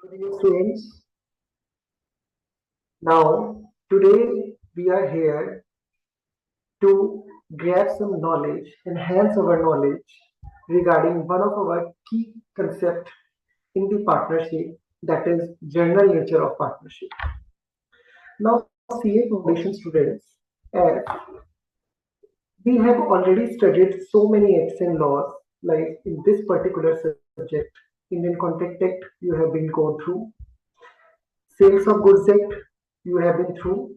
Dear students, now today we are here to grab some knowledge, enhance our knowledge regarding one of our key concepts in the partnership, that is general nature of partnership. Now, CA Foundation students, as we have already studied so many acts and laws, like in this particular subject, Indian Contract Act, you have been gone through, Sales of Goods Act, you have been through.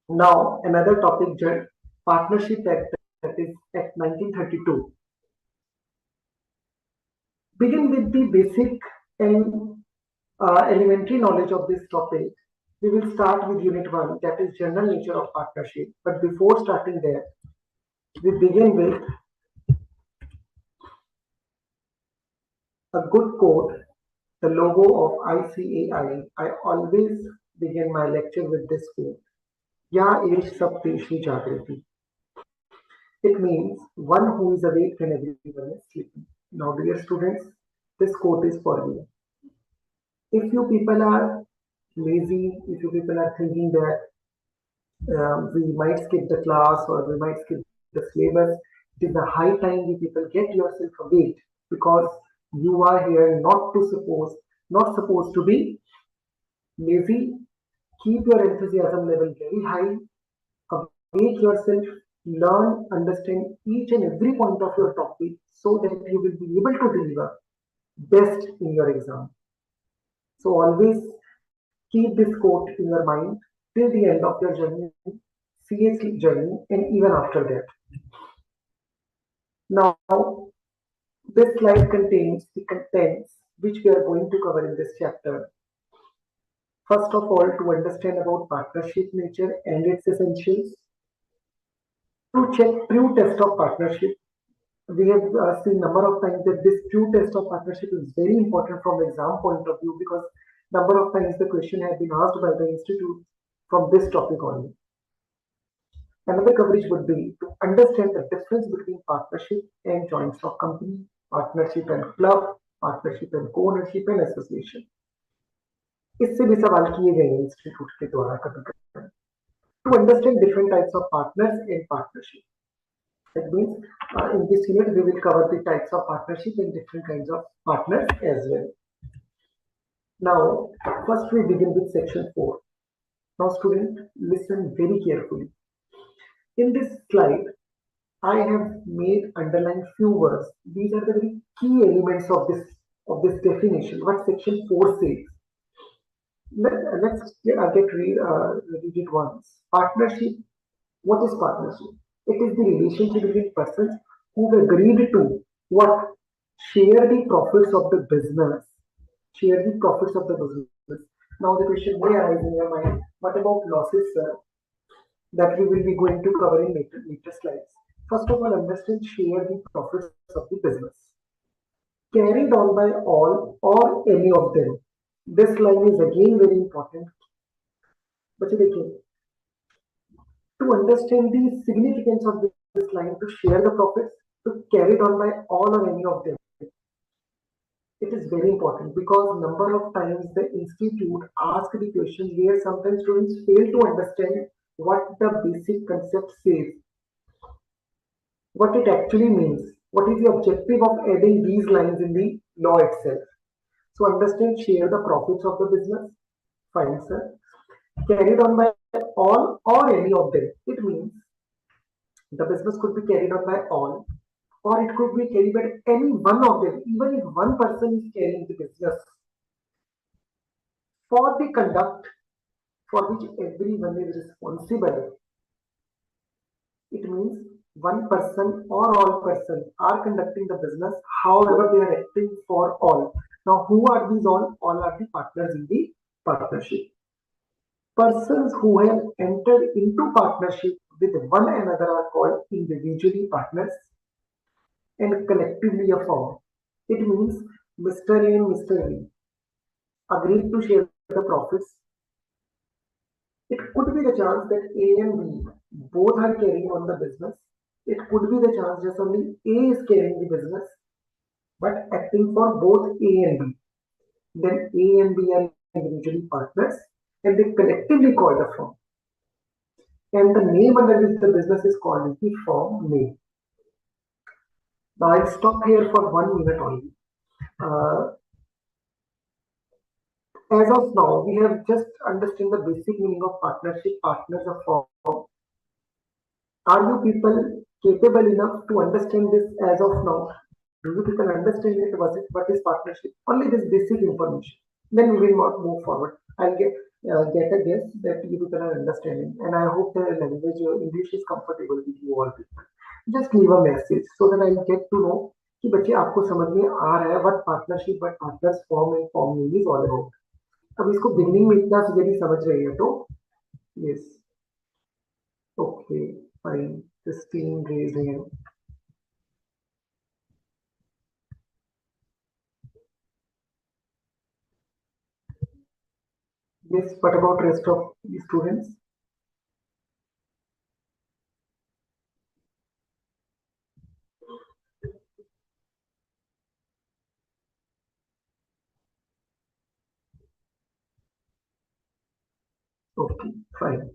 Now, another topic, Partnership Act, that is Act 1932. Begin with the basic and elementary knowledge of this topic. We will start with Unit 1, that is General Nature of Partnership. But before starting there, we begin with a good quote, the logo of ICAI. I always begin my lecture with this quote. Ya ish sab peshi jagrati. It means one who is awake when everyone is sleeping. Now, dear students, this quote is for you. If you people are lazy, if you people are thinking that we might skip the class or we might skip the syllabus, it is the high time you people get yourself awake because you are here not supposed to be lazy. Keep your enthusiasm level very high. Awake yourself, learn, understand each and every point of your topic so that you will be able to deliver best in your exam. So always keep this quote in your mind till the end of your journey, seriously journey, and even after that. Now, this slide contains the contents which we are going to cover in this chapter. First of all, to understand about partnership nature and its essentials. To check true test of partnership, we have seen number of times that this true test of partnership is very important from exam point of view because number of times the question has been asked by the institute from this topic only. Another coverage would be to understand the difference between partnership and joint stock company, partnership and club, partnership and co-ownership and association. इससे भी सवाल किए गए हैं institute के द्वारा कभी कभी. To understand different types of partners and partnership. That means in this unit we will cover the types of partnership and different kinds of partners as well. Now, first we begin with section 4. Now, student, listen very carefully. In this slide, I have made underlined few words. These are the very key elements of this definition. What section 4 says. Let's read it once. Partnership. What is partnership? It is the relationship between persons who have agreed to what? Share the profits of the business. Share the profits of the business. Now the question may arise in your mind, what about losses, sir? That we will be going to cover in later slides. First of all, understand share the profits of the business. Carried on by all or any of them. This line is again very important. But to understand the significance of this line, to share the profits, to carried on by all or any of them. It is very important because number of times the institute asks the question where sometimes students fail to understand what the basic concept says, what it actually means, what is the objective of adding these lines in the law itself. So understand share the profits of the business. Fine, sir. Carried on by all or any of them. It means the business could be carried on by all or it could be carried by any one of them, even if one person is carrying the business. For the conduct for which everyone is responsible. It means one person or all persons are conducting the business, however they are acting for all. Now who are these all? All are the partners in the partnership. Persons who have entered into partnership with one another are called individually partners and collectively a firm. It means Mr. A and Mr. B agreed to share the profits. It could be the chance that A and B both are carrying on the business. It could be the chance just only A is carrying the business, but acting for both A and B. Then A and B are individually partners, and they collectively call the firm. And the name under which the business is called is the firm name. Now I'll stop here for 1 minute only. Uh, as of now, we have just understood the basic meaning of partnership, partners, of firm. Are you people capable enough to understand this as of now? Do you people understand it? What is partnership? Only this basic information. Then we will not move forward. I'll get a guess that you people are understanding, and I hope the language English is comfortable with you all people. Just leave a message so that I'll get to know कि बच्चे आपको समझ में आ रहा है what partnership, what partners form and form name is all about. अब इसको beginning में इतना यदि समझ रहे हैं तो yes, okay, fine. 16 raised hand. Yes, what about rest of the students? Okay, fine.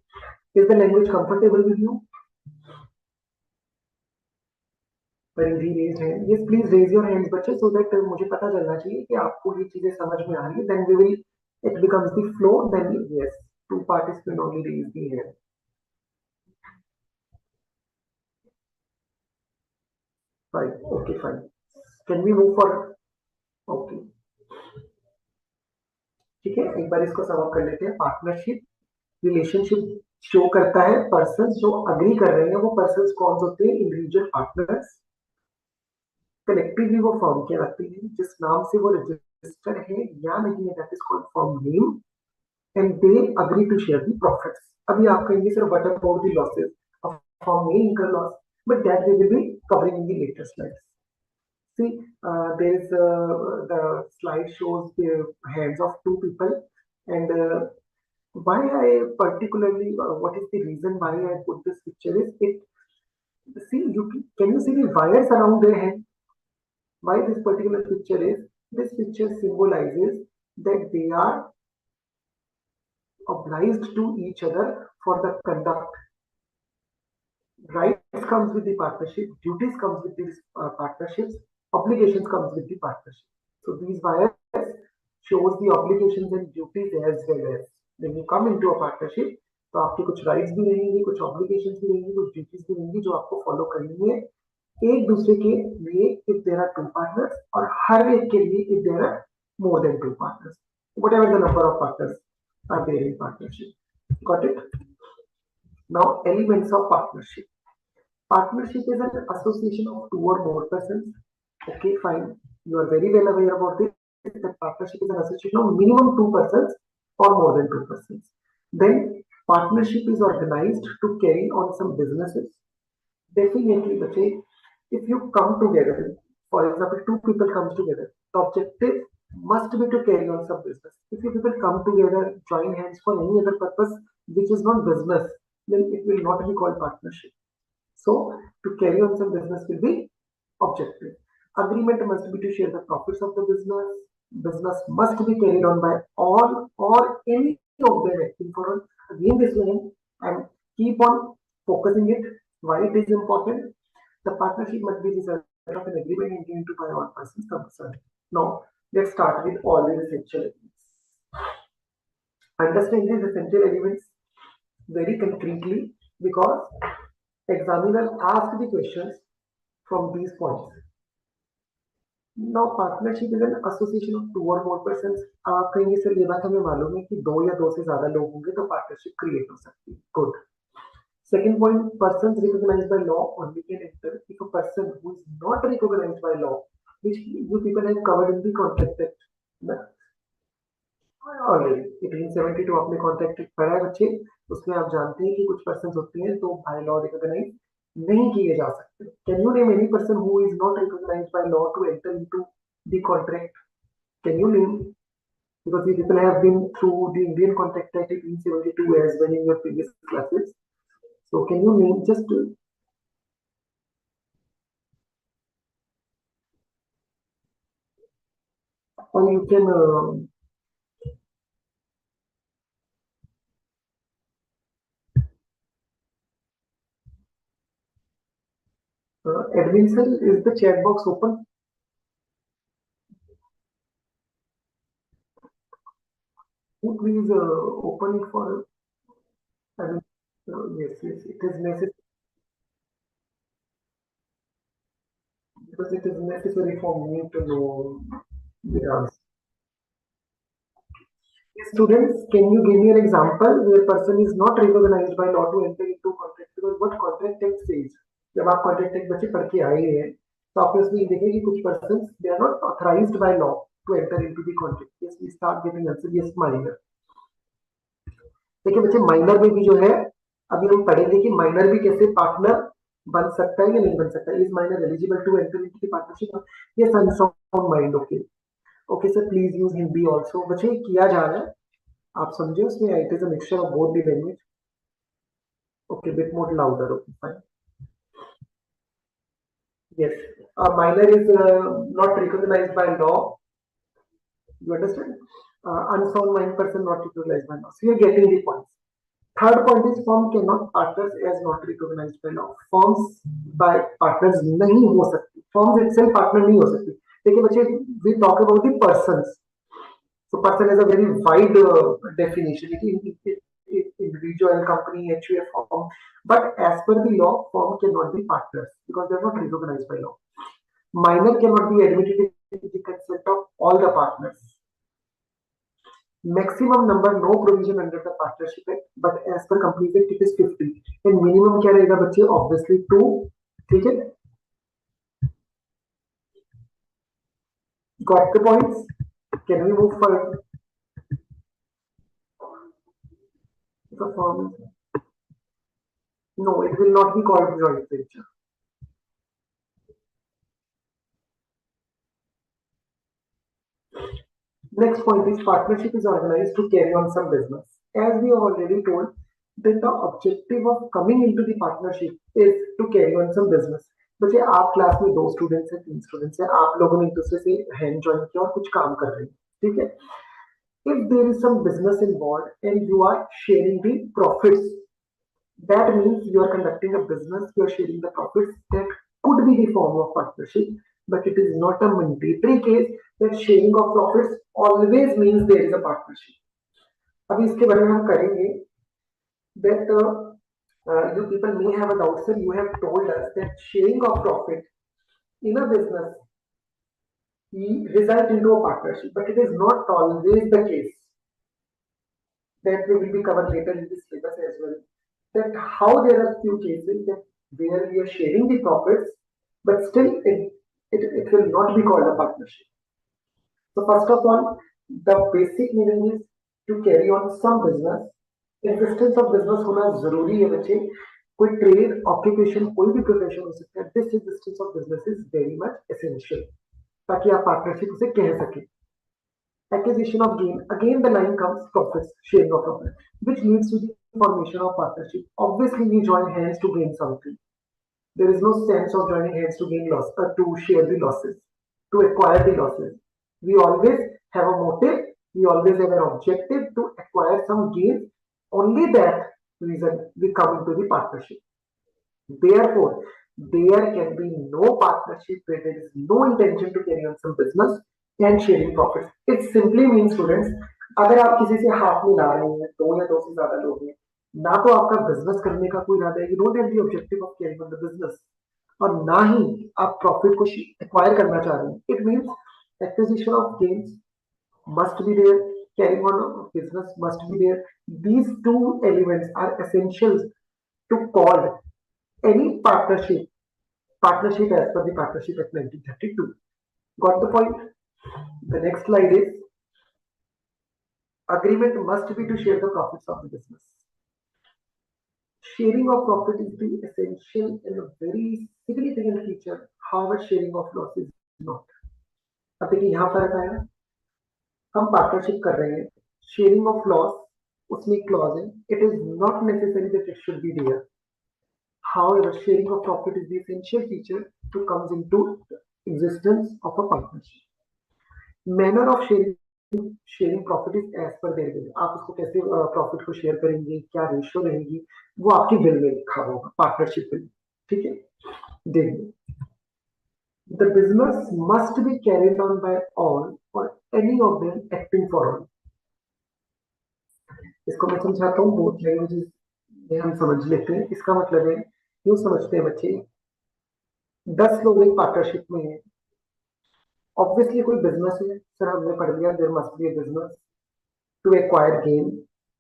Is the language comfortable with you? Parinji raised hand. Yes, please raise your hands, बच्चे, so that मुझे पता चलना चाहिए कि आपको ये चीजें समझ में आ रही है. Then we will, it becomes the flow. Then yes, two participants only raise the hand. Fine. Okay, fine. Can we move for? Okay. ठीक है, एक बार इसको सम अप कर लेते हैं. पार्टनरशिप रिलेशनशिप शो करता है पर्सन जो अग्री कर रहे हैं वो पर्सन कौन होते हैं? Individual partners. कलेक्टिवली वो फॉर्म कहलाती है. जिस नाम से वो रजिस्टर है या नहीं है, that is called firm name, and they agree to share the profits. अभी आप कहेंगे sir what about the losses of firm name income loss, but that we will be covering in the later slides. See, there is the slide shows the hands of two people, and why I particularly, what is the reason why I put this picture is it. See, can you see the wires around their hand? Why this particular picture is? This picture symbolizes that they are obliged to each other for the conduct. Rights comes with the partnership, duties comes with these partnerships, obligations comes with the partnership. So these wires shows the obligations and duties as well as when you come into a partnership. तो आपके कुछ rights भी रहेंगे, कुछ obligations भी रहेंगी, कुछ duties भी रहेंगी जो आपको फॉलो करनी है एक दूसरे के लिए if there are two partners, और हर एक के लिए if there are more than two partners, whatever the number of partners are there in partnership. Got it? Now elements of partnership. Partnership is an association of two or more persons. Okay, fine. You are very well aware about this. That partnership is an association of minimum two persons or more than two persons. Then partnership is organized to carry on some businesses. Definitely, बच्चे, if you come together, for example, two people comes together, the objective must be to carry on some business. If you people come together, join hands for any other purpose which is not business, then it will not be called partnership. So to carry on some business will be objective. Agreement must be to share the profits of the business. Business must be carried on by all or any of them acting for one. Again, this line and keep on focusing it. Why it is important? The partnership must be the result of an agreement entered into by all persons concerned. Now, let's start with all the essential elements. Understand these essential elements very concretely because examiner ask the questions from these points. Now, partnership is an association of two or more persons. आप कहेंगे sir ये बात हमें मालूम है कि दो या दो से ज्यादा लोग होंगे तो पार्टनरशिप क्रिएट हो सकती है. Good. Second point, persons recognized by law only can enter. If a person who is not recognized by law, which you people have covered in the contract act, already 1872 आपने contract act पढ़ा है बच्चे, उसमें आप जानते हैं कि कुछ पर्सन होते हैं तो बाय लॉ रिकॉग्नाइज नहीं किए जा सकते. Can you name any person who is not recognised by law to enter into the contract? Can you name? Because you people have been through the Indian Contract Act 1872 as well in your previous classes. So can you name just or you can admin cell, is the chat box open? Please open it for admin. Yes, yes, it is necessary because it is necessary for me to know the answer. Students, can you give me an example where person is not recognized by law to enter into contract? Because what contract text says, जब आप contract text बच्चे पढ़ के आए हैं तो आपने उसमें ये देखे कि कुछ persons they are not authorized by law to enter into the contract. Yes, we start getting answer. Yes, minor. देखिए बच्चे माइनर में भी जो है अभी हम पढ़ेंगे कि माइनर भी कैसे पार्टनर बन सकता है या नहीं बन सकता. Is minor eligible to enter into the partnership? Yes, unsound mind. Okay okay sir, please use Hindi also. बच्चे किया जा रहा है, आप समझे उसमें. It is a mixture of both the language. Okay, bit more louder. Okay fine. Yes, a minor is not recognized by law. You understand? Unsound mind person not recognized by law. So you're getting the points. Third point is firm cannot partners as not recognized by law. Firms by partners नहीं हो सकती. Firms itself partner नहीं हो सकती. देखिए बच्चे, we talk about the persons. So person is a very wide definition. Individual, company, HUF, firm. But as per the law, firm cannot be partners because they are not recognized by law. Minor cannot be admitted with the consent of all the partners. Maximum number, no provision under the partnership act, but as per companies act it is 50. And minimum क्या रहेगा बच्चे? Obviously 2. ठीक है? Got the points? Can we move forward? The firm, no, it will not be called joint venture. Next point is partnership is organized to carry on some business. As we have already told, that the objective of coming into the partnership is to carry on some business. बच्चे आप class में 2 students हैं, 3 students हैं, आप लोगों ने एक दूसरे से हैंड जॉइन किया और कुछ काम कर रहे हैं. ठीक है? If there is some business involved and you are sharing the profits, that means you are conducting a business, you are sharing the profits. That could be the form of partnership, but it is not a mandatory case that sharing of profits always means there is a partnership. अभी इसके बारे में हम करेंगे. That you people may have a doubt, sir. You have told us that sharing of profit in a business result into a partnership, but it is not always the case. That we will be covered later in this syllabus as well. That how there are few cases that where we are sharing the profits, but still it will not be called a partnership. So first of all, the basic meaning is to carry on some business. Existence of business होना जरूरी है बच्चे. कोई trade, occupation, कोई भी profession हो सकता है. This existence of business is very much essential ताकि आप पार्टनरशिप उसे कह सके. Acquisition of gain, again the line comes profits, sharing of profit, which leads to the formation of partnership. Obviously we join hands to gain something. There is no sense of joining hands to gain loss, to share the losses, to acquire the losses. We always have a motive, we always have an objective to acquire some gain. Only that reason we come into the partnership. Therefore, there can be no partnership where there is no intention to carry on some business and sharing profits. It simply means students, अगर आप किसी से हाथ मिला रहे हैं, 2 या 2 से ज्यादा लोग हैं, ना तो आपका बिजनेस करने का कोई इरादा है, you don't have the objective of carrying on the business, और ना ही आप प्रॉफिट को एक्वायर करना चाह रहे हैं. It means acquisition of gains must be there, carrying on a business must be there. These two elements are essentials to call any partnership as per the Partnership Act 1932. Got the point? The next slide is agreement must be to share the profits of the business. Sharing of profit is the essential and a very significant feature. However, sharing of loss is not. अब देखिए यहाँ फर्क आया. हम partnership कर रहे हैं, sharing of loss उसमें क्लॉज है. It is not necessary that it should be there. However, sharing of profit is the essential feature to comes into existence of a partnership. Manner of sharing profit is as per their will. आप उसको कैसे profit को share करेंगे, क्या ratio रहेगी, वो आपकी will में लिखा होगा, पार्टनरशिप विल। ठीक है, देखिए, the business must be carried on by all और any of them acting for all. इसको मैं समझाता हूँ, बोथ लैंग्वेजेस में हम समझ लेते हैं। इसका मतलब है, यूं समझते हैं बच्चे, 10 लोग एक पार्टनरशिप में है। ऑब्वियसली कोई बिजनेस है, सर हमने पढ़ लिया, there must be a business to acquire gain.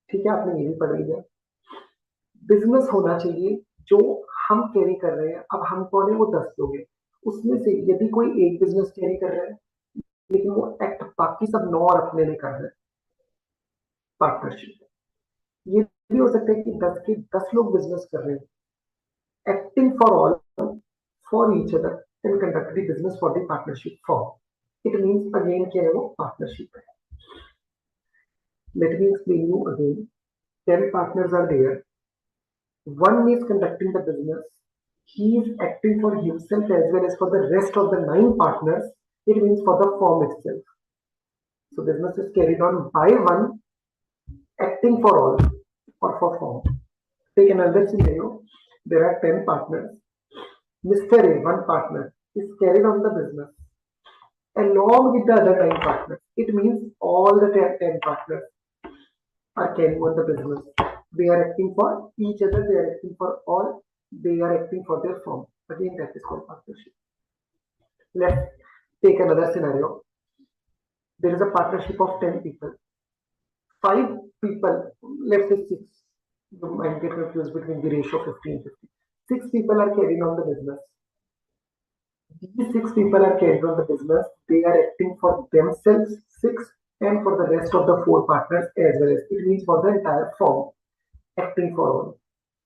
ठीक है, आपने ये भी पढ़ लिया। बिजनेस होना चाहिए जो हम कैरी कर रहे हैं। अब हम कौन है, वो 10 लोग हैं। उसमें से यदि कोई एक बिजनेस कैरी कर रहा है, लेकिन वो एक्ट बाकी सब 9 और अपने लिए कर रहे हैं, पार्टनरशिप। ये भी हो सकता है कि 10 के 10 लोग बिजनेस कर रहे हैं, acting for all, for each other, and conduct the business for the partnership form. It means again क्या है, वो पार्टनरशिप है। Let me explain you again. 10 partners are there. One is conducting the business. He is acting for himself as well as for the rest of the 9 partners. It means for the firm itself. So business is carried on by one, acting for all or for firm. Take another scenario. There are 10 partners. Mr. A, one partner, is carried on the business along with the other 9 partners. It means all the 10 partners are carrying on the business. They are acting for each other, they are acting for all, they are acting for their firm. Again, that is called partnership. Let's take another scenario. There is a partnership of 10 people. 5 people, let's say 6. You might get confused between the ratio 50-50. 6 people are carrying on the business. These 6 people are carrying on the business. They are acting for themselves, 6, and for the rest of the 4 partners as well as. It means for the entire firm, acting for all.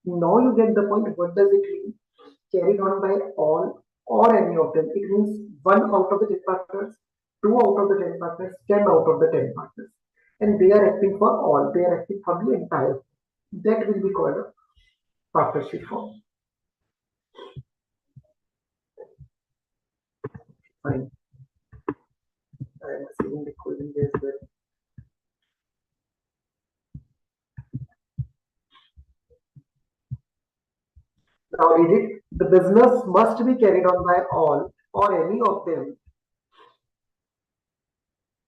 Now you get the point. What does it mean? Carried on by all or any of them. It means 1 out of the 10 partners, 2 out of the 10 partners, 10 out of the 10 partners. And they are acting for all. They are acting for the entire. That will be called a partnership form. Fine. I am receiving the question as well. Now read it. The business must be carried on by all or any of them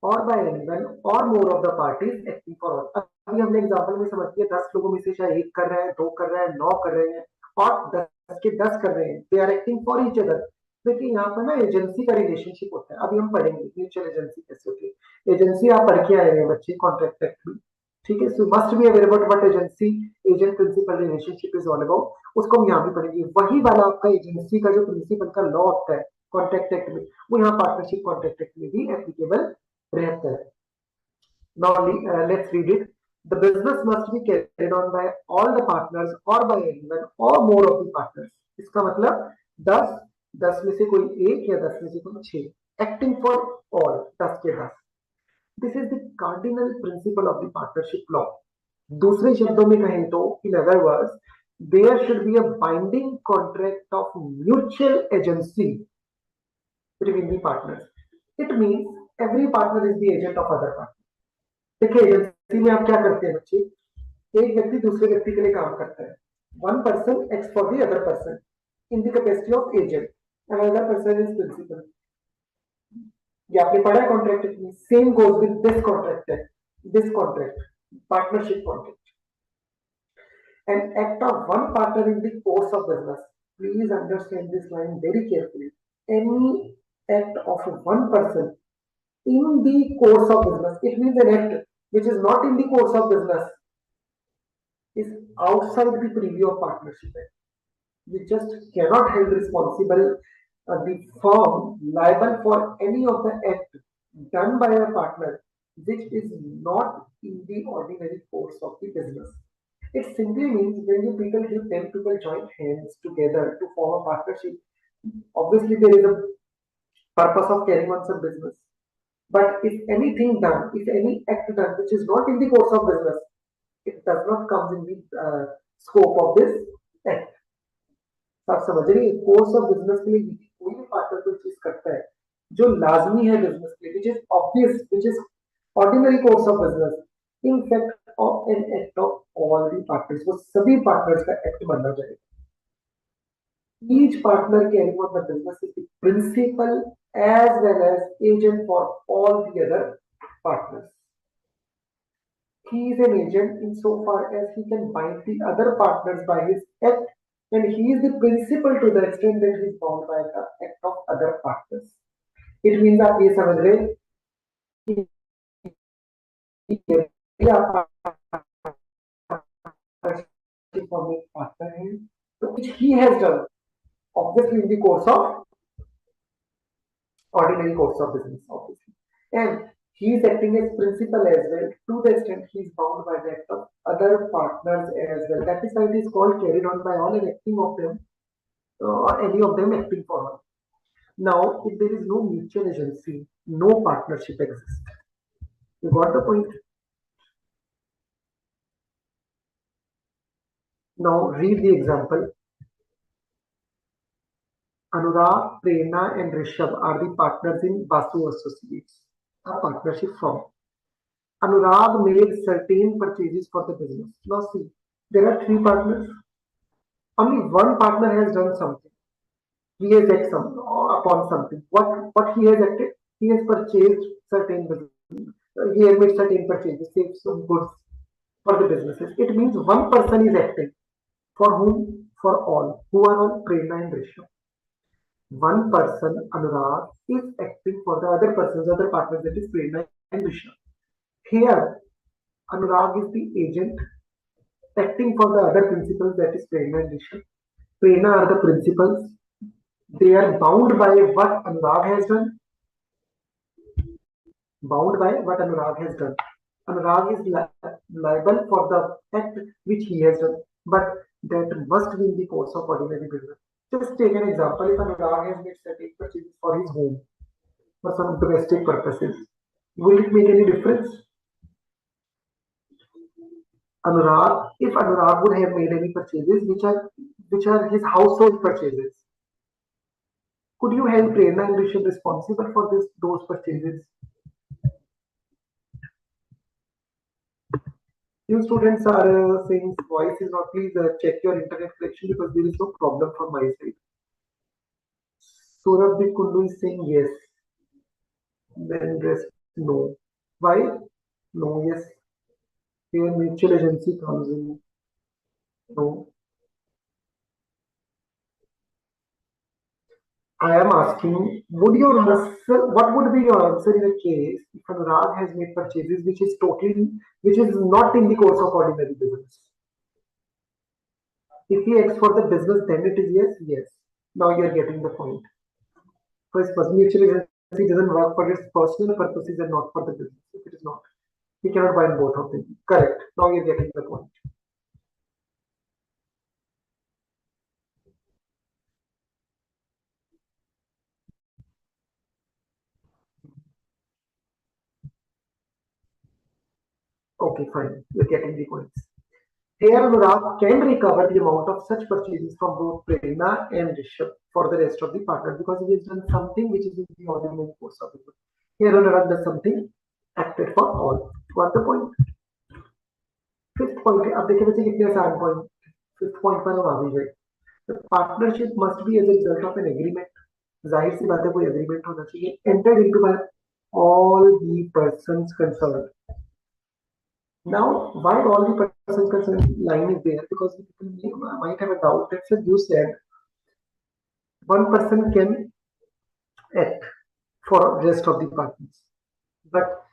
और bye animal और more of the parties acting for all. अभी हमने example में समझ लिया, 10 लोगों में से शायद 1 कर रहा है, 2 कर रहा है, 9 कर रहे हैं और 10 के 10 कर रहे हैं। They are acting for each other. देखिए यहाँ पर ना एजेंसी का रिलेशनशिप होता है। अभी हम पढ़ेंगे म्यूचुअल एजेंसी कैसे होती है। एजेंसी आप पढ़ के आए हैं बच्चे, कॉन्ट्रैक्ट एक्ट में। ठीक है, so must be aware about what agency agent principal relationship is all about. उसको हम यहाँ भी पढ़ेंगे। वही वाला आपका एजेंसी का जो प्रिंसिपल का लॉ होता है कॉन्ट्रैक्ट एक्ट में, वो यहाँ पार्टनरशिप कॉन्ट्रैक्ट एक्ट में भी एप्लीकेबल रहता है। Now let's read it. The business must be carried on by all the partners or by anyone or more of the partners. इसका मतलब 10, 10 में से कोई 1 या 10 में से कोई 6, acting for all, 10 के 10। This is the cardinal principle of the partnership law. दूसरे शब्दों में कहें तो, in other words, there should be a binding contract of mutual agency between the partners. It means every partner is the agent of other partner. देखिए agency में आप क्या करते हैं बच्चे, एक व्यक्ति दूसरे व्यक्ति के लिए काम करता है। One person acts for the other person in the capacity of agent, another person is principal. ये आपने पढ़ा कॉन्ट्रैक्ट में। Same goes with this contract, partnership contract. An act of one partner in the course of business. Please understand this line very carefully. Any act of one person in the course of business, it means an act which is not in the course of business is outside the preview of partnership act. We just cannot hold responsible the firm liable for any of the act done by a partner which is not in the ordinary course of the business. It simply means when you people give 10 people join hands together to form a partnership, obviously there is a purpose of carrying on some business. But if anything done, if any act done which is not in the course of business, it does not come in the scope of this act. आप समझ रही है, course of business के लिए कोई भी partner कोई चीज करता है जो लाजमी है बिजनेस के लिए, which is obvious, which is ordinary course of business, in fact of an act of all the partners, वो सभी partners का act बनना चाहिए. Each partner carrying on the business is the principal as well as agent for all the other partners. He is an agent insofar as he can bind the other partners by his act, and he is the principal to the extent that he is bound by the act of other partners. It means आप ये समझ रहे कि यदि आप partnership partner है, तो which he has done obviously in the course of ordinary course of business, obviously, and he is acting as principal as well to the extent he is bound by the act of other partners as well. That is why it is called carried on by all and acting of them, or any of them acting for all. Now, if there is no mutual agency, no partnership exists. You got the point? Now, read the example. Anurag, Prerna, and Rishabh are the partners in Basu Associates, a partnership firm. Anurag made certain purchases for the business. Now, see, there are three partners. Only one partner has done something. He has acted upon something. What he has acted? He has purchased certain business. He has made certain purchases, saved some goods for the businesses. It means one person is acting. For whom? For all. Who are all? Prerna and Rishabh. One person, Anurag, is acting for the other persons, other partners, that is Prerna and Rishabh. Here, Anurag is the agent acting for the other principals, that is Prerna and Rishabh. Prerna are the principals. They are bound by what Anurag has done. Bound by what Anurag has done. Anurag is liable for the act which he has done, but that must be in the course of ordinary business. Just take an example. If Anurag has made certain purchases for his home for some domestic purposes, will it make any difference? Anurag, if Anurag would have made any purchases which are his household purchases, could you hold Prerna and Rishabh responsible for those purchases? Few students are saying voice is not. Please check your internet connection because there is no problem from my side. Surabhi Kundu is saying yes. Then rest no. Why? No, yes. Here mutual agency comes in. No. I am asking, would your answer, what would be your answer in a case if Anurag has made purchases which is not in the course of ordinary business? If he acts for the business, then it is yes, yes. Now you are getting the point. First, mutual agency doesn't work for its personal purposes and not for the business. If it is not, he cannot bind both of them. Correct. Now you are getting the point. Okay, fine. You are getting the points. Here, Anurag can recover the amount of such purchases from both Prerna and Rishabh for the rest of the partners because he has done something which is in the ordinary course of business. Here, Anurag does something acted for all. Got the point? Fifth point. अब देखिए बच्चे कितने आसान point. Fifth point पर हम आ गए. The partnership must be as a result of an agreement. जाहिर सी बात है कोई agreement होना चाहिए. Entered into by all the persons concerned. Now, why all the persons concerned line is there? Because people might have a doubt that sir, you said one person can act for rest of the partners, but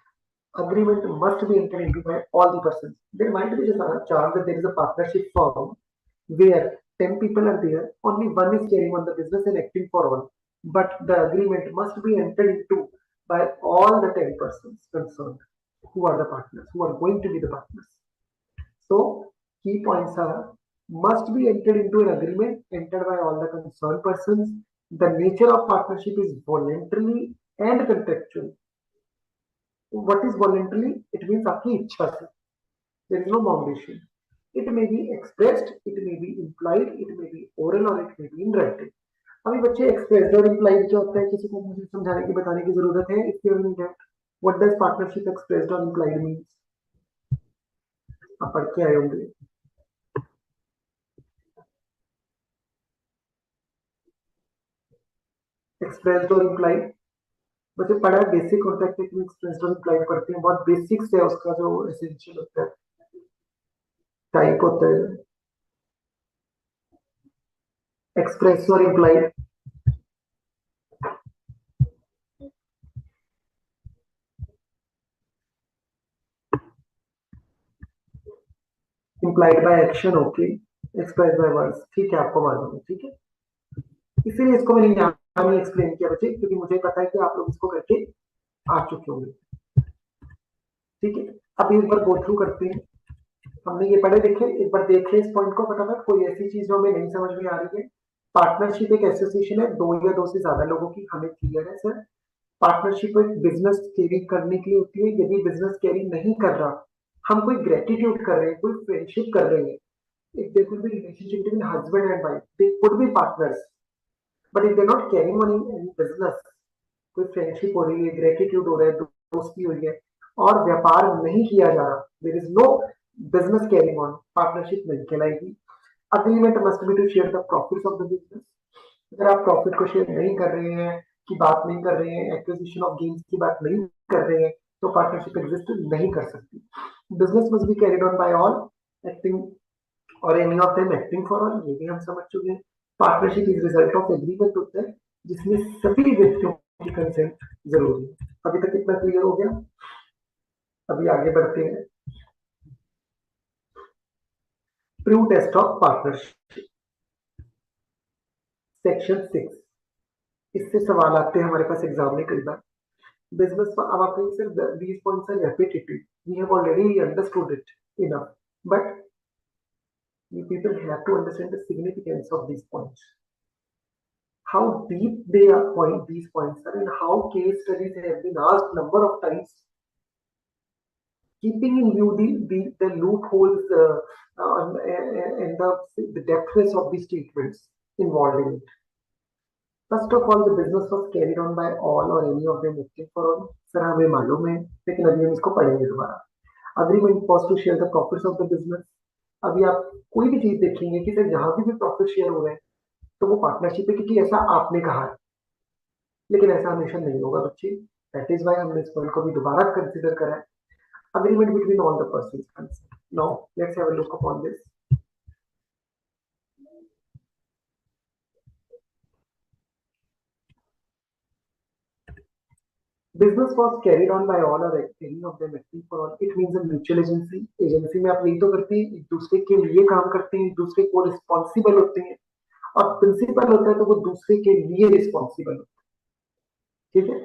agreement must be entered into by all the persons. There might be a chance that there is a partnership firm where 10 people are there, only one is carrying on the business and acting for all. But the agreement must be entered into by all the 10 persons concerned, who are the partners, who are going to be the partners. So, key points are must be entered into an agreement entered by all the concerned persons. The nature of partnership is voluntarily and contractual. What is voluntarily? It means आपकी इच्छा से. There is no foundation. It may be expressed, it may be implied, it may be oral, or it may be in writing. अभी बच्चे expressed और implied क्या होता है किसी को मुझे समझाने की बताने की जरूरत है? If you that what does partnership expressed और इम्प्लाइड मींस? आप पढ़ के आए होंगे। एक्सप्रेस्ड और इम्प्लाइड बच्चे पढ़ा है, बेसिक कॉन्सेप्ट में एक्सप्रेस्ड और इम्प्लाइड पढ़ते हैं, बहुत बेसिक्स है उसका जो एसेंशियल होता है, टाइप होता है एक्सप्रेस और implied. Implied by action, okay. Express by words, ठीक है, आपको मालूम है, ठीक है। इसीलिए इसको मैंने यहाँ नहीं एक्सप्लेन किया बच्चे, क्योंकि मुझे पता है कि आप लोग इसको करके आ चुके होंगे, ठीक है। अब एक बार गो थ्रू करते हैं। हमने ये पढ़े देखे, एक बार देख ले इस पॉइंट को फटाफट, कोई ऐसी चीज जो हमें नहीं समझ में आ रही है। पार्टनरशिप एक एसोसिएशन है दो या दो से ज्यादा लोगों की, हमें क्लियर है सर। पार्टनरशिप एक बिजनेस कैरी करने के लिए होती है, यदि बिजनेस कैरी नहीं कर रहा, हम कोई ग्रेटिट्यूड कर रहे हैं, कोई फ्रेंडशिप कर रहे हैं, if there could be relationship between husband and wife, they could be partners, but if they're not carrying on in any business, कोई फ्रेंडशिप हो रही है, ग्रेटिट्यूड हो रहा है, दोस्ती हो रही है और व्यापार नहीं किया जा रहा, there is no business carrying on, partnership नहीं कहलाएगी। Agreement must be to share the profits of the business. अगर आप प्रॉफिट को शेयर नहीं कर रहे हैं, की बात नहीं कर रहे हैं, एक्विजिशन ऑफ गेन्स की बात नहीं कर रहे हैं, तो पार्टनरशिप एग्जिस्ट नहीं कर सकती। Business must be carried on by all acting और any of them acting for all, ये भी हम समझ चुके हैं। Partnership is result of agreement होता है जिसमें सभी व्यक्तियों की कंसेंट जरूरी है। अभी तक कितना क्लियर हो गया? अभी आगे बढ़ते हैं। True test of partnership, section 6, इससे सवाल आते हैं हमारे पास एग्जाम में कई बार। बिजनेस, अब आप कहेंगे sir these points are repetitive, we have already understood it enough, but you people have to understand the significance of these points, how deep they are point these points are, and how case studies have been asked number of times, keeping in view the loopholes and the depthness of the statements involved in it. First of all, the business was carried on by all or any of them except for all. Sir हमें मालूम है, लेकिन अभी हम इसको पढ़ेंगे दोबारा। Agreement was to share the profits of the business। अभी आप कोई भी चीज देखेंगे कि सर जहां भी प्रॉफिट शेयर हो रहे हैं तो वो पार्टनरशिप है, क्योंकि ऐसा आपने कहा है, लेकिन ऐसा हमेशा नहीं होगा बच्चे। दैट इज वाई हमने इस पॉइंट को भी दोबारा कंसिडर करा है। Agreement between all the persons. Now let's have a look upon this. Business was carried on by all or any of them acting for all. It means a mutual agency। Agency में आप यही तो करते हैं, एक दूसरे के लिए काम करते हैं, एक दूसरे को रिस्पॉन्सिबल होते हैं, और प्रिंसिपल होता है तो वो दूसरे के लिए रिस्पॉन्सिबल होता है, ठीक है।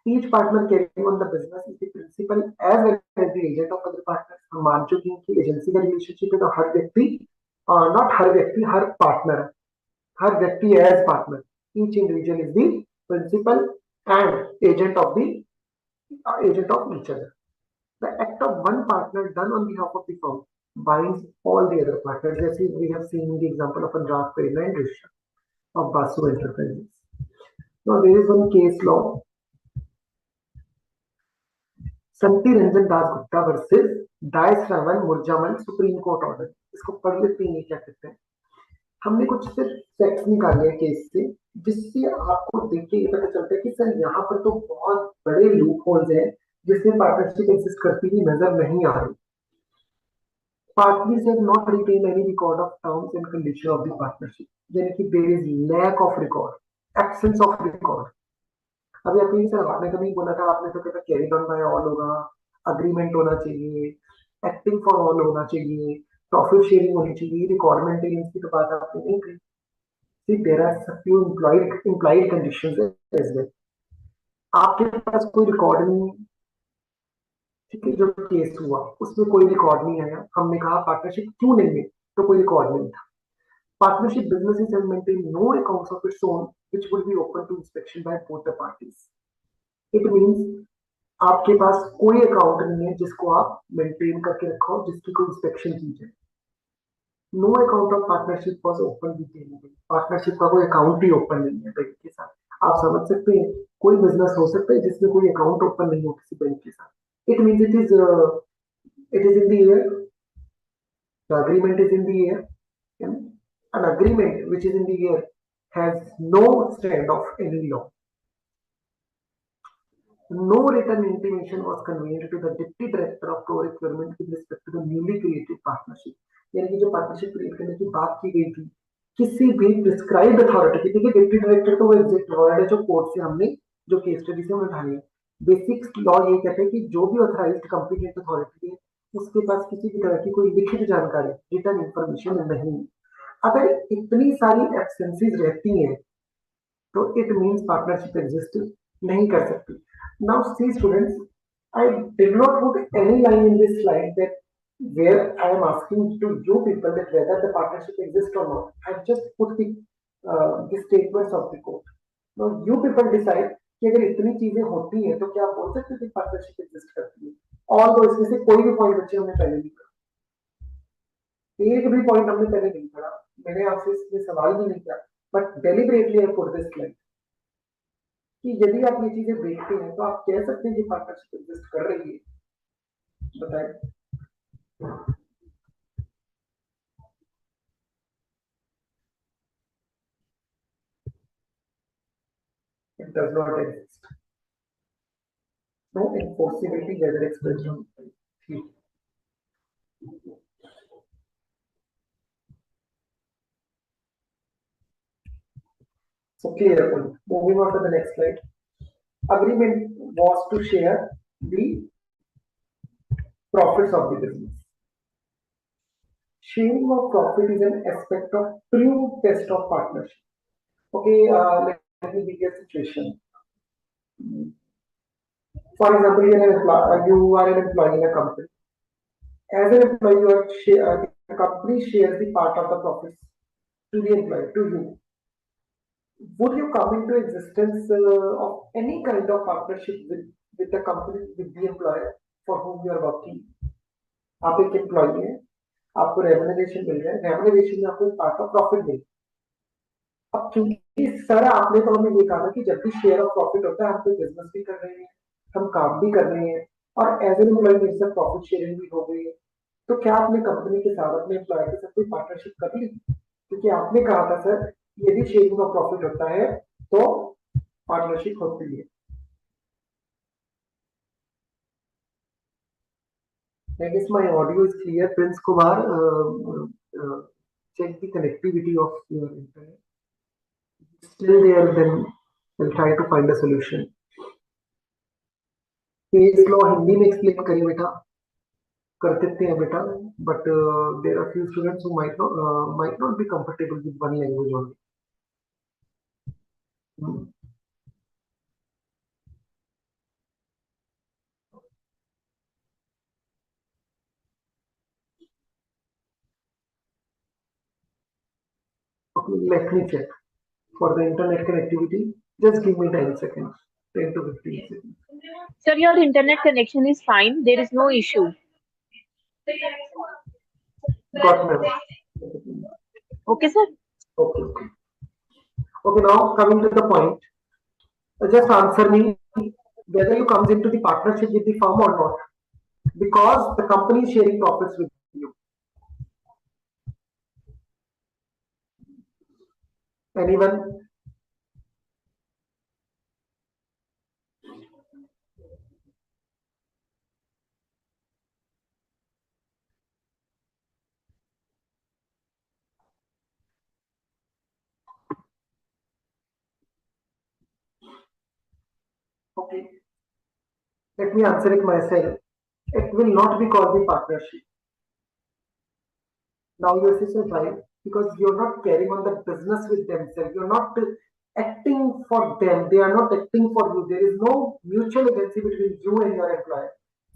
Each partner carrying on the business is the principal as well as the agent of other partners. हम मान चुके हैं कि एजेंसी का रिलेशनशिप है, तो हर व्यक्ति, नॉट हर व्यक्ति, हर पार्टनर, हर व्यक्ति as partner, each individual is the principal and agent of each other. The act of one partner done on behalf of the firm binds all the other partners, as we have seen in the example of Anurag Prerna and Risha of Basu Enterprises. Now there is one case law, Santi Ranjan Das Gupta versus Dais Raman Murjaman, supreme court order. इसको पढ़ लेते हैं, क्या कहते हैं। हमने कुछ सिर्फ फैक्ट्स निकाले हैं केस से, जिससे आपको देख के ये पता चलता है कि सर यहाँ पर तो बहुत बड़े लूप होल्स हैं जिसमें पार्टनरशिप एग्जिस्ट करती हुई नजर नहीं आ रही। Parties have not retained any record of terms and condition of the partnership, यानी कि there is lack of record, absence of record। अभी आपने सर आपने तो नहीं बोला था, आपने तो कहता कैरी ऑन बाय ऑल होगा, अग्रीमेंट होना चाहिए, एक्टिंग फॉर ऑल होना चाहिए, प्रॉफिट शेयरिंग होनी चाहिए, रिकॉर्ड मेंटेनेंस की तो बात आपने नहीं कही। See, there are some few implied conditions as well। आपके पास कोई रिकॉर्ड नहीं है, ठीक है, जो केस हुआ उसमें कोई रिकॉर्ड नहीं आया, हमने कहा पार्टनरशिप क्यों नहीं है, तो कोई रिकॉर्ड नहीं था। Partnership business has maintain no accounts of its own which will be open to inspection by both the parties. It means आपके पास कोई अकाउंट नहीं है जिसको आप मेंटेन करके रखो, जिसकी कोई इंस्पेक्शन की जाए। No account of partnership was open with anyone. Partnership का कोई अकाउंट ही ओपन नहीं है बैंक के साथ। आप समझ सकते हैं कोई बिजनेस हो सकता है जिसमें कोई अकाउंट ओपन नहीं हो किसी बैंक के साथ। It means it is in the air, the agreement is in the air, an agreement which is in the air has no stand of any law. No written intimation was conveyed to the deputy director of procurement with respect to the newly created partnership। यानी कि जो partnership create करने की बात की गई थी किसी भी प्रिस्क्राइब्ड अथॉरिटी की, देखिए डिप्टी डायरेक्टर तो वो एग्जैक्ट वर्ड है जो कोर्ट से हमने जो केस स्टडी से हमने ढाई है। बेसिक लॉ ये कहते हैं कि जो भी ऑथराइज्ड कॉम्पिटेंट अथॉरिटी है उसके पास किसी भी तरह की कोई लिखित जानकारी, रिटन इंफॉर्मेशन नहीं। अगर इतनी सारी एब्सेंसीज रहती हैं तो इट मीन्स पार्टनरशिप एग्जिस्ट नहीं कर सकती। Now see students, I did not put any line in this slide that where I am asking to you people that whether the partnership exists or not. I just put the statements of the court. Now you people decide कि अगर इतनी चीजें होती हैं तो क्या आप बोल सकते हैं कि पार्टनरशिप एग्जिस्ट करती है। और तो इसमें से कोई भी पॉइंट बच्चे हमने पहले नहीं पढ़ा, एक भी पॉइंट हमने पहले नहीं पढ़ा, मैंने आपसे इसमें सवाल भी नहीं किया, but deliberately I put this slide कि यदि आप ये चीजें देखते हैं तो आप कह सकते हैं कि पार्टनरशिप एग्जिस्ट कर रही है। बताएं। It does not exist. No enforceability whether expressed on field. So clear point. Moving on to the next slide. Agreement was to share the profits of the business. Sharing of profit is an aspect of true test of partnership. Okay, let me give you a situation. For example, you are an employee in a company. As an employee, the company shares the part of the profits to the employee, to you. Would you come into existence of any kind of partnership with the company, with the employer for whom you are working? आप एक employee है, आपको remuneration मिल रहा है, remuneration में आपको part of profit मिल। अब क्योंकि सर आपने तो हमें ये कहा कि जब भी शेयर ऑफ प्रॉफिट होता है हम कोई बिजनेस भी कर रहे हैं, हम काम भी कर रहे हैं और एज एन एम्प्लॉय मेरे साथ प्रॉफिट शेयरिंग भी हो गई है, तो क्या आपने कंपनी के साथ अपने एम्प्लॉय के साथ कोई पार्टनरशिप कर ली? क्योंकि आपने कहा था सर यदि शेयरिंग ऑफ प्रॉफिट होता है तो पार्टनरशिप होती है। I guess my audio is clear. Prince Kumar, check the connectivity of your internet. Still there, then we'll try to find a solution. Case law Hindi में एक्सप्लेन करिए बेटा, कर देते हैं बेटा, but there are few students who might not be comfortable with one language only. Okay, let me check for the internet connectivity. Just give me 10 seconds, 10 to 15 seconds. Sir, your internet connection is fine. There is no issue. Got ma'am. Okay, sir. Okay. Okay, now coming to the point. Just answer me whether you comes into the partnership with the firm or not, because the company is sharing profits with you. Anyone? Okay, let me answer it myself. It will not be called the partnership. Now your system is right because you're not carrying on the business with themselves. You're not acting for them. They are not acting for you. There is no mutual agency between you and your employer.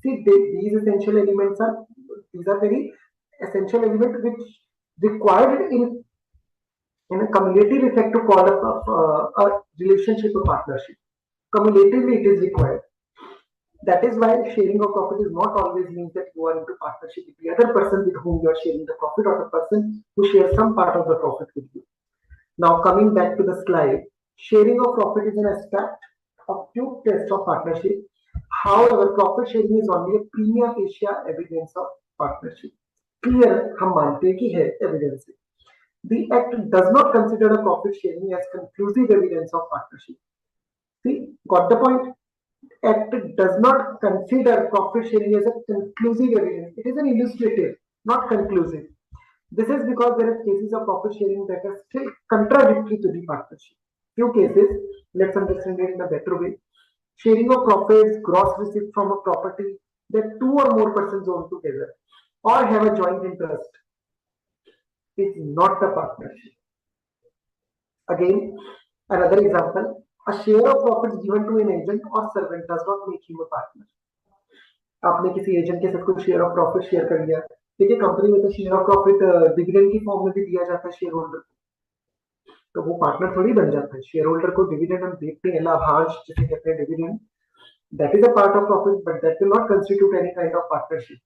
See, these essential elements are very essential elements which required in a cumulative effect to call up a relationship or partnership. Cumulatively, it is required. That is why sharing of profit is not always means that you are into partnership with the other person with whom you are sharing the profit, or the person who shares some part of the profit with you. Now coming back to the slide, sharing of profit is an aspect of two tests of partnership. However, profit sharing is only a prima facie evidence of partnership. Clear हम मानते हैं कि है evidence. The act does not consider a profit sharing as conclusive evidence of partnership. See, got the point? Act does not consider profit sharing as a conclusive evidence. It is an illustrative, not conclusive. This is because there are cases of profit sharing that are still contradictory to the partnership. Few cases, let's understand it in a better way. Sharing of profits, gross receipt from a property that two or more persons own together or have a joint interest is not a partnership. Again, another example, a share of profits given to an agent or servant does not make him a partner. आपने किसी agent के साथ कुछ share of profit share कर लिया, देखिए company में तो शेयर ऑफ प्रॉफिट डिविडेंड की फॉर्म में भी दिया जाता है शेयर होल्डर को, तो वो पार्टनर थोड़ी बन जाता है। शेयर होल्डर को डिविडेंड हम देखते हैं, लाभांश जिसे कहते हैं dividend, that is a part of profit, but that will not constitute any kind of partnership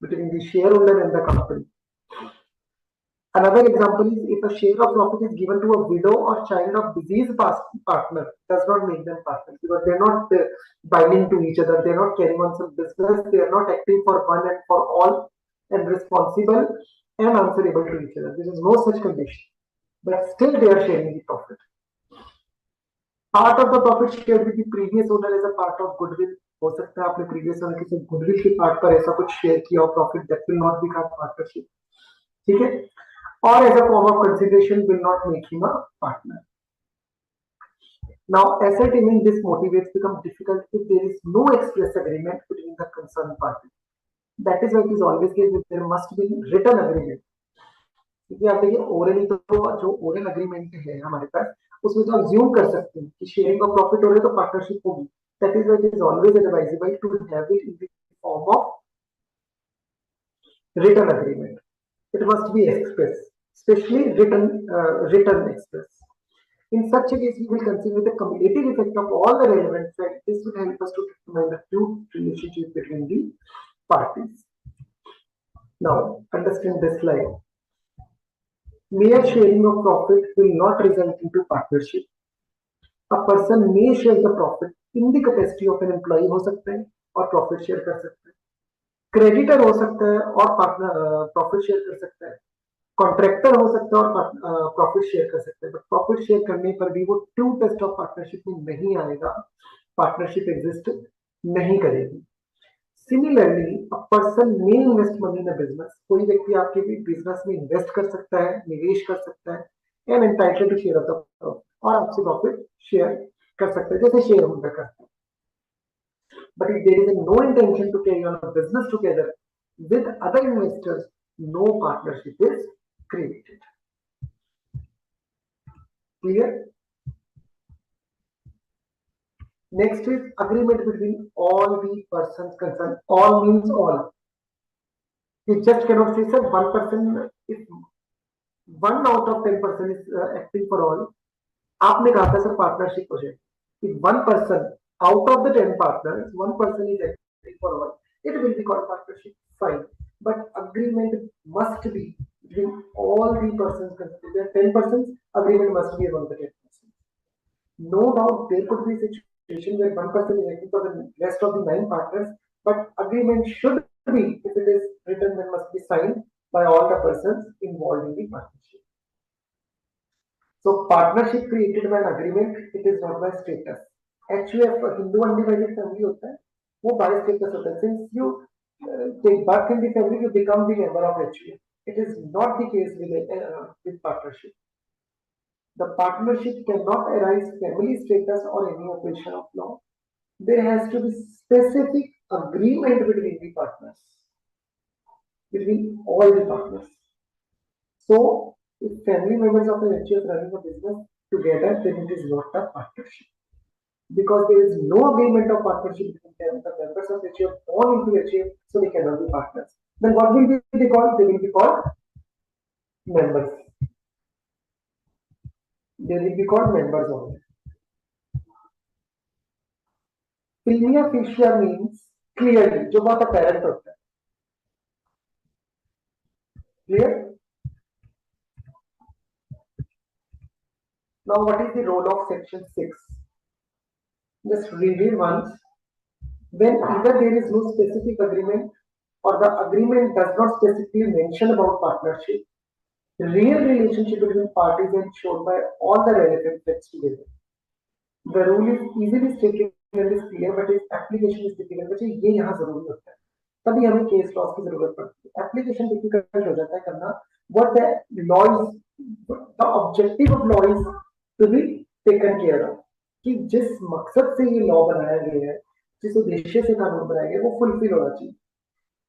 between the shareholder and the company. Another example is if a share of profit is given to a widow or child of deceased partner, does not make them partners because they're not binding to each other, they're not carrying on some business, they are not acting for one and for all and responsible and answerable to each other. There is no such condition, but still they are sharing the profit. Part of the profit shared with the previous owner is a part of goodwill. हो सकता है आपने previous owner के goodwill के part पर ऐसा कुछ share किया हो profit, that will not become partnership. ठीक है? Or as a form of consideration will not make him a partner. Now, ascertaining this motivates become difficult if there is no express agreement between the concerned party. That is why it is always case that there must be written agreement. क्योंकि आप देखिए orally तो जो oral agreement है हमारे पास, उसमें तो assume कर सकते हैं कि शेयरिंग ऑफ प्रॉफिट हो रही है तो पार्टनरशिप होगी. That is why it is always advisable to have it in the form of written agreement. It must be express, especially written express. In such a case, we will consider the cumulative effect of all the relevant facts. This will help us to determine the true relationship between the parties. Now, understand this slide. Mere sharing of profit will not result into partnership. A person may share the profit in the capacity of an employee हो सकता है और profit share कर सकता है. Creditor हो सकता है और partner profit share कर सकता है. कॉन्ट्रैक्टर हो सकता है और प्रॉफिट शेयर कर सकते हैं, बट प्रॉफिट शेयर करने पर भी वो ट्रू टेस्ट ऑफ पार्टनरशिप में नहीं आएगा, पार्टनरशिप एग्जिस्ट नहीं करेगी. Similarly a person may invest money in a business. कोई व्यक्ति आपके भी बिजनेस में इन्वेस्ट कर सकता है, निवेश कर सकता है, and entitled to share of the profit, और आपसे प्रॉफिट शेयर कर सकता है जैसे शेयर होल्डर करते हैं. But if there is no intention to carry on a business together with other investors, no partnership is created. Clear? Next is agreement between all the persons concerned. All means all. You just cannot say sir one person, if 1 out of 10% is acting for all. आपने कहा था sir partnership हो जाए. If one person out of the 10 partners, one person is acting for all, it will be called partnership. Fine, but agreement must be between all the persons concerned. There are 10 persons, agreement must be among the 10 persons. No doubt there could be a situation where one person is acting for the rest of the 9 partners, but agreement should be, if it is written, then must be signed by all the persons involved in the partnership. So partnership created by an agreement, it is not by status. Actually, if a Hindu undivided family होता है, वो by status होता है. Since you take birth in the family, you become the member of HUF. It is not the case with partnership. The partnership cannot arise family status or any operation of law. There has to be specific agreement between the partners, between all the partners. So, if family members of an HUF running a business together, then it is not a partnership. Because there is no agreement of partnership between them, the members of HUF born into HUF, so they cannot be partners. Then what will be called? They will be called members. They will be called members only. Prima facie means clearly, जो बहुत apparent होता है। Clear? Now what is the role of section 6? Just read it once. When either there is no specific agreement or the agreement does not specifically mention about partnership, real relationship between parties is ensured by all the relevant facts together. The rule is easily stated and is clear, but its application is difficult. बच्चे ये यहाँ जरूरी होता है, तभी हमें case laws की जरूरत पड़ती है। एप्लीकेशन डिफिकल्ट हो जाता है करना। What the law is, the objective of law is to be taken care of, कि जिस मकसद से ये लॉ बनाया गया है, जिस उद्देश्य से कानून बनाया गया है, वो फुलफिल होना चाहिए।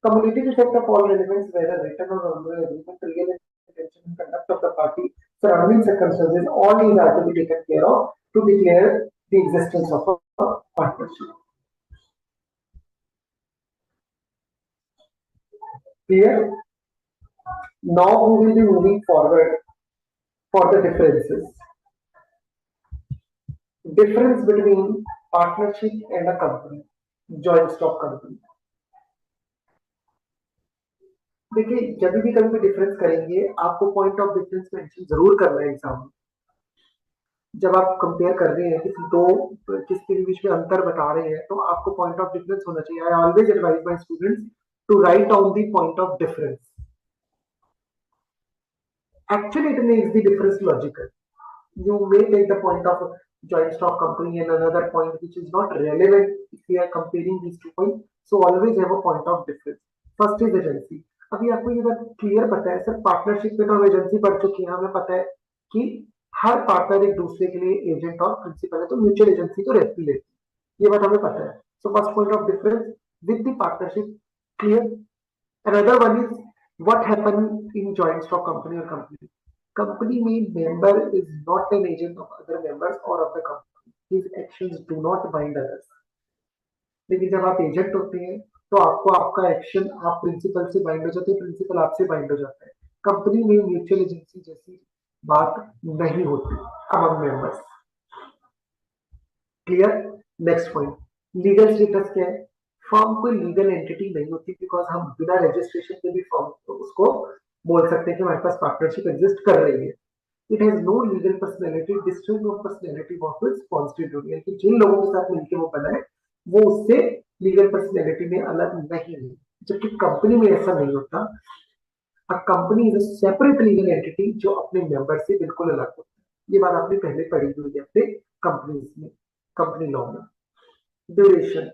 Cumulative effect of all elements, whether written or oral agreement, real intention and conduct of the party, surrounding circumstances, all these are to be taken care of to declare the existence of a partnership. Clear? Now we will be moving forward for the differences. Difference between partnership and a company, joint stock company. देखिए, जब भी कभी भी difference करेंगे, आपको point of difference mention जरूर करना है एग्जाम में। जब आप कंपेयर कर रहे हैं किसके बीच में अंतर बता रहे हैं, तो आपको पॉइंट ऑफ डिफरेंस होना चाहिए। I always advise my students to write down the point of difference. Actually, it makes the difference logical. You may take the point of joint stock company and another point which is not relevant if we are comparing these 2 points. So always have a point of difference. First is agency. अभी आपको ये बात clear पता है sir, partnership में तो हम agency पढ़ चुके हैं, हमें पता है कि हर पार्टनर एक दूसरे के लिए एजेंट और प्रिंसिपल है, तो म्यूचुअल एजेंसी तो रहती है, ये बात हमें पता है। So first point of difference with the partnership, clear. Another one is what happened in joint stock company or company. Company mean member is not an agent of other members or of the company. His actions do not bind others. लेकिन जब आप agent होते हैं तो आपको आपका action आप principal से बाइंड हो जाते हैं, प्रिंसिपल आपसे बाइंड हो जाता है। कंपनी में म्यूचुअल एजेंसी जैसी बात नहीं होती among members. Clear? Next point, legal status क्या है? फर्म कोई लीगल एंटिटी नहीं होती, बिकॉज हम बिना रजिस्ट्रेशन के भी फर्म तो उसको बोल सकते हैं कि हमारे पास पार्टनरशिप एग्जिस्ट कर रही है। It has no legal personality distinct from personality of its constitute, यानी कि जिन लोगों के साथ मिलकर वो बना है वो उससे लीगल पर्सनैलिटी में अलग नहीं है, जबकि कंपनी में ऐसा नहीं होता। A company is a separate legal entity जो अपने मेंबर से बिल्कुल अलग होता है। ये बात आपने पहले पढ़ी हुई है अपने कंपनीज में, कंपनी लॉ में। Duration,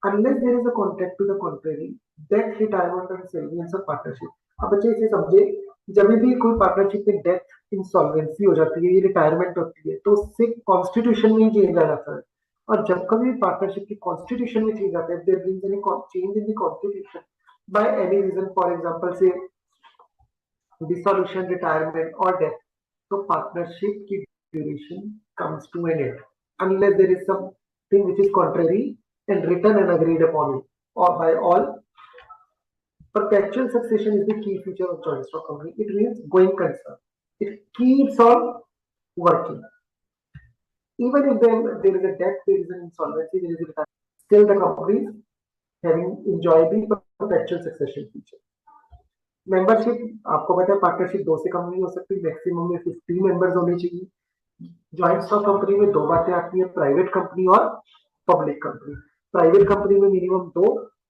unless there is a contract to the contrary, death, retirement and salvation of partnership. अब बच्चे इसे समझे, जब भी कोई पार्टनरशिप में डेथ, इंसॉल्वेंसी हो जाती है, ये रिटायरमेंट होती है, तो उससे कॉन्स्टिट्यूशन में चेंज आ जाता है। और जब कभी पार्टनरशिप की कॉन्स्टिट्यूशन में चेंज आता है, there being any change in the constitution by any reason, for example से डिसोल्यूशन, रिटायरमेंट और डेथ, तो पार्टनरशिप की duration comes to an end unless there is something which is contrary and written and agreed upon it or by all. Perpetual succession is the key feature of joint stock company. It means going concern. It keeps on working. Even if there is a death, there is an insolvency, there is a retirement, still the company is having enjoy the perpetual succession feature. Membership आपको पता है partnership 2 से कम नहीं हो सकती, maximum में 50 members होने चाहिए। जॉइंट स्टॉक कंपनी में 2 बातें आती है, प्राइवेट कंपनी और पब्लिक कंपनी। प्राइवेट कंपनी में minimum 2,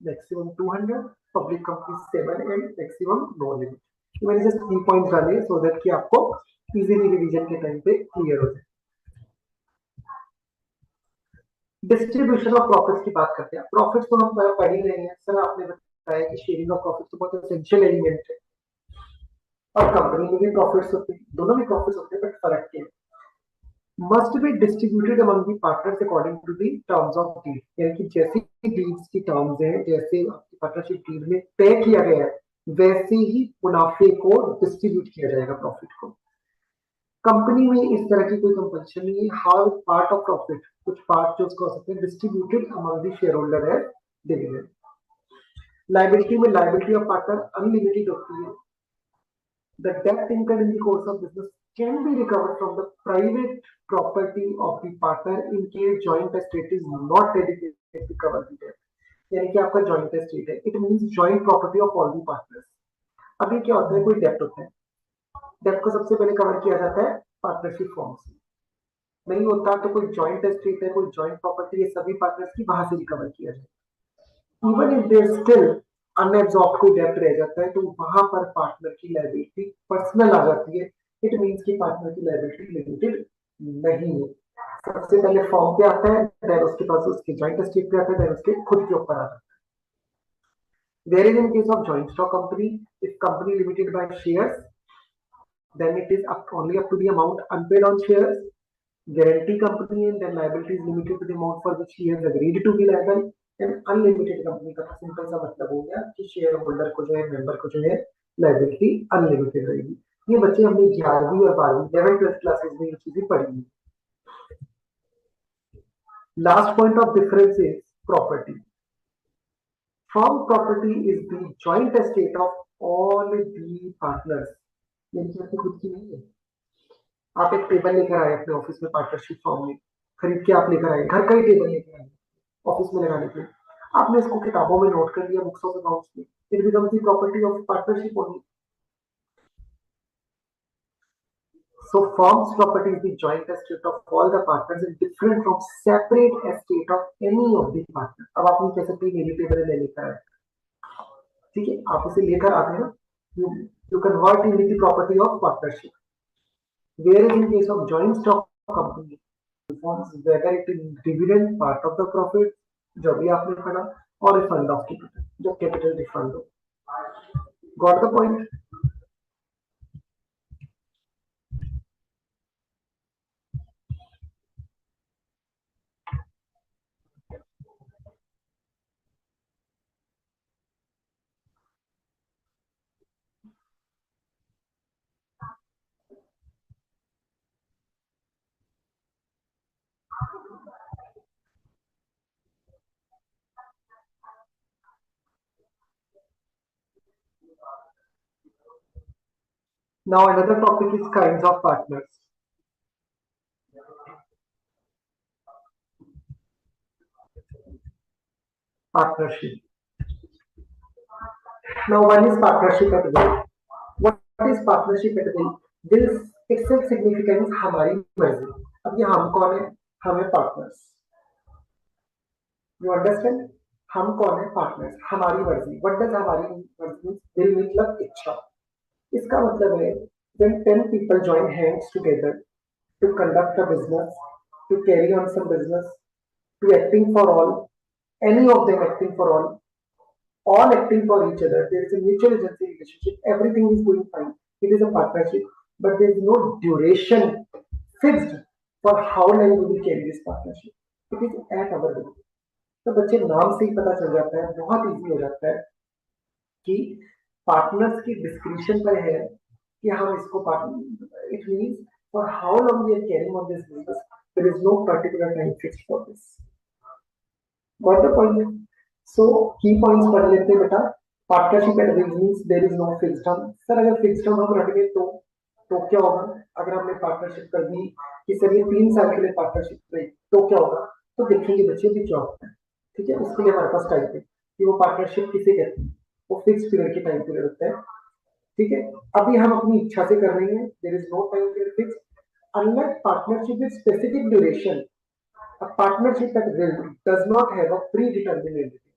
maximum 200, public company 7 and maximum no limit. मैंने जस्ट 3 पॉइंट्स डाले सो दैट कि आपको इजीली रिवीजन के टाइम पे क्लियर हो जाए। डिस्ट्रीब्यूशन ऑफ प्रॉफिट्स की बात करते हैं। प्रॉफिट्स तो हम पढ़ ही रहे हैं सर, आपने बताया कि शेयरिंग ऑफ प्रॉफिट्स तो बहुत एसेंशियल एलिमेंट है, और कंपनी में भी प्रॉफिट्स होते हैं, दोनों में प्रॉफिट्स होते हैं, बट फर्क क्या है? Must be distributed among the partners according to the terms of deal, यानी कि जैसी डील्स की टर्म्स हैं, जैसे आपकी पार्टनरशिप डील में तय किया गया है, वैसे ही मुनाफे को डिस्ट्रीब्यूट किया जाएगा, प्रॉफिट को। कंपनी में इस तरह की कोई कंपल्शन नहीं है। हाउ पार्ट ऑफ प्रॉफिट, कुछ पार्ट जो उसको हो सकते हैं डिस्ट्रीब्यूटेड अमंग दी शेयर होल्डर है डिविडेंड। लायबिलिटी में लायबिलिटी ऑफ पार्टनर अनलिमिटेड होती है। The debt incurred in the course of business can be recovered from the private property of the partner in case joint estate is not dedicated we cover the debt. यानी कि आपका joint estate है, it means joint property of all the partners. अभी क्या होता है, कोई डेप्ट होता है, डेप्ट को सबसे पहले कवर किया जाता है पार्टनरशिप फॉर्म से, नहीं होता तो कोई जॉइंट एस्टेट है, कोई जॉइंट प्रॉपर्टी है, सभी पार्टनर्स की वहां से भी कवर किया जाए। Even if there still unabsorbed कोई डेप्ट रह जाता है तो वहां पर पार्टनर की लायबिलिटी पर्सनल आ जाती है। इट मींस कि पार्टनर की लायबिलिटी लिमिटेड नहीं है। सबसे पहले फॉर्म पे आता है, देन उसके पास उसके जॉइंट एस्टेट पे आता है, देन उसके खुद के ऊपर आता है। Whereas in case of joint stock company, if company limited by shares, then it is only up to the amount unpaid on shares. Guarantee company and then liability is limited to the amount for which he has agreed to be liable. And unlimited company का simple सा मतलब हो गया कि share holder को जो है, member को जो है, लाइबिलिटी अनलिमिटेड रहेगी। ये बच्चे हमने 11वीं और 12वीं 11th क्लासेस में ये चीजें पढ़ी है। Last point of difference is property. Firm property is the joint estate of all the partners। यानी कि आपकी खुद की नहीं है। आप एक टेबल लेकर आए अपने ऑफिस में पार्टनरशिप फॉर्म में, खरीद के आप लेकर आए, घर का ही टेबल लेकर आए ऑफिस में लगाने के लिए, आपने इसको किताबों में नोट कर लिया, बुक्स ऑफ अकाउंट्स में, it becomes the property of partnership only. So firm's property is the joint estate of all the partners and different from separate estate of any of the partners। अब आप नहीं कह सकते मेरी table ले लेकर आए, ठीक है, आप उसे लेकर आते हैं, you convert it into property of partnership। Whereas in case of joint stock company, whether it is dividend part of the profit जो भी आपने पढ़ा, और refund of capital, जो capital refund हो। Got the point? Now another topic is kinds of partners। Partnership। Now one is partnership at will। What is partnership at will? Will itself significance हमारी मर्जी। अब ये हम कौन है? हमें पार्टनर्स। You understand? हम कौन है? पार्टनर्स। हमारी मर्जी। व्हाट डज हमारी मर्जी? विल मतलब इच्छा। इसका मतलब है when 10 people join hands together to conduct a business, to carry on some business, to acting for all, any of them acting for all acting for each other, there is a mutual agency relationship, everything is going fine, it is a partnership, but there is no duration fixed for how long we will carry this partnership, it is at our will। तो बच्चे नाम से ही पता चल जाता है, बहुत easy हो जाता है कि पार्टनर्स की डिस्क्रिप्शन पर है कि हम इसको partner, it means for how long we are carrying on this business, there is no particular time fixed for this. Got the point? So key points पढ़ लेते हैं बेटा। Partnership at will means there is no fixed term. Sir अगर fixed term हम रखेंगे तो क्या होगा? अगर हमने पार्टनरशिप कर दी कि सर ये 3 साल के लिए पार्टनरशिप रही तो क्या होगा? तो देखेंगे बच्चे भी क्या होता है, ठीक है, उसके लिए हमारे पास टाइम है कि वो पार्टनरशिप किसे कहते हैं, वो फिक्स पीरियड के टाइम पीरियड होता है, ठीक है। अभी हम अपनी इच्छा से कर रहे हैं, there is no time period fix, unlike partnership with specific duration. A partnership at will does not have a predetermined end date।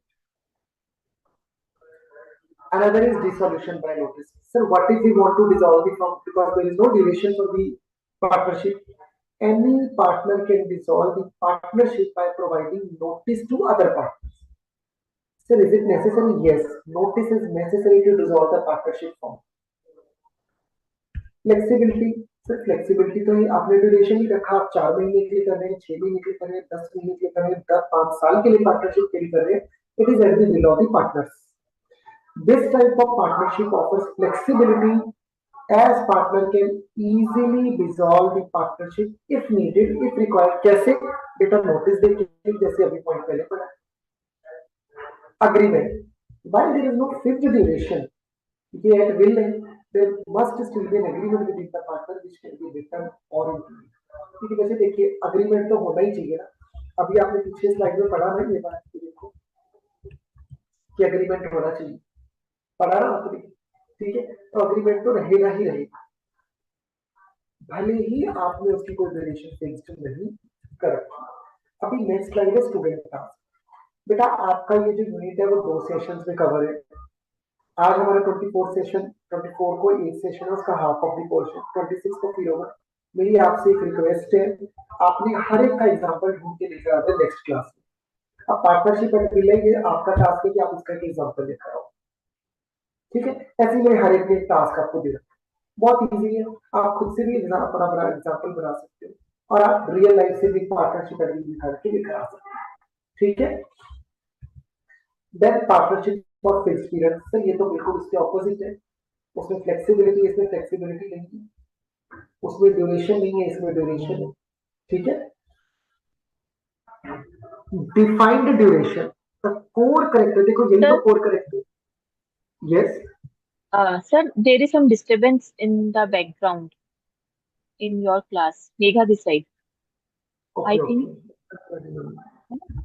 Another is dissolution by notice। Sir, what if we want to dissolve the firm because there is no duration for the partnership? Any partner can dissolve the partnership by providing notice to other partners। Sir, is it necessary? Yes, notice is necessary to dissolve the partnership form। Flexibility. Sir flexibility तो ही आपने duration ही रखा, आप 4 महीने के लिए कर रहे हैं, 6 महीने के लिए कर रहे हैं, 10 महीने के लिए कर रहे हैं, 5 साल के लिए पार्टनरशिप के लिए कर रहे हैं, it is at the will of the partners. This type of partnership offers flexibility as partner can easily dissolve the partnership if needed, if required। कैसे? बेटा नोटिस देके, जैसे अभी पॉइंट पहले पढ़ा। agreement, while there is no fixed duration, ये at will है, there must still be an agreement between the partner which can be written or implemented। ठीक है, वैसे देखिए अग्रीमेंट तो होना ही चाहिए ना, अभी आपने पिछले स्लाइड में पढ़ा ना ये बात, देखो कि एग्रीमेंट होना चाहिए, पढ़ा ना आपने, ठीक है, तो एग्रीमेंट तो रहेगा ही रहेगा, भले ही आपने उसकी कोई ड्यूरेशन फिक्स्ड नहीं कर रखी। अभी नेक्स्ट स्लाइड है स्टूडेंट का। बेटा आपका ये जो यूनिट है वो 2 सेशंस में कवर है। आज हमारा 24 सेशन, 24 को 1 सेशन है, उसका हाफ ऑफ द पोर्शन 26 को फिर होगा। मेरी आपसे एक रिक्वेस्ट है, आपने हर एक का एग्जांपल ढूंढ के लेकर आते नेक्स्ट क्लास में। अब पार्टनरशिप एंड रिले ये आपका टास्क है कि आप इसका एक एग्जांपल लेकर आओ, ठीक है। ऐसे ही मैंने हर एक में टास्क आपको दे रखा है, बहुत इजी है, आप खुद से भी अपना बड़ा एग्जांपल बना सकते हो और आप रियल लाइफ से भी पार्टनरशिप एंड रिले निकाल के लेकर आ सकते हो, ठीक है। Then partnership for fixed period, sir ये तो बिल्कुल इसके ऑपोजिट है, उसमें फ्लेक्सिबिलिटी, इसमें फ्लेक्सिबिलिटी नहीं है, उसमें ड्यूरेशन नहीं है, इसमें ड्यूरेशन है, ठीक है। Defined duration, the core character, देखो यही तो Sir, core character, yes, sir, there is some disturbance in the background in your class. Megha this side. I okay think. Okay.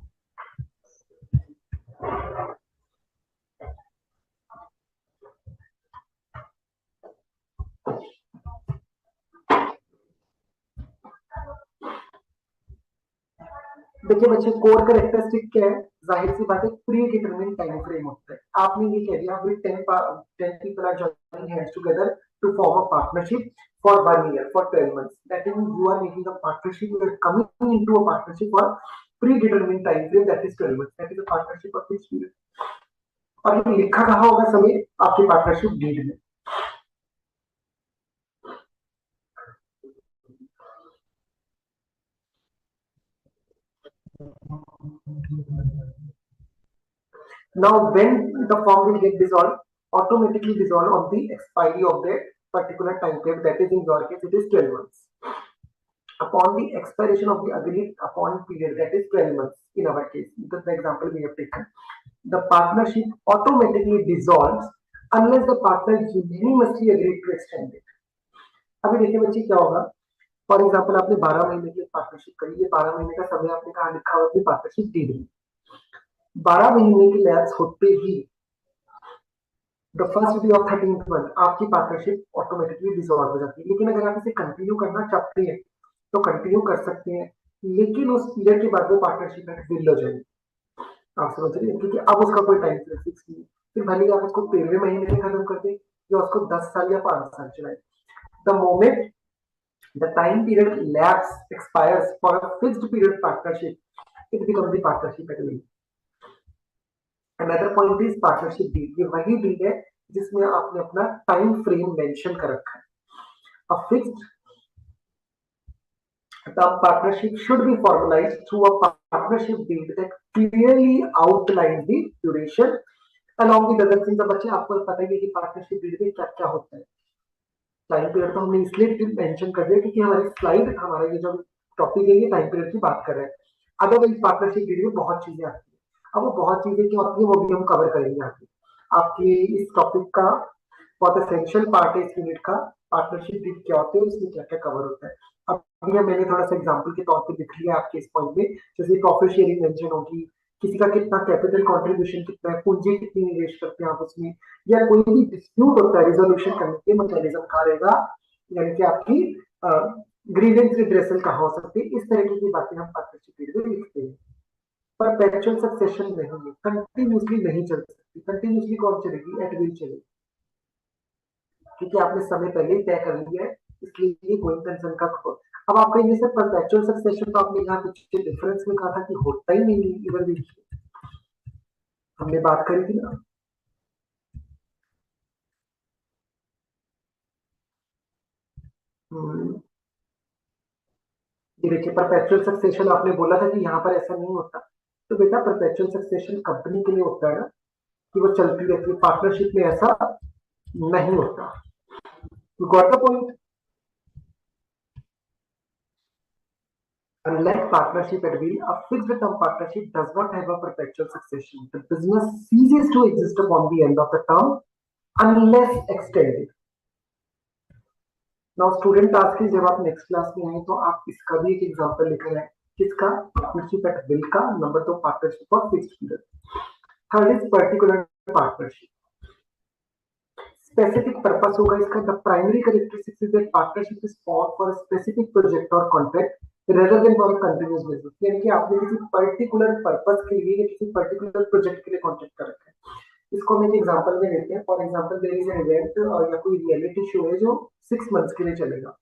देखिए बच्चे, कोर कैरेक्टरिस्टिक क्या है, जाहिर सी बात है प्री डिटरमिन टाइम फ्रेम होता है। आपने ये कह दिया with 10 people are joining hands together to form a partnership for 1 year, for 12 months, that means you are making a partnership, you are coming into a partnership for predetermined time frame, that is 12 months, that is a partnership of this period। और ये लिखा कहाँ होगा समय, आपके partnership deed में। Now, when the form will get dissolved, automatically dissolve on the expiry of the particular time period. That is, in your case, it is 12 months. Upon the expiration of the agreed upon period, that is 12 months in our case, because the example we have taken, the partnership automatically dissolves unless the partners unanimously agreed to extend it. अभी देखिए बच्चे क्या होगा, for example आपने 12 महीने की partnership करी, ये 12 महीने का समय आपने कहा लिखा हुआ अपनी पार्टनरशिप डीड में, 12 महीने की लैप्स होते ही the first day of 13th month आपकी पार्टनरशिप ऑटोमेटिकली डिसॉल्व हो जाती है। लेकिन अगर आप इसे कंटिन्यू करना चाहते हैं तो कंटिन्यू कर सकते हैं, लेकिन उस पीरियड के बाद वो पार्टनरशिप विल हो जाएगी। आप समझ रहे हैं, क्योंकि अब उसका कोई टाइम फिक्स नहीं है, फिर भले ही आप उसको 13वें महीने में खत्म कर दें या उसको 10 साल या 5 साल चलाए, the moment the time period lapse expires for a fixed period partnership, it becomes the partnership agreement. Another point is partnership deed, ये वही डीड है जिसमें आपने अपना टाइम फ्रेम मेंशन कर रखा है। A fixed term partnership should be formalized through a partnership deed that clearly outlines the duration along with other things। बच्चे आपको पता ही है कि पार्टनरशिप डीड में क्या क्या होता है। टाइम पीरियड तो हमने इसलिए मेंशन कर दिया क्योंकि हमारी स्लाइड, हमारा ये जो टॉपिक है ये टाइम पीरियड की बात कर रहे हैं। अदरवाइज पार्टनरशिप डीड में बहुत चीजें आती है, अब वो बहुत चीजें क्यों आती है वो भी हम कवर करेंगे आगे। आपकी इस टॉपिक का बहुत एसेंशियल पार्ट है इस यूनिट का, पार्टनरशिप डीड क्या होते हैं, उसमें क्या क्या कवर होता है। अब ये मैंने थोड़ा सा एग्जांपल के तौर पे लिख लिया आपके इस पॉइंट में, जैसे प्रॉफिट शेयरिंग मेंशन होगी, किसी का कितना कैपिटल कंट्रीब्यूशन कितना है, पूंजी कितनी निवेश करते हैं आप उसमें, या कोई भी डिस्प्यूट होता है रिजोल्यूशन करने के मैकेनिज्म कहाँ रहेगा, यानी कि आपकी ग्रीवेंस रिड्रेसल कहाँ हो सकती है, इस तरीके की बातें हम पार्टनरशिप डीड में लिखते हैं। परपेचुअल सक्सेशन नहीं है, कंटिन्यूसली नहीं चल सकती, कंटिन्यूसली कौन चलेगी, एट विल चलेगी, क्योंकि आपने समय पहले ही तय कर लिया है, इसलिए ये गोइंग कंसर्न का खोल। अब आप कहेंगे सर परपेचुअल सक्सेशन तो आपने यहाँ कुछ डिफरेंस में कहा था कि होता ही नहीं है, इधर देखिए हमने बात करी थी ना। ये देखिए परपेचुअल सक्सेशन आपने बोला था कि यहाँ पर ऐसा नहीं होता, तो बेटा परपेचुअल सक्सेशन कंपनी के लिए होता है ना, कि वो चलती रहती है, पार्टनरशिप में ऐसा नहीं होता। You got the point. Unlike partnership at will, a fixed term partnership does not have a perpetual succession. The business ceases to exist upon the end of the term unless extended. Now, student task is जब आप next class में आए तो आप इसका भी एक example लेकर आए किसका? पार्टनरशिप एट विल का। Number 2 partnership for fixed period. Third is particular partnership. Specific purpose होगा इसका। The primary characteristics is that partnership is for for specific project और contract rather than for continuous business. यानी कि आपने किसी particular purpose के लिए या किसी पर्टिकुलर प्रोजेक्ट के लिए कॉन्ट्रैक्ट कर रखा है। इसको हम एक एग्जांपल में लेते हैं। For example there is an event या कोई रियलिटी शो है जो 6 मंथ्स के लिए चलेगा।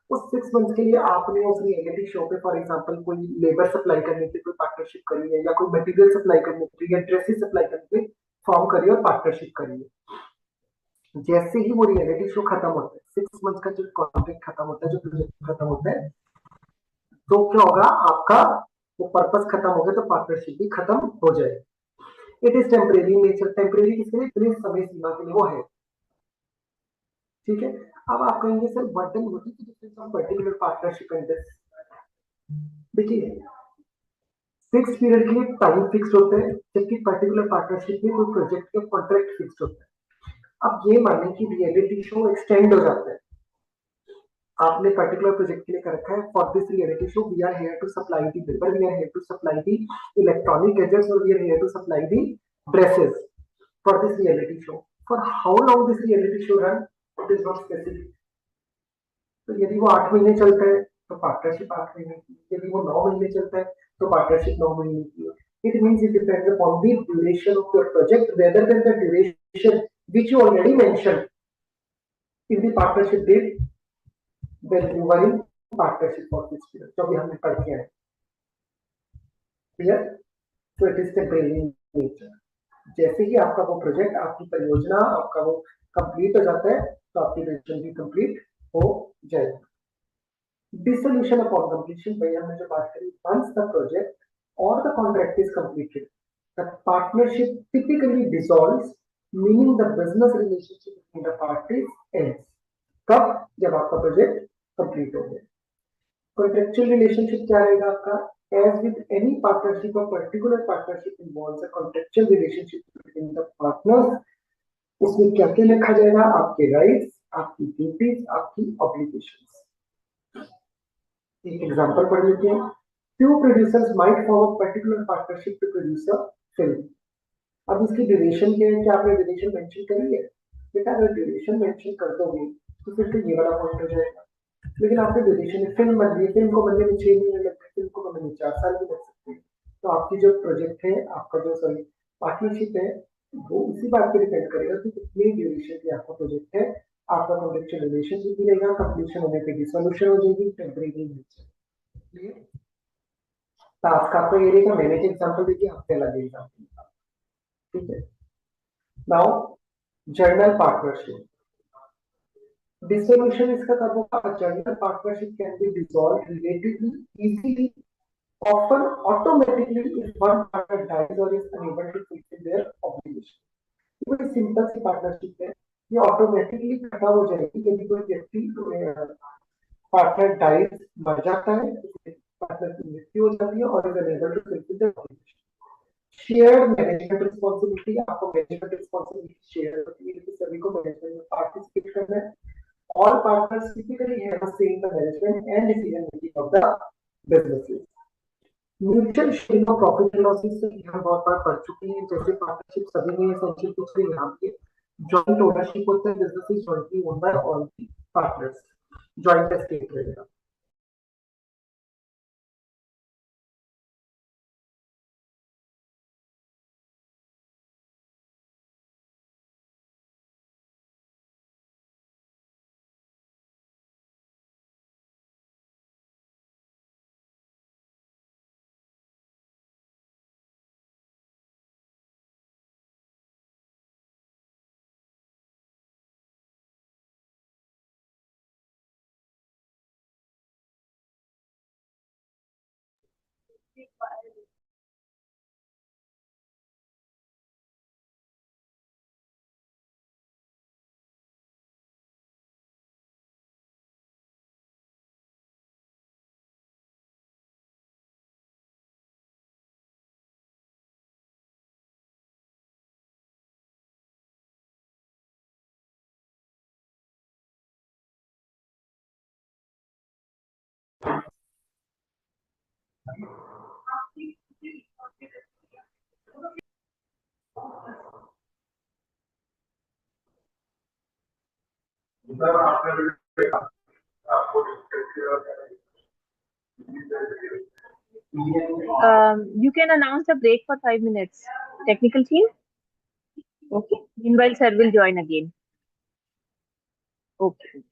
उस 6 मंथ्स के लिए आपने उस रियलिटी शो पे फॉर एग्जांपल कोई लेबर सप्लाई करने की कोई पार्टनरशिप करी है, या कोई मटेरियल सप्लाई करने की, या ड्रेसेस सप्लाई करने की फॉर्म करी और पार्टनरशिप करी है। जैसे ही वो रियलिटी शो खत्म होता है, 6 मंथ का जो कॉन्ट्रैक्ट खत्म होता है, जो प्रोजेक्ट खत्म होता है, तो क्या होगा? आपका वो पर्पस खत्म हो गया तो पार्टनरशिप भी खत्म हो जाएगी। It is temporary nature. Temporary किसके लिए? पूरी समय सीमा के लिए वो है। ठीक है। अब आप कहेंगे sir what is the difference of particular partnership and this? देखिए, फिक्स पीरियड के लिए टाइम फिक्स होता है, जबकि पर्टिकुलर पार्टनरशिप में कोई प्रोजेक्ट का कॉन्ट्रैक्ट फिक्स होता है। अब ये मानिए कि रियलिटी शो एक्सटेंड हो जाता है। आपने पर्टिकुलर प्रोजेक्ट के लिए कर रखा है, for this reality show we are here to supply the paper, we are here to supply the electronic gadgets, और we are here to supply the dresses for this reality show. For how long this reality show run, it is not specific. तो यदि वो 8 महीने चलता है तो partnership 8 महीने की, यदि वो 9 महीने चलता है तो पार्टनरशिप 9 महीने की। It means it depends upon the duration of your project rather than the duration which you already mentioned in the partnership deal when you were in partnership for this period, जो भी हमने पढ़ के आए। Clear? तो it is temporary nature. जैसे ही आपका वो प्रोजेक्ट, आपकी परियोजना, आपका वो कंप्लीट हो जाता है तो आपकी ड्यूरेशन भी कंप्लीट हो जाएगी। Dissolution upon completion, भाई हमने जो बात करी, once the project or the contract is completed, the partnership typically dissolves, meaning the business relationship between the parties ends. कब? जब आपका प्रोजेक्ट कंप्लीट हो गया। कॉन्ट्रेक्चुअल रिलेशनशिप क्या रहेगा आपका? As with any partnership, a particular partnership involves a contractual relationship between the partners. उसमें क्या क्या लिखा जाएगा? आपके राइट्स, आपकी ड्यूटीज, आपकी ऑब्लिगेशंस। एक एग्जांपल पढ़ लेते हैं। Few producers might form a particular partnership to produce a film. अब इसकी ड्यूरेशन क्या है? क्या आपने ड्यूरेशन मेंशन करी है? बेटा अगर ड्यूरेशन मेंशन कर दोगे तो फिर तो ये वाला पॉइंट हो जाएगा। लेकिन आपने ड्यूरेशन फिल्म बन रही है, फिल्म को बनने में 6 महीने लगते हैं, फिल्म को बनने में 4 साल भी लग सकते हैं। तो आपकी जो प्रोजेक्ट है, आपका जो सॉरी पार्टनरशिप है, वो इसी बात पे डिपेंड करेगा कि कितनी ड्यूरेशन की आपका प्रोजेक्ट है। आपका कॉन्ट्रेक्चुअल रिलेशनशिप भी रहेगा, कंप्लीशन होने पे डिसोल्यूशन हो जाएगी, टेम्परेरी नेचर। टास्क आपका ये रहेगा, मैंने एक एग्जांपल देखिए, आपके अलग एग्जांपल। ठीक है। नाउ जर्नल पार्टनरशिप डिसोल्यूशन इसका कब होगा? Journal partnership can be dissolve relatively easily, often automatically if one partner dies or is unable to fulfill their obligation. ये बड़ी सिंपल सी पार्टनरशिप है, ये ऑटोमेटिकली खत्म हो जाएगी यदि कोई व्यक्ति पार्टनर डाइज, मर जाता है, पार्टनर की मृत्यु हो जाती है और is unable to fulfil their obligation. Shared management responsibility, आपको मैनेजमेंट रिस्पांसिबिलिटी शेयर होती है कि सभी को मैनेजमेंट में पार्टिसिपेट करना है। All partners typically have a say in the management and decision making of the businesses. Mutual sharing of profit and losses से हम बहुत बार पढ़ चुके हैं। जैसे पार्टनरशिप सभी में एसेंशियल कुछ भी यहाँ पे जॉइंट ओनरशिप होता है, business is jointly owned by all the partners, joint estate रहेगा। You can announce a break for 5 minutes. Technical team? Okay. Meanwhile, sir will join again. Okay.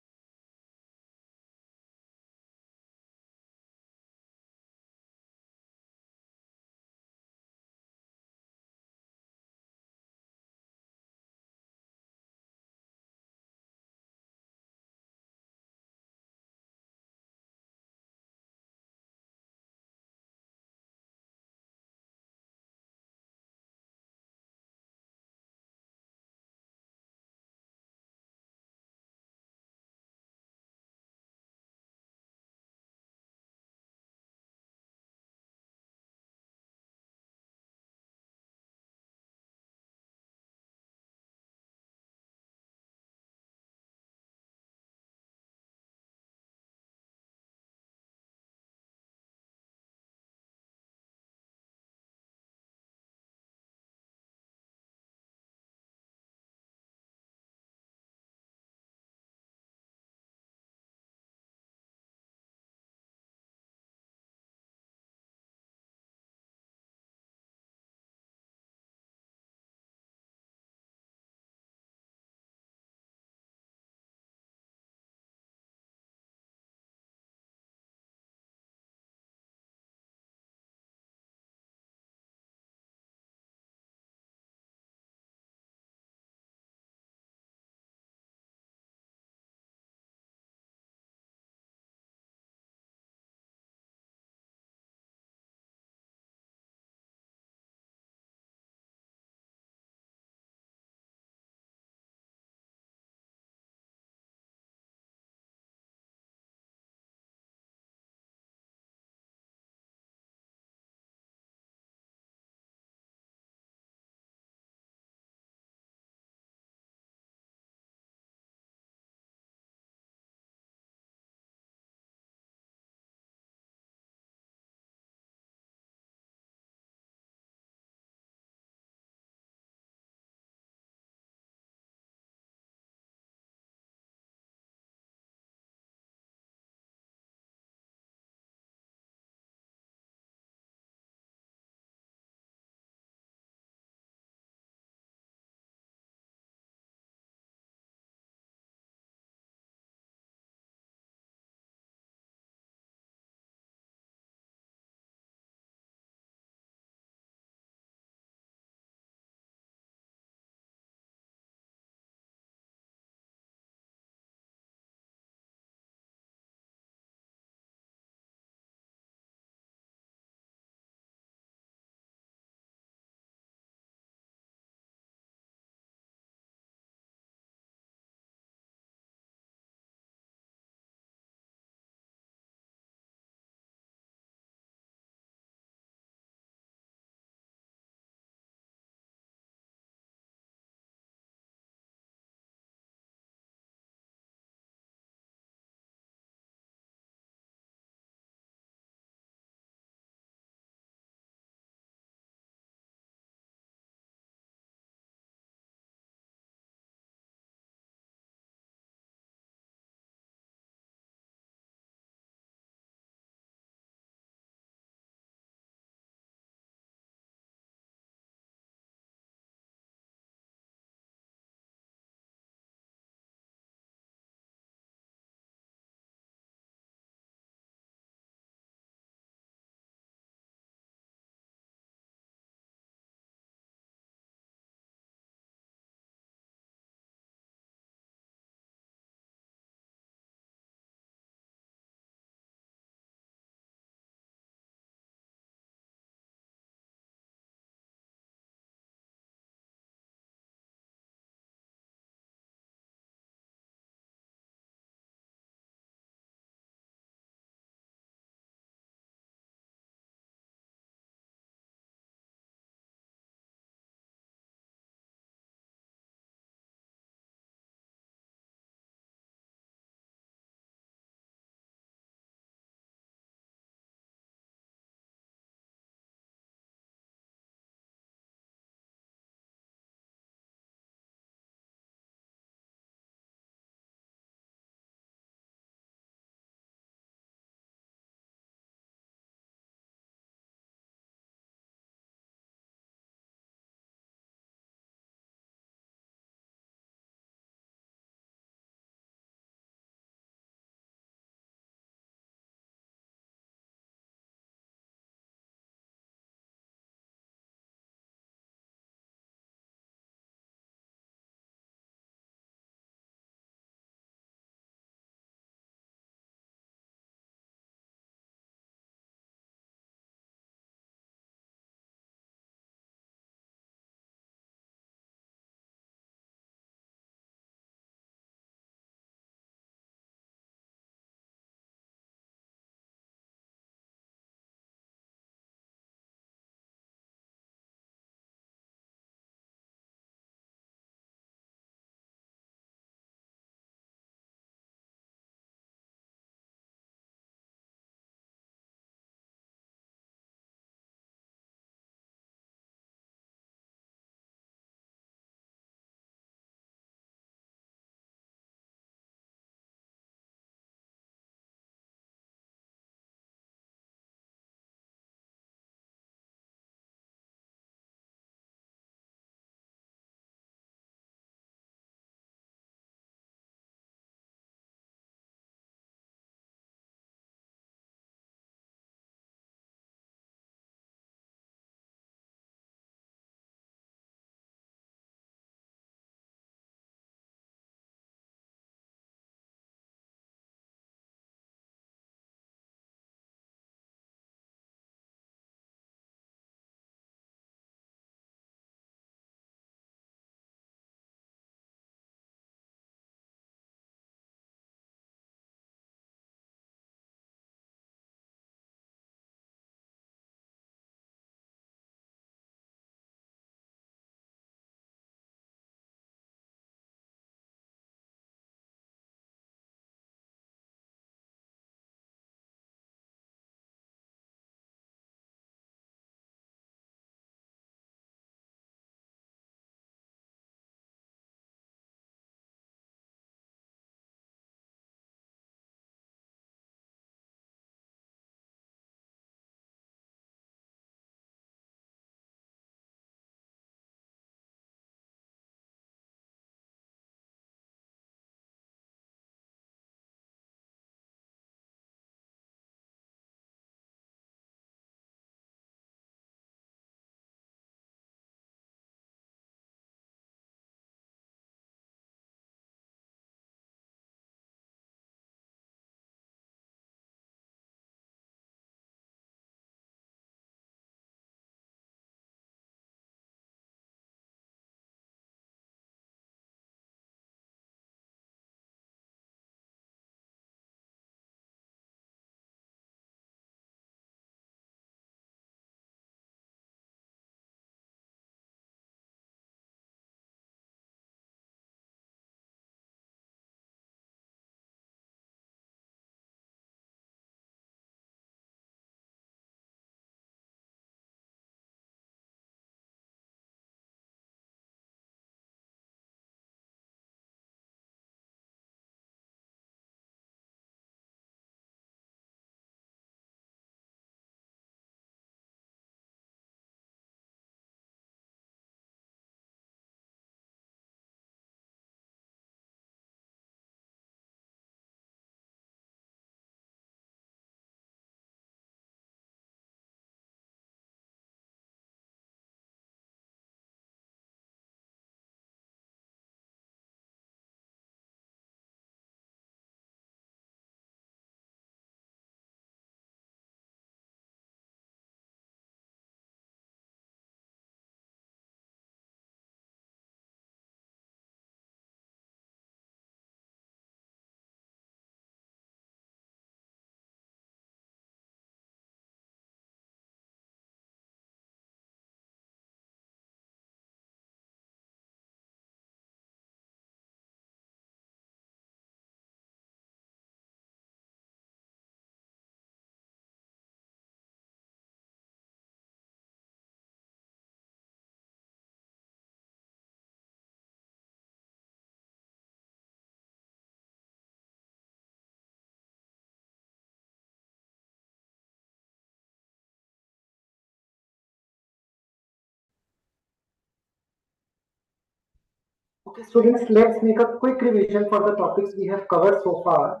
Okay, students, let's make a quick revision for the topics we have covered so far.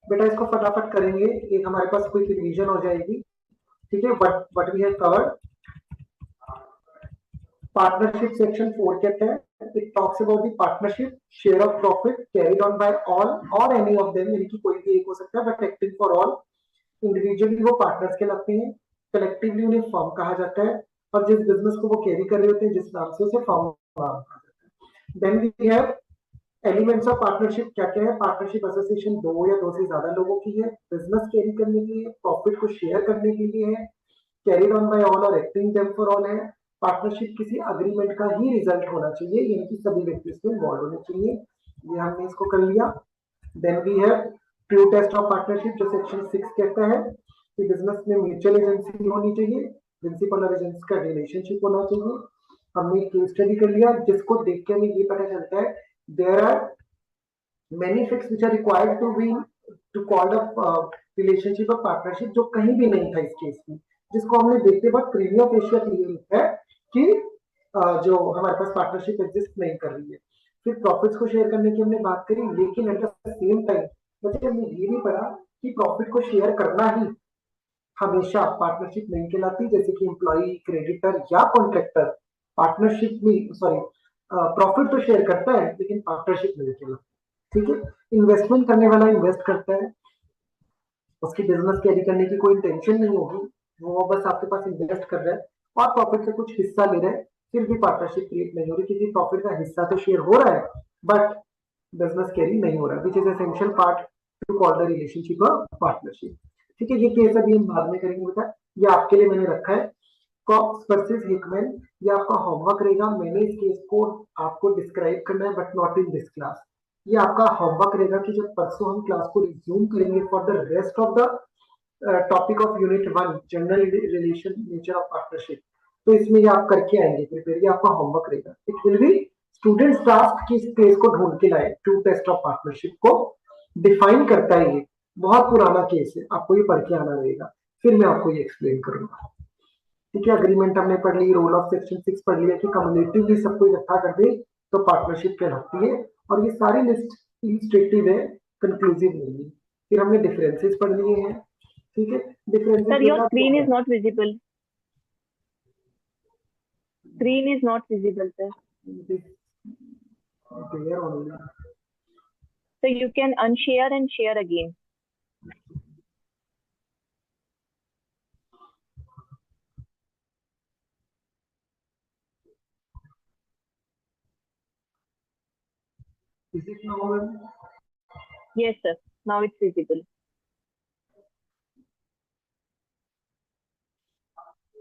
बेटा इसको फटाफट करेंगे, एक हमारे पास quick revision हो जाएगी. ठीक है, what we have covered. Partnership section 4 कहता है, it talks about the partnership share of profit carried on by all or any of them, यानी कि कोई भी एक हो सकता है, but acting for all. Individually वो पार्टनर्स कहलाते हैं, कलेक्टिवली उन्हें फर्म कहा जाता है, और जिस बिजनेस को वो कैरी कर रहे होते हैं जिस नाम से, उसे फर्म नाम कहा जाता है. Then we have elements of partnership. क्या क्या है? पार्टनरशिप एसोसिएशन दो या दो से ज्यादा लोगों की है, बिजनेस कैरी करने के लिए, प्रॉफिट को शेयर करने के लिए है, कैरिड ऑन बाय ऑल और एक्टिंग देम फॉर ऑल है. पार्टनरशिप किसी अग्रीमेंट का ही रिजल्ट होना चाहिए, यानी कि सभी व्यक्ति इसमें इन्वॉल्व होने चाहिए. ये हमने इसको कर लिया. Then we have true test of partnership, जो सेक्शन 6 कहता है कि बिजनेस में म्यूचुअल एजेंसी होनी चाहिए, प्रिंसिपल और एजेंट्स का रिलेशनशिप होना चाहिए. हमने केस स्टडी कर लिया, जिसको देख के हमें ये पता चलता है there are many facts which are required to be to call a relationship of partnership, जो कहीं भी नहीं था इस केस में, जिसको हमने देखते वक्त प्रीमिया फेशिया क्लियर है कि जो हमारे पास पार्टनरशिप एग्जिस्ट नहीं कर रही है. फिर प्रॉफिट्स को शेयर करने की हमने बात करी, लेकिन एट द सेम टाइम बच्चे हमने ये भी पढ़ा कि प्रॉफिट को शेयर करना ही हमेशा पार्टनरशिप नहीं कहलाती, जैसे कि एम्प्लॉई, क्रेडिटर या कॉन्ट्रैक्टर पार्टनरशिप में सॉरी प्रॉफिट तो शेयर करता है लेकिन पार्टनरशिप नहीं कहलाती. ठीक है, इन्वेस्टमेंट करने वाला इन्वेस्ट करता है, उसकी बिजनेस कैरी करने की कोई टेंशन नहीं होगी, वो बस आपके पास इन्वेस्ट कर रहा है और प्रॉफिट से कुछ हिस्सा ले रहा है, फिर भी पार्टनरशिप क्रिएट नहीं हो रही, क्योंकि प्रॉफिट का हिस्सा तो शेयर हो रहा है बट बिजनेस कैरी नहीं हो रहा, which is essential part two call the relationship of partnership. ठीक है, ये केस अभी हम बाद में करेंगे बेटा, ये आपके लिए मैंने रखा है. कॉक्स वर्सेस हिकमैन, ये आपका होमवर्क रहेगा. मैंने इस केस को आपको डिस्क्राइब करना है but not in this class. ये आपका होमवर्क रहेगा कि जब परसों हम क्लास को रिज्यूम करेंगे for the rest of the topic of unit 1 general relation nature of partnership, तो इसमें ये आप करके आएंगे प्रिपेयर. ये आपका होमवर्क रहेगा. It will be students task कि इस केस को ढूंढ के लाए. ट्रू टेस्ट ऑफ पार्टनरशिप को डिफाइन करता है, ये बहुत पुराना केस है, आपको ये पढ़ के आना रहेगा, फिर मैं आपको ये एक्सप्लेन करूंगा. ठीक है, अग्रीमेंट हमने पढ़ ली, रोल ऑफ सेक्शन 6 पढ़ लिया कि कम्युनिटिवली सबको इकट्ठा कर दे तो पार्टनरशिप कहलाती है, और ये सारी लिस्ट इलस्ट्रेटिव है, कंक्लूसिव नहीं है. फिर हमने डिफरेंसेस पढ़ लिए हैं. ठीक है, differences. Sir, your screen is not visible. Screen is not visible, sir. There only. So you can unshare and share again. Is it now? Yes, sir. Now it's visible.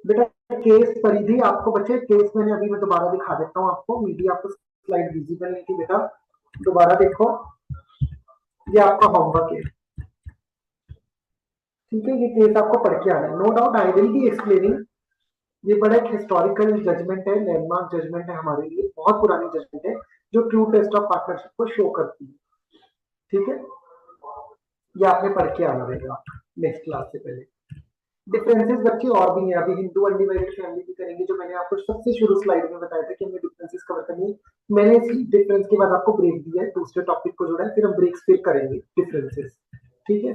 बेटा केस परिधि आपको बच्चे, case मैंने अभी मैं दोबारा दिखा देता हूँ आपको. मीडिया आपको स्लाइड विजिबल नहीं थी बेटा, दोबारा देखो, ये आपका होमवर्क है. ठीक है, ये केस आपको पढ़ के आना है. No doubt I will be explaining. ये बड़ा एक हिस्टोरिकल जजमेंट है, लैंडमार्क जजमेंट है हमारे लिए, बहुत पुरानी जजमेंट है जो ट्रू टेस्ट ऑफ पार्टनरशिप को शो करती है. ठीक है, ये आपने पढ़ के आना रहेगा नेक्स्ट क्लास से पहले. डिफरेंसेस बच्चे और भी हैं, अभी हिंदू अनडिवाइडेड फैमिली भी करेंगे, जो मैंने आपको सबसे शुरू स्लाइड में बताया था कि हमें डिफरेंसेस कवर करनी है. मैंने इस डिफरेंस के बाद आपको ब्रेक दिया है, दूसरे टॉपिक को जोड़ा है, फिर हम ब्रेक्स फिर करेंगे डिफरेंसेस. ठीक है,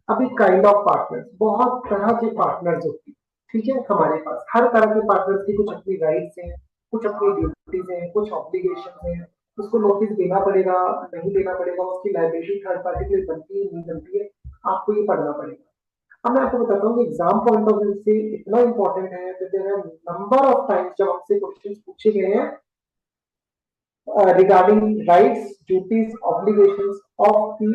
अभी काइंड ऑफ पार्टनर्स, बहुत तरह के पार्टनर्स होते हैं. ठीक है, हमारे पास हर तरह के पार्टनर्स की कुछ अपनी राइट्स हैं, कुछ अपनी ड्यूटीज हैं, कुछ ऑब्लिगेशन हैं. उसको नोटिस देना पड़ेगा, नहीं देना पड़ेगा, उसकी लाइबिलिटी थर्ड पार्टी के लिए बनती है नहीं बनती है, आपको ये पढ़ना पड़ेगा. अब मैं आपको बताता हूँ कि एग्जाम पॉइंट ऑफ व्यू से इतना इंपॉर्टेंट है कि there are number of times जब हमसे क्वेश्चंस पूछे गए हैं regarding rights, duties, obligations of the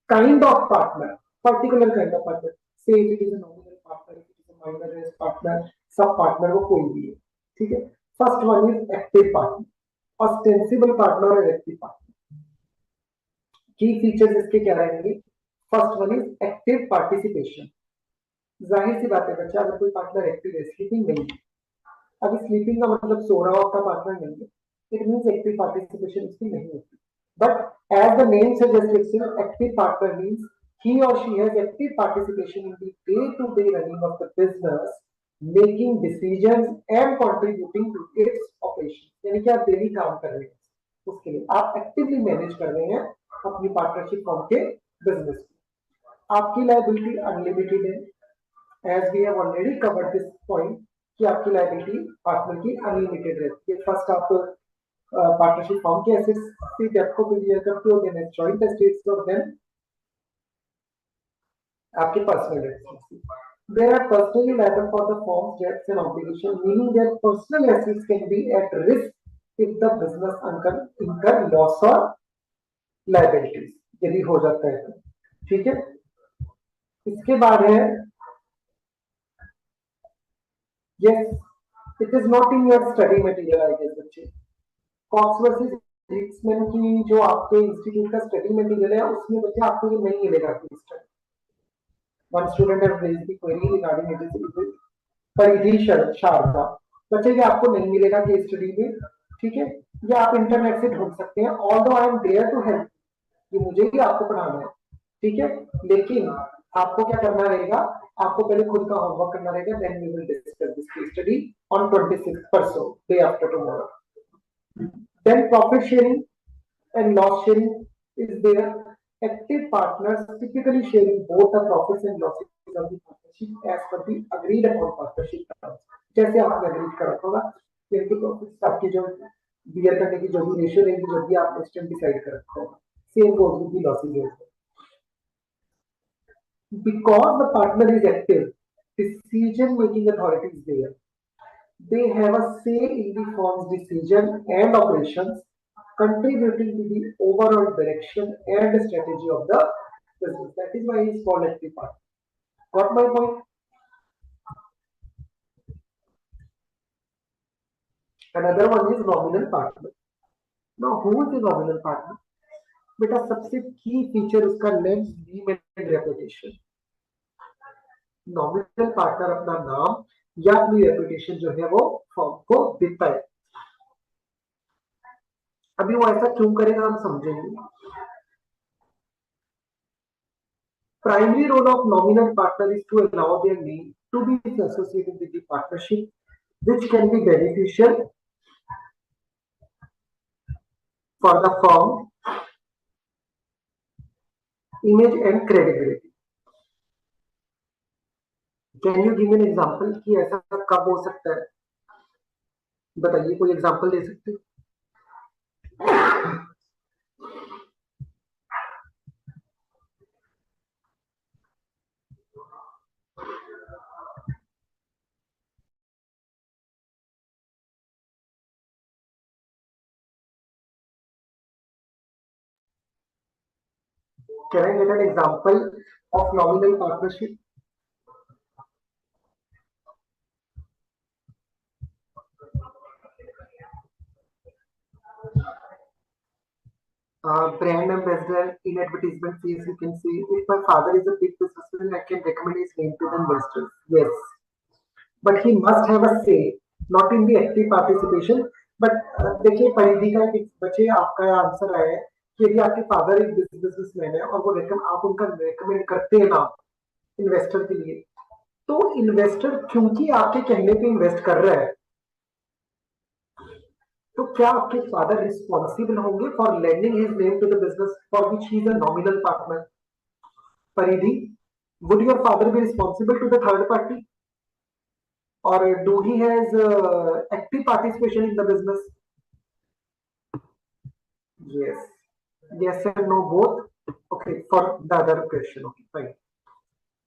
kind of partner, particular kind of partner. Say if it is a nominal partner, if it is a minor risk partner, सब partner वो कोई भी है. ठीक है, first one is active partner, ostensible partner और active partner. की features इसके क्या रहेंगे? First one is active participation. जाहिर सी बात है बच्चा, अगर कोई पार्टनर एक्टिव है, स्लीपिंग नहीं है, अभी स्लीपिंग का मतलब सो रहा होता पार्टनर नहीं है, it means active participation इसकी नहीं होती. But as the name suggests, active partner means he or she has active participation in the day-to-day running of the business making decisions and contributing to its operation, यानी कि आप daily काम कर रहे हैं, उसके लिए आप एक्टिवली मैनेज कर रहे हैं अपनी पार्टनरशिप फॉर्म के बिजनेस को। आपकी लायबिलिटी अनलिमिटेड है, as we have already covered this point कि आपकी लायबिलिटी पार्टनर की अनलिमिटेड रहती है। फर्स्ट आप पार्टनरशिप फॉर्म के एसेट्स की डेप्थ को क्लियर करते हो, देन जॉइंट एस्टेट्स और देन आपके personal assets. They are personally liable for the firm's debts and obligations, meaning their personal assets can be at risk if the business incur loss or liabilities, यदि हो जाता है तो। ठीक है, इसके बाद है yes, it is not in your study material I guess बच्चे। कॉक्स वर्सेस हिट्समैन की जो आपके इंस्टीट्यूट का स्टडी मटेरियल है उसमें बच्चे आपको ये नहीं मिलेगा। One student have raised the query regarding it is परिधि शारदा, बच्चे ये आपको नहीं मिलेगा केस स्टडी में। ठीक है, ये आप इंटरनेट से ढूंढ सकते हैं, although I am there to help, ये मुझे ही आपको पढ़ाना है। ठीक है, लेकिन आपको क्या करना रहेगा, आपको पहले खुद का होमवर्क करना रहेगा, then we will discuss this case study on 26 परसों, day after tomorrow. Then profit sharing and loss sharing is there. Active partners typically sharing both the profits and losses of the partnership as per the agreed upon partnership terms. जैसे आपने agreed करा होगा share के profits आपकी जो beer करने की जो भी रेशियो रहेगी, जो भी आपने इस टाइम डिसाइड कर रखा होगा, same goes with the losses also. Because the partner is active, decision making authority is there. They have a say in the firm's decision and operations, contributing to the overall direction and strategy of the business. That is why he is called active partner. Got my point? Another one is nominal partner. Now, who is the nominal partner? बेटा सबसे की feature उसका name, name and reputation. Nominal partner अपना नाम या अपनी reputation जो है वो फर्म को देता है। अभी वो ऐसा क्यों करेगा हम समझेंगे। Primary role of nominal partner is to allow their name to be associated with the partnership, which can be beneficial for the firm image and credibility. Can you give me an example कि ऐसा कब हो सकता है, बताइए, कोई example दे सकते हैं? Can I get an example of nominal partnership? Brand ambassador in advertisement fees, you can see if my father is a big businessman, I can recommend his name to the investors. Yes, but he must have a say, not in the active participation. But देखिए परिधि का एक बच्चे आपका answer आया है कि यदि आपके फादर एक बिजनेसमैन है और वो आप उनका रेकमेंड करते हैं ना इन्वेस्टर के लिए, तो इन्वेस्टर क्योंकि आपके कहने पे इन्वेस्ट कर रहा है, तो क्या आपके फादर रिस्पॉन्सिबल होंगे for lending his name to the business for which he is a nominal partner? Paridhi, would your father be responsible to the third party, or do he has active participation in the business? Yes, yes and no both. Okay, for the other question, okay, fine.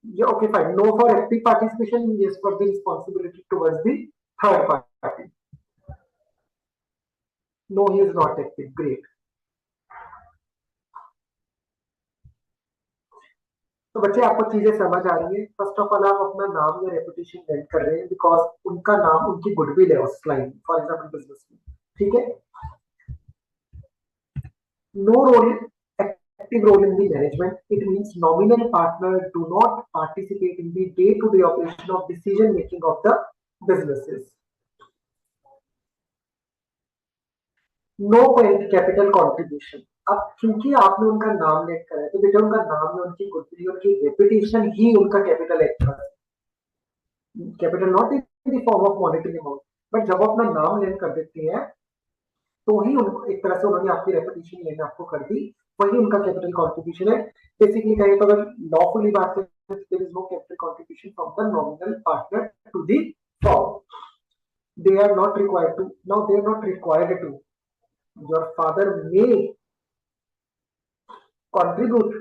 Yeah, okay, fine. No for active participation, yes for the responsibility towards the third party. No, he is not active. Great. तो बच्चे आपको चीजें समझ आ रही है। First of all आप अपना नाम या रेपुटेशन मेंट कर रहे हैं बिकॉज उनका नाम उनकी गुडविल है उस लाइन, फॉर एग्जांपल बिजनेस में। ठीक है, no role, active role in the management. It means nominal partner do not participate in the day-to-day operation of decision making of the businesses. No capital contribution. अब क्योंकि आपने उनका नाम late करा है तो बेटा उनका नाम में उनकी गुडविल, उनकी रेपुटेशन ही उनका कैपिटल एक्ट है। Capital not in the form of monetary amount, but जब वो अपना नाम लेन कर देते हैं तो ही उनको एक तरह से उन्होंने आपकी रेपुटेशन लेना आपको कर दी, वही उनका कैपिटल कॉन्ट्रीब्यूशन है। बेसिकली कहें तो अगर लॉफुली बात करें, there is no capital contribution from the nominal partner to the firm. They are not required to, now they are not required to, your father may contribute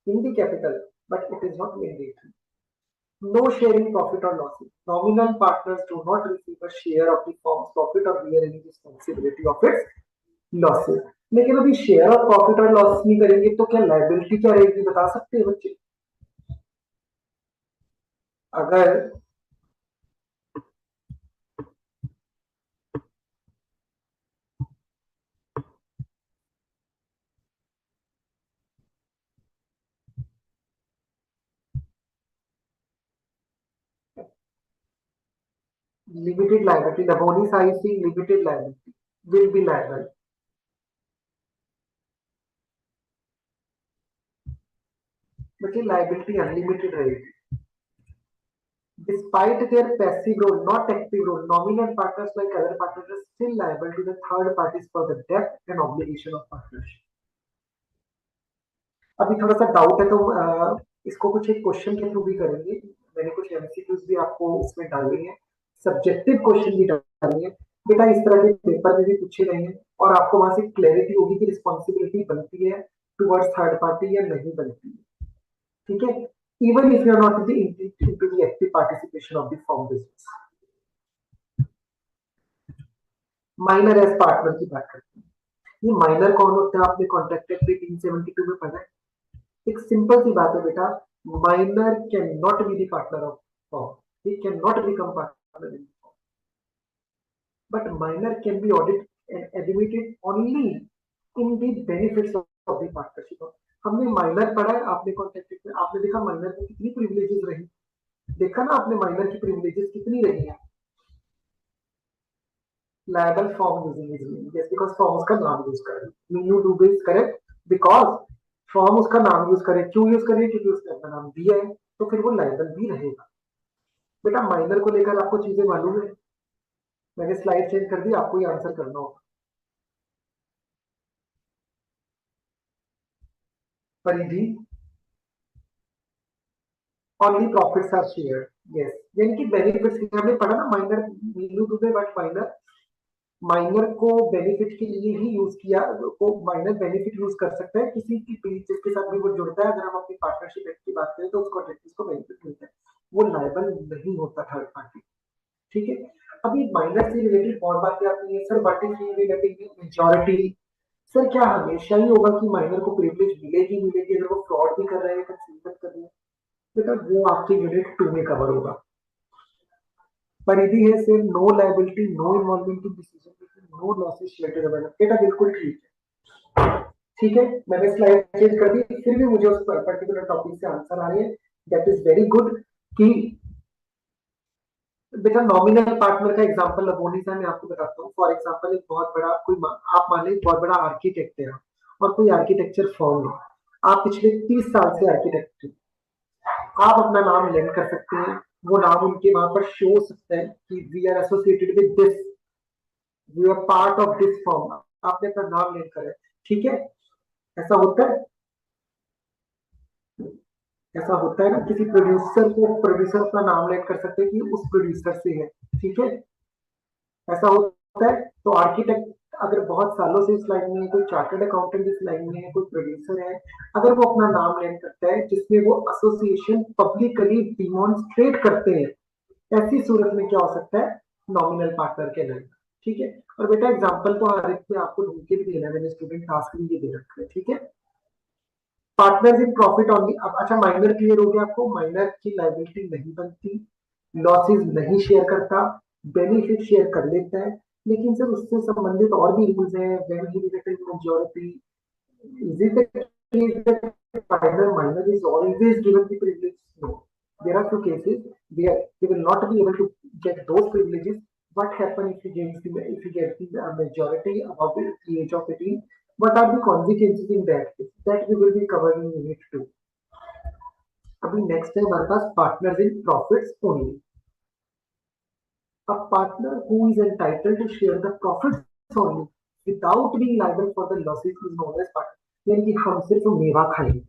in the capital but it is not mandatory. No sharing profit or losses, nominal partners do not receive a share of the firm's profit or bear any responsibility of its losses. लेकिन अभी share of profit और loss नहीं करेंगे तो क्या liability क्या रहेगी, बता सकते हैं बच्चे? अगर limited liability, the body size being limited liability will be liable. बच्चे लायबिलिटी अनलिमिटेड रहेगी. Despite their passive role, not active role, nominal partners like other partners are still liable to the third parties for the debt and obligation of partnership. अभी थोड़ा सा doubt है तो इसको कुछ एक क्वेश्चन के थ्रू भी करेंगे. मैंने कुछ एमसीक्यूज भी आपको उसमें डाले हैं, सब्जेक्टिव क्वेश्चन भी डाले हैं बेटा, इस तरह के पेपर में भी पूछे गए हैं और आपको वहां से क्लैरिटी होगी कि रिस्पॉन्सिबिलिटी बनती है टुवर्ड्स थर्ड पार्टी या नहीं बनती है. ठीक है, even if you are not into the active participation of the firm business. Minor as partner की बात करते हैं. ये माइनर कौन होता है, आपने कॉन्ट्रैक्ट एक्ट 372 में पढ़ा है. एक सिंपल सी बात है बेटा, minor can not be the partner of firm, he can not become partner in firm, but minor can be audit and admitted only in the benefits of the partnership. हमने minor पढ़ा है, आपने contract act में आपने देखा minor में कितनी privileges रही, देखा ना आपने माइनर की प्रिविलेजेस कितनी रही है. liable form using his name, just because form उसका नाम यूज कर रहे हैं. you do this correct because form उसका नाम यूज करे, क्यों यूज करे, क्योंकि उसने अपना नाम दिया है तो फिर वो लाइबल भी रहेगा. बेटा माइनर को लेकर आपको चीजें मालूम है, मैंने स्लाइड चेंज कर दी, आपको ये आंसर करना होगा. Paridhi only profits are share, yes, यानी कि बेनिफिट्स हमने पढ़ा ना minor Meenu too but minor, minor को बेनिफिट के लिए ही यूज किया, को माइनर बेनिफिट यूज कर सकता है किसी की जिसके साथ भी वो जुड़ता है. अगर हम अपनी पार्टनरशिप एक्ट की बात करें तो उसको उसको बेनिफिट मिलता है, वो लायबल नहीं होता थर्ड पार्टी. ठीक है, अभी माइनर से रिलेटेड बहुत बातें आती है. Sir what is related majority, sir क्या हमेशा ही होगा कि माइनर को प्रिविलेज मिलेगी मिलेगी अगर वो फ्रॉड भी कर रहे हैं कंसीलमेंट कर रहे हैं, बेटा वो आपके यूनिट 2 में कवर होगा. परिधि है सिर्फ no liability, no involvement in decision making, no losses related available. बेटा बिल्कुल ठीक है. ठीक है, मैंने स्लाइड चेंज कर दी, फिर भी मुझे उस पर्टिकुलर टॉपिक से आंसर आ रहे हैं, दैट इज वेरी गुड. कि बेटा नॉमिनल पार्टनर का एग्जांपल लगोनी सा मैं आपको बताता हूँ. फॉर एग्जांपल एक बहुत बड़ा कोई आप मान लीजिए बहुत बड़ा आर्किटेक्ट है और कोई आर्किटेक्चर फर्म है, आप पिछले 30 साल से आर्किटेक्ट हैं, आप अपना नाम लिंक कर सकते हैं, वो नाम उनके वहां पर शो हो सकता है कि we are associated with this, we are part of this firm, आपने अपना नाम लिंक करा है. ठीक है, ऐसा होता है, ऐसा होता है ना, किसी प्रोड्यूसर को प्रोड्यूसर अपना नाम लिंक कर सकते हैं कि उस प्रोड्यूसर से है. ठीक है, ऐसा होता है. तो आर्किटेक्ट अगर बहुत सालों से इस लाइन में है, कोई चार्टर्ड अकाउंटेंट इस लाइन में है, कोई प्रोड्यूसर है, अगर वो अपना नाम लिंक करता है जिसमें वो एसोसिएशन पब्लिकली डिमॉन्स्ट्रेट करते हैं, ऐसी सूरत में क्या हो सकता है, नॉमिनल पार्टनर के नाम. ठीक है, और बेटा एग्जांपल तो हर एक में आपको ढूंढ के भी देना है, मैंने स्टूडेंट टास्क भी ये दे रखा है. ठीक है, पार्टनर्स इन प्रॉफिट ऑनली. अब अच्छा माइनर क्लियर हो गया आपको, माइनर की लायबिलिटी नहीं बनती, लॉसेस नहीं शेयर करता, बेनिफिट शेयर कर लेता है. लेकिन सर उससे संबंधित और भी रूल्स हैं, when he related majority, is it the case that minor is always given the privilege? No. There are two cases where he will not be able to get those privileges. What happens if he gets the majority above the age of 18? What are the consequences in that case? That we will be covering in unit 2. अभी next है हमारे पास partners in profits only. A partner who is entitled to share the profits only without being liable for the losses is known as partner. यानी कि हम सिर्फ मेवा खाएंगे,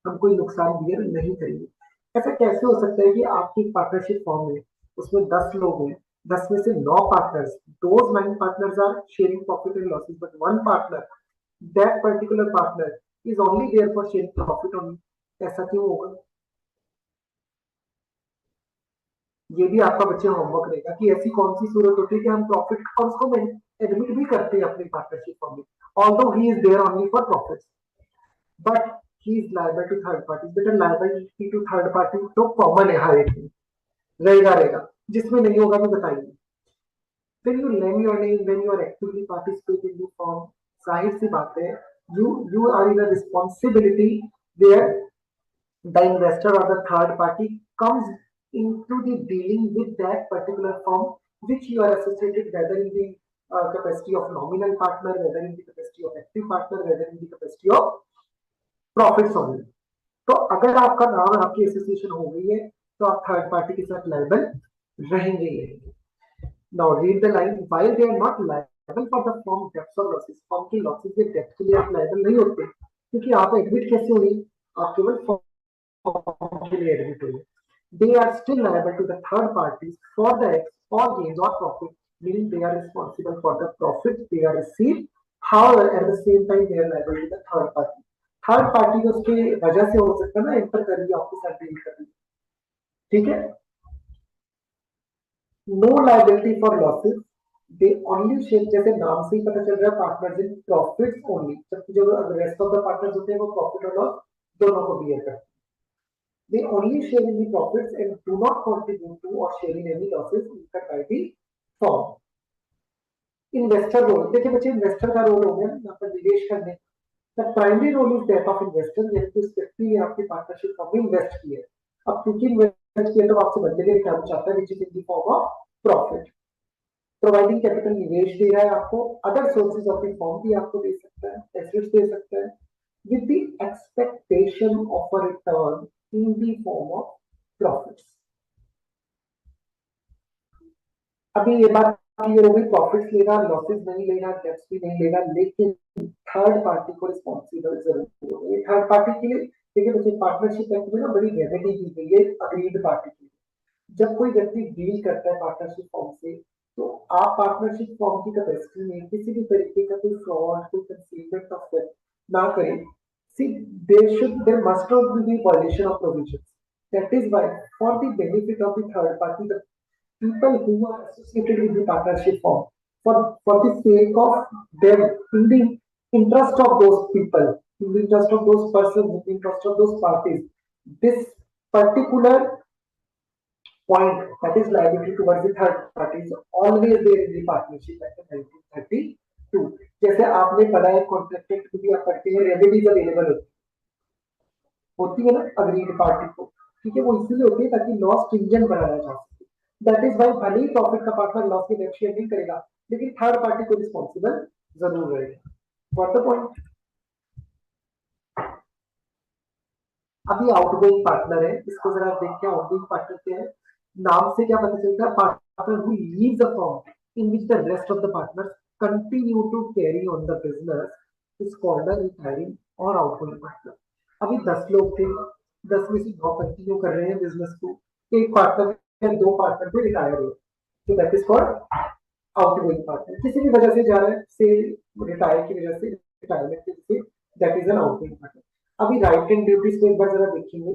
हम कोई नुकसान बियर नहीं करेंगे। ऐसा कैसे हो सकता है कि आपकी पार्टनरशिप फॉर्म में उसमें 10 लोग हैं, 10 में से 9 partners, those 9 partners are sharing profit and losses, but one partner, that particular partner is only there for sharing profit only. ऐसा क्यों होगा? ये भी आपका बच्चे होमवर्क रहेगा कि ऐसी कौन सी सूरत होती है कि हम प्रॉफिट और उसको एडमिट भी करते हैं अपनी पार्टनरशिप फॉर्म में, although he is there only for profits, but he is liable to third party. बेटा लायबिलिटी टू थर्ड पार्टी तो कॉमन है हर एक में, रहेगा, जिसमें नहीं होगा भी बताइए। When you name your name, when you are actively participating in the form, जाहिर सी बात है, you are in a responsibility where the investor or the third party comes into the dealing with that particular firm which you are associated, whether in the capacity of nominal partner, whether in the capacity of active partner, whether in the capacity of profits only. तो अगर आपका नाम आपकी association हो गई है तो आप थर्ड पार्टी के साथ लायबल रहेंगे ही रहेंगे। Now read the line. While they are not liable for the firm debts or losses, firm की losses के debt के लिए आप liable नहीं होते, क्योंकि आप एडमिट कैसे हुई, आप केवल firm के लिए एडमिट हुई। They are still liable to the third parties for the acts or gains or profit, meaning they are responsible for the profit they are received. However, at the same time, they are liable to the third party. Third party को उसके वजह से हो सकता है ना, enter कर रही है आपके साथ डील कर रही है, ठीक है। No liability for losses, they only share, जैसे नाम से ही पता चल रहा है पार्टनर्स इन प्रॉफिट्स ओनली, जबकि जो रेस्ट ऑफ द पार्टनर्स होते हैं वो प्रॉफिट और लॉस दोनों को बियर करते हैं। They only share in the profits and do not contribute to or share in any losses incurred by the firm. Investor role, देखिए बच्चे इन्वेस्टर का रोल हो गया यहाँ पर निवेश करने। The primary role is that of investor, यानी कि उस व्यक्ति ने आपकी पार्टनरशिप फॉर्म में इन्वेस्ट किया है। अब क्योंकि इन्वेस्ट किया तो आपसे बदले में क्या चाहता है, which is in the form of profit. Providing capital, निवेश दे रहा है आपको, other sources of the form भी आपको दे सकता है, एसेट्स दे सकता है, with the expectation of a return in the form of profits. अभी ये बात क्लियर हो गई, प्रॉफिट्स लेगा, लॉसेस नहीं लेगा, डेब्ट्स भी नहीं लेगा, लेकिन थर्ड पार्टी को रिस्पॉन्सिबल जरूर होगा। थर्ड पार्टी के लिए देखिए बच्चे पार्टनरशिप एक्ट में ना बड़ी रेमेडी दी गई है अग्रीड पार्टी के लिए। जब कोई व्यक्ति डील करता है पार्टनरशिप फॉर्म से, तो आप पार्टनरशिप फॉर्म की कैपेसिटी में किसी भी तरीके का कोई फ्रॉड, कोई कंसीलमेंट ऑफ डेट ना करें। See, there must not be violation of provisions. That is why, for the benefit of the third party, the people who are associated with the partnership firm, for the sake of them, in the interest of those people, in the interest of those persons, in the interest of those parties, this particular point, that is liability towards the third party, is always there in the partnership act of 1932। जैसे आपने पढ़ा है contract act में भी आप पढ़ते हैं, remedies available होती है ना अग्रीड पार्टी को, ठीक है, वो इसलिए होती है ताकि लॉ स्ट्रिंजेंट बनाया जा सके। दैट इज वाई भले ही प्रॉफिट का पार्टनर लॉस की डेट शेयर नहीं करेगा, लेकिन थर्ड पार्टी को रिस्पॉन्सिबल जरूर रहेगा। What the point? अभी आउटगोइंग पार्टनर है, इसको जरा देख के आउटगोइंग पार्टनर क्या है। नाम से क्या पता चलता है, partner who leaves the firm in which the rest of the partners continue to carry on the business is called a retiring और आउटगोइंग पार्टनर। अभी 10 लोग थे, 10 में से 9 कंटिन्यू कर रहे हैं बिजनेस को, एक पार्टनर या 2 पार्टनर पे रिटायर हुए, तो that is called outgoing partner. किसी भी वजह से जा रहा है, से रिटायर की वजह से, रिटायरमेंट की वजह से, that is an outgoing partner. अभी राइट एंड ड्यूटीज को एक बार जरा देखेंगे।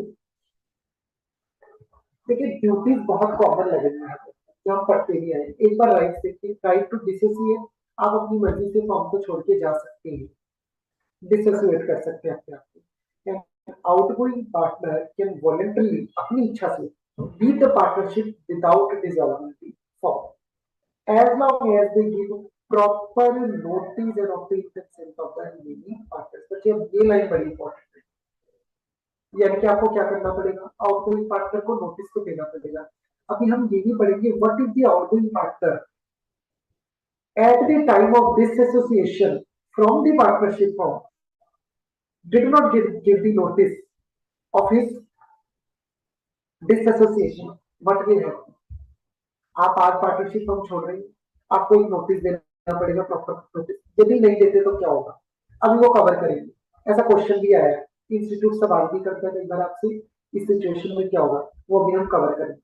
देखिए ड्यूटीज बहुत कॉमन लगेगी यहाँ पे, जो हम पढ़ते भी आए। एक बार राइट देखिए, राइट टू डिसोसिएट, आप अपनी मर्जी से फॉर्म को छोड़ के जा सकते हैं, डिसोसिएट कर सकते हैं अपने आप को। आउटगोइंग पार्टनर कैन वॉलंटरली, अपनी इच्छा से, leave the partnership without dissolving the firm, as long as they give proper notice and obtain consent of the remaining partners. बच्चे अब ये लाइन बड़ी इंपॉर्टेंट है, यानी कि आपको क्या करना पड़ेगा, आउटगोइंग पार्टनर को नोटिस तो देना पड़ेगा। अभी हम ये भी पढ़ेंगे what is the outgoing partner at the time of disassociation from the partnership firm did not give the notice of his disassociation, what will happen? आप आज पार्टनरशिप फर्म छोड़ रहे हैं, आपको एक नोटिस देना पड़ेगा, प्रॉपर नोटिस। यदि नहीं देते तो क्या होगा, अभी वो कवर करेंगे। ऐसा क्वेश्चन भी आया है, इंस्टीट्यूट सवाल भी करता है एक बार आपसे, इस सिचुएशन में क्या होगा, वो भी हम कवर करेंगे।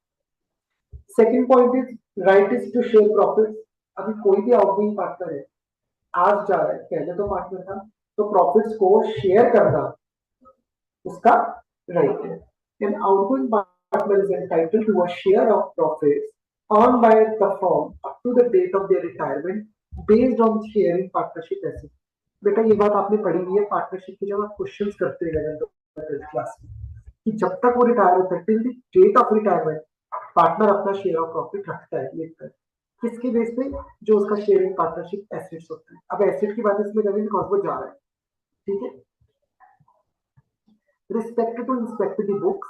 Second point is right is to share profit. अभी कोई भी आउटगोइंग पार्टनर है, आज जा रहा है, पहले तो पार्टनर था, तो प्रॉफिट्स को शेयर करना उसका राइट है। An outgoing partner is entitled to a share of profits earned by the firm up to the date of their retirement based on sharing partnership assets. बेटा ये बात आपने पढ़ी हुई है पार्टनरशिप की, जब आप क्वेश्चंस करते हैं क्लास में, कि जब तक वो रिटायर होता है till the date of retirement partner अपना शेयर ऑफ प्रॉफिट रखता है, लेकर किसके बेस पे, जो उसका शेयरिंग पार्टनरशिप एसेट्स होता है। अब एसेट की बात इसमें करेंगे बिकॉज वो जा रहा है, ठीक है। Respect to inspect the books,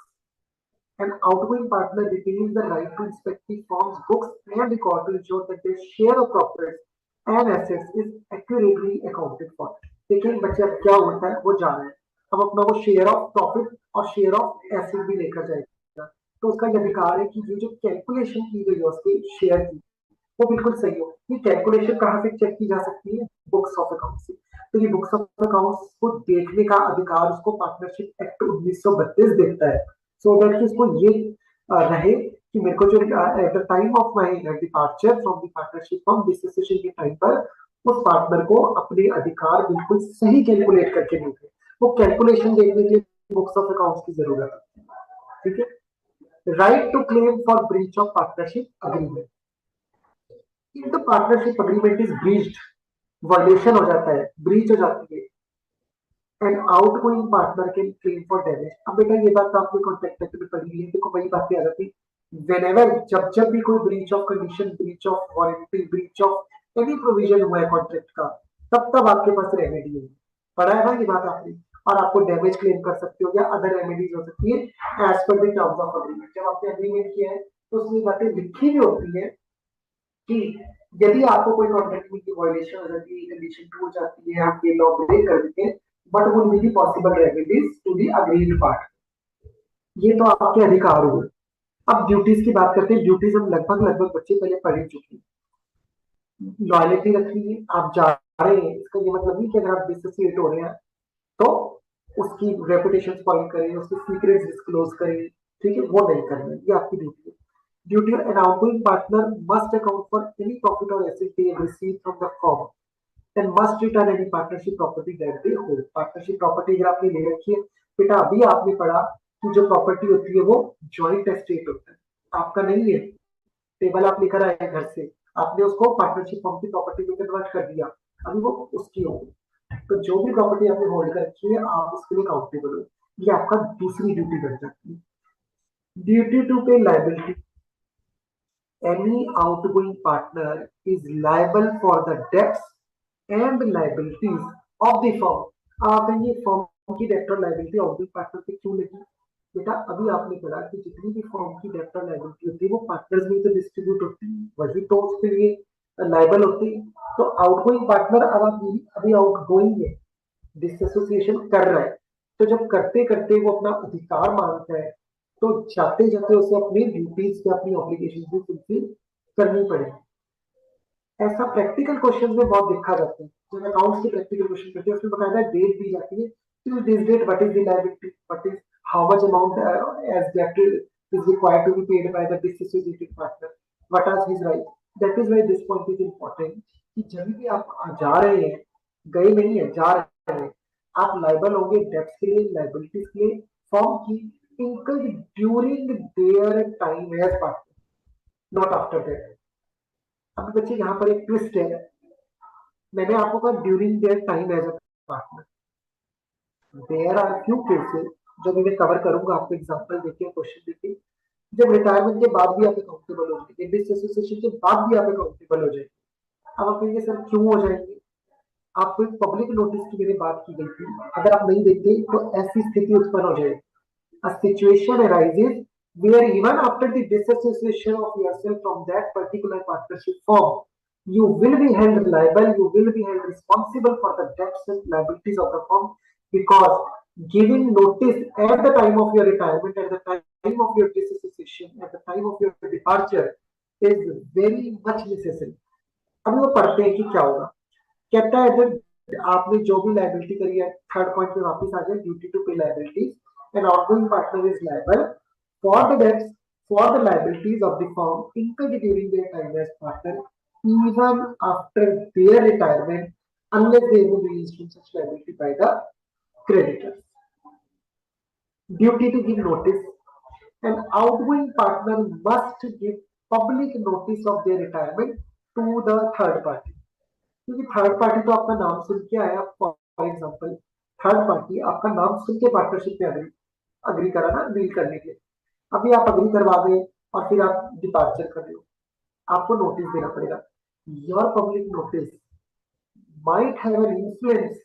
an outgoing partner retains the right to inspect the firm's books and record to ensure that their share of profits and assets is accurately accounted for. देखिए बच्चा क्या होता है, वो जा रहा है, अब अपना वो शेयर ऑफ प्रॉफिट और शेयर ऑफ एसेट भी लेकर जाएगा, तो उसका ये अधिकार है कि ये जो कैलकुलेशन की गई है उसके शेयर की, वो बिल्कुल सही हो। ये कैलकुलेशन कहाँ से चेक की जा सकती है, बुक्स ऑफ अकाउंट से। तो ये बुक्स ऑफ अकाउंट्स को देखने का अधिकार उसको पार्टनरशिप एक्ट 1932 देता है, सो दैट कि उसको ये रहे कि मेरे को जो at the time of my departure from the partnership from dissociation के टाइम पर उस पार्टनर को अपने अधिकार बिल्कुल सही कैलकुलेट करके मिलते हैं। वो कैलकुलेशन देखने के लिए बुक्स ऑफ अकाउंट्स की जरूरत है, ठीक है। Right to claim for breach of partnership agreement. if the partnership agreement is breached, violation हो जाता है, ब्रीच हो जाती है, and outgoing partner can claim for damage. अब बेटा ये बात तो आपने कॉन्ट्रैक्ट एक्ट में पढ़ी है, देखो वही बातें आ जाती, whenever जब जब भी कोई breach of condition, breach of warranty, breach of any provision हुआ है कॉन्ट्रैक्ट का, तब तब आपके पास रेमेडी है, पढ़ा है ना ये बात आपने, और आपको डैमेज क्लेम कर सकते हो या अदर रेमेडीज हो सकती है as per the terms of agreement. जब आपने अग्रीमेंट किया है तो उसमें बातें लिखी भी होती है कि यदि आपको कोई कॉन्ट्रैक्ट की वायलेशन हो जाती है, कंडीशन टूट जाती है, आप ये लॉ ब्रेक कर देते हैं, but will be the possible remedies to the agreed part. ये तो आपके अधिकार हुए। अब ड्यूटीज की बात करते हैं। ड्यूटीज हम लगभग लगभग बच्चे पहले पढ़ ही चुके हैं। लॉयल्टी रखनी है, आप जा रहे हैं, इसका ये मतलब नहीं कि अगर आप डिसोसिएट हो रहे हैं तो उसकी रेपुटेशन स्पॉइल करें, उसके सीक्रेट्स डिस्क्लोज करें, ठीक है, वो नहीं करना है, ये आपकी ड्यूटी है। Duty of an outgoing partner must account for any profit or asset they have received from the firm and must return any partnership property that they hold. Partnership property अगर आपने ले रखी है, बेटा अभी आपने पढ़ा कि जो प्रॉपर्टी होती है वो जॉइंट एस्टेट होता है, आपका नहीं है। टेबल आप लेकर आए घर से, आपने उसको पार्टनरशिप फर्म की प्रॉपर्टी में कन्वर्ट कर दिया, अभी वो उसकी होगी। तो जो भी प्रॉपर्टी आपने होल्ड कर रखी है आप उसके लिए अकाउंटेबल हो, ये आपका दूसरी ड्यूटी बन जाती है। ड्यूटी टू पे liability. Any outgoing partner is liable for the debts and liabilities of the firm. आप ये फर्म की डेट और लाइबिलिटी आउटगोइंग पार्टनर पे क्यों लगी, बेटा अभी आपने पढ़ा कि जितनी भी फर्म की डेट और लाइबिलिटी होती है वो पार्टनर्स में तो डिस्ट्रीब्यूट होती है, वही तो उसके लिए लाइबल होती है। तो आउटगोइंग पार्टनर अब आप अभी आउटगोइंग है, डिसोसिएशन कर रहा है, तो जब करते करते वो अपना अधिकार मांगता है तो जाते जाते उसे अपनी ड्यूटीज या अपनी ऑब्लिगेशन भी फुलफिल करनी पड़ेगी। ऐसा प्रैक्टिकल क्वेश्चन में बहुत देखा जाता है, जब अकाउंट्स के प्रैक्टिकल क्वेश्चन करते हैं उसमें बताया डेट दी जाती है, till this date what is the liability, what is how much amount as debt is required to be paid by the disassociated partner, what are his rights. That is why this point is important कि जब भी आप जा रहे हैं, गए नहीं है, जा रहे हैं, आप लाइबल होंगे डेब्ट्स के लिए, लाइबिलिटीज के लिए, फॉर्म की incurred during their time as partner, not after that. अब बच्चे यहाँ पर एक ट्विस्ट है, मैंने आपको कहा during their time as a partner, there are few cases जो मैं कवर करूंगा, आपको एग्जांपल देके क्वेश्चन देके, जब रिटायरमेंट के बाद भी आप अकाउंटेबल हो जाएंगे, डिसोसिएशन के बाद भी आप अकाउंटेबल हो जाएंगे। अब आप कहेंगे सर क्यों हो जाएंगे, आपको एक पब्लिक नोटिस की मैंने बात की गई थी, अगर आप नहीं देखते तो ऐसी स्थिति उत्पन्न हो जाएगी। A situation arises where even after the disassociation of yourself from that particular partnership firm, you will be held liable, you will be held responsible for the debts and liabilities of the firm, because giving notice at the time of your retirement, at the time of your disassociation, at the time of your departure is very much necessary. अभी वो पढ़ते हैं कि क्या होगा। कहता है that आपने जो भी लाइबिलिटी करी है, थर्ड पॉइंट पे वापस आ जाए, ड्यूटी टू पे liabilities and outgoing partner is liable for the debts for the liabilities of the firm incurred during their time as partner even after their retirement unless they will released from such liability by the creditors. Duty to give notice. An outgoing partner must give public notice of their retirement to the third party. क्योंकि third party तो आपका नाम सुन के आया, for example third party आपका नाम सुन के partnership में अग्री अग्री करा ना डील करने के लिए। अभी आप अग्री करवा गए और फिर आप डिपार्चर कर रहे हो, आपको नोटिस देना पड़ेगा। Your public notice might have an influence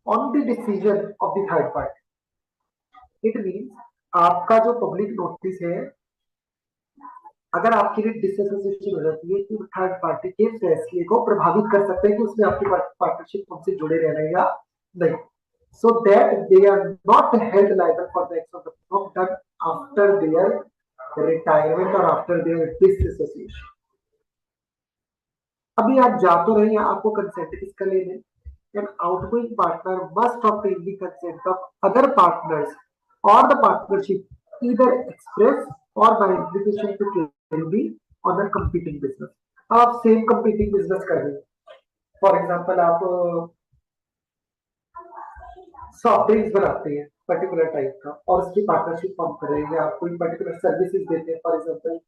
on the decision of the third party. It means आपका जो पब्लिक नोटिस है, अगर आपके लिए डिसएसोसिएशन हो जाती है तो थर्ड पार्टी के फैसले को प्रभावित कर सकते हैं कि उसने आपकी पार्टनरशिप हमसे जुड़े रहना है या नहीं। So that they are not held liable for the acts of the firm done after their retirement और आफ्टर देयर डिसएसोसिएशन। अभी आप जा तो रहे हैं, आपको कंसेंट किसका लेना है? An outgoing partner must obtain the consent of other partners or the partnership either express or by implication to carry the on a competing business. आप सेम competing business कर रहे हैं, फॉर एग्जाम्पल आप soft drinks बनाते हैं particular type का और उसकी पार्टनरशिप फॉर्म कर रहे हैं, या आप कोई पर्टिकुलर सर्विसेज देते हैं, फॉर एग्जाम्पल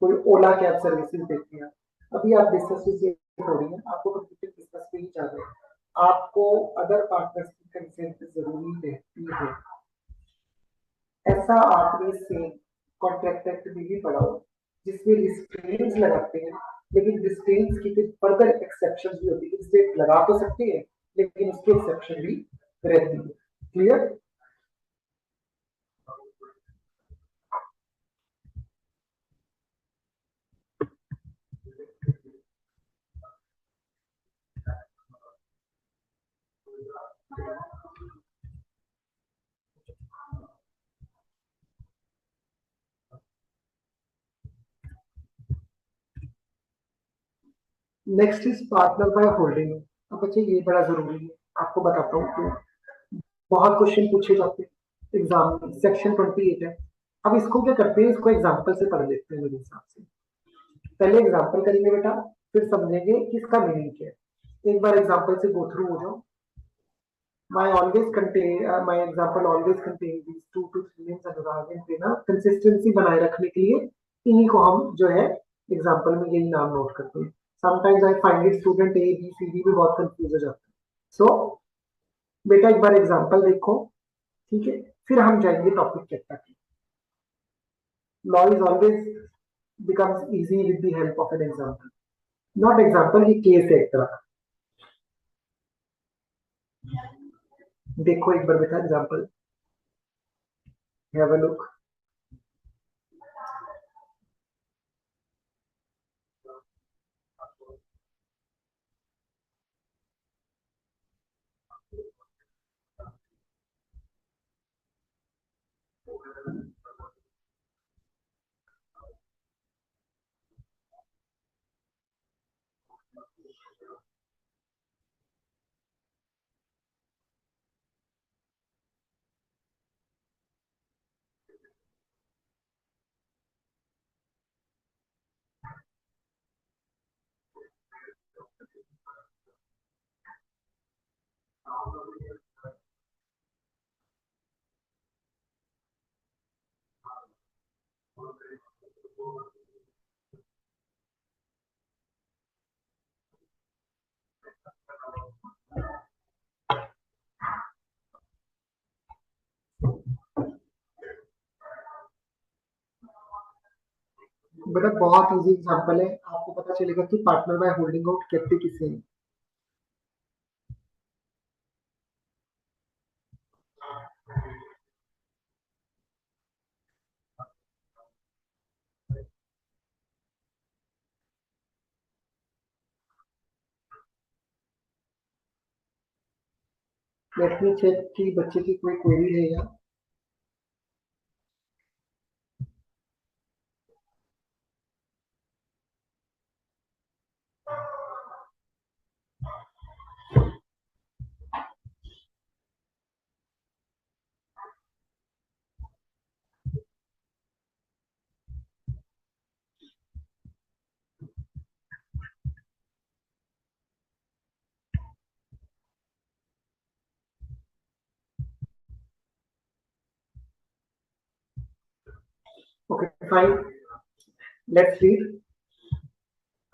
कोई ओला कैब सर्विसेज देते हैं। अभी आप बिजनेस हो रही है, आपको कंप्यूटर बिजनेस में ही जाना है, आपको अदर पार्टनर्स की कंसेंट जरूरी रहती है। ऐसा आपने सेम कॉन्ट्रैक्ट एक्ट में भी पढ़ा हो जिसमें रिस्ट्रेंट्स लगाते हैं, लेकिन रिस्ट्रेंट्स की कुछ फर्दर एक्सेप्शन भी होती है। रिस्ट्रेंट लगा तो सकते हैं लेकिन उसकी एक्सेप्शन भी रहती है। Clear? Next is partner by holding. अब बच्चे ये बड़ा जरूरी है, आपको बताता हूँ क्यों। बहुत क्वेश्चन पूछे जाते हैं एग्जाम में, सेक्शन 28 है। अब इसको क्या करते हैं, इसको एग्जाम्पल से पढ़ लेते हैं मेरे हिसाब से। पहले एग्जाम्पल करेंगे बेटा, फिर समझेंगे कि इसका मीनिंग क्या है। एक बार एग्जाम्पल से गो थ्रू हो जाओ। My example always contain these 2 to 3 names Anurag and Prerna. Consistency बनाए रखने के लिए इन्हीं को हम जो है एग्जाम्पल में यही नाम नोट करते हैं। Sometimes I find it student A B C D में बहुत कंफ्यूज हो जाता है। सो बेटा एक बार एग्जाम्पल देखो, ठीक है, फिर हम जाएंगे टॉपिक चेक तक। Law is always becomes easy with the help of an example. Not example, ये केस है एक तरह का। देखो एक बार बेटा एग्जाम्पल, हैव अ लुक। बेटा बहुत इजी एग्जांपल है, आपको पता चलेगा कि पार्टनर बाय होल्डिंग आउट कहते किसे हैं। लेट मी चेक कि बच्चे की कोई क्वेरी है या। Fine. Let's read.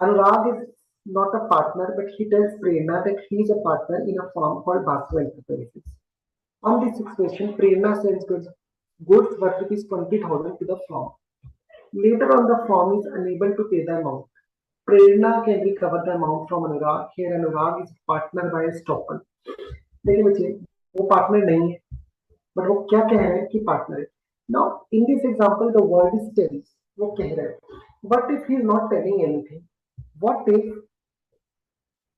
Anurag is not a partner, but he tells Prerna that he is a partner in a firm called Basu Enterprises. On this situation, Prerna sends goods worth rupees 20,000 to the firm. Later on, the firm is unable to pay the amount. Prerna can recover the amount from Anurag. Here, Anurag is partner by estoppel. देखिए बच्चे, वो partner नहीं है, but वो क्या कह रहे हैं कि पार्टनर है. Now, in this example, the word is tells. वो कह रहा है. But if he is not telling anything, what if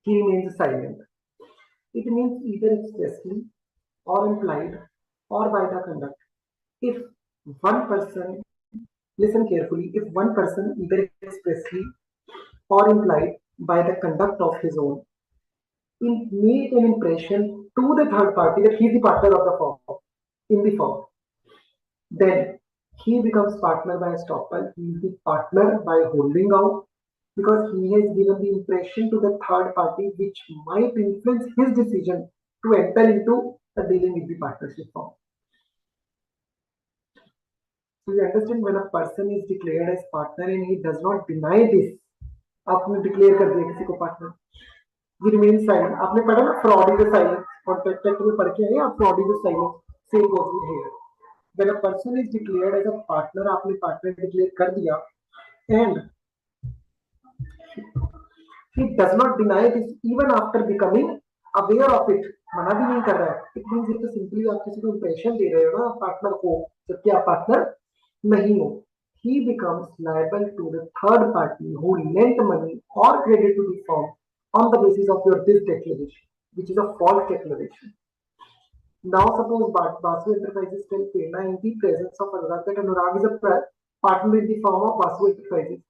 he remains silent? It means either expressly or implied or by the conduct. If one person, listen carefully, if one person either expressly or implied by the conduct of his own, make an impression to the third party that he is the partner of the firm, in the firm, then he becomes partner by estoppel. He is the partner by holding out because he has given the impression to the third party which might influence his decision to enter into a dealing with the partnership firm. So you understand, when a person is declared as partner and he does not deny this, आपने declare कर दिया किसी को partner, he remains silent. आपने पढ़ा ना, fraud is a silence. Contract act में पढ़ के आए आप, fraud is a silence. Same goes with here. When a person is declared as a partner, आपने partner declare कर दिया, and he does not deny this even after becoming aware of it, मना भी नहीं कर रहा है. It means it is simply आप किसी को impression दे रहे हो ना partner को, जबकि आप partner नहीं हो. He becomes liable to the third party who lent money or credit to the firm on the basis of your this declaration, which is a false declaration. Now suppose Basu Enterprises tell Prerna in the presence of Anurag that Anurag is a partner in the firm of Basu Enterprises.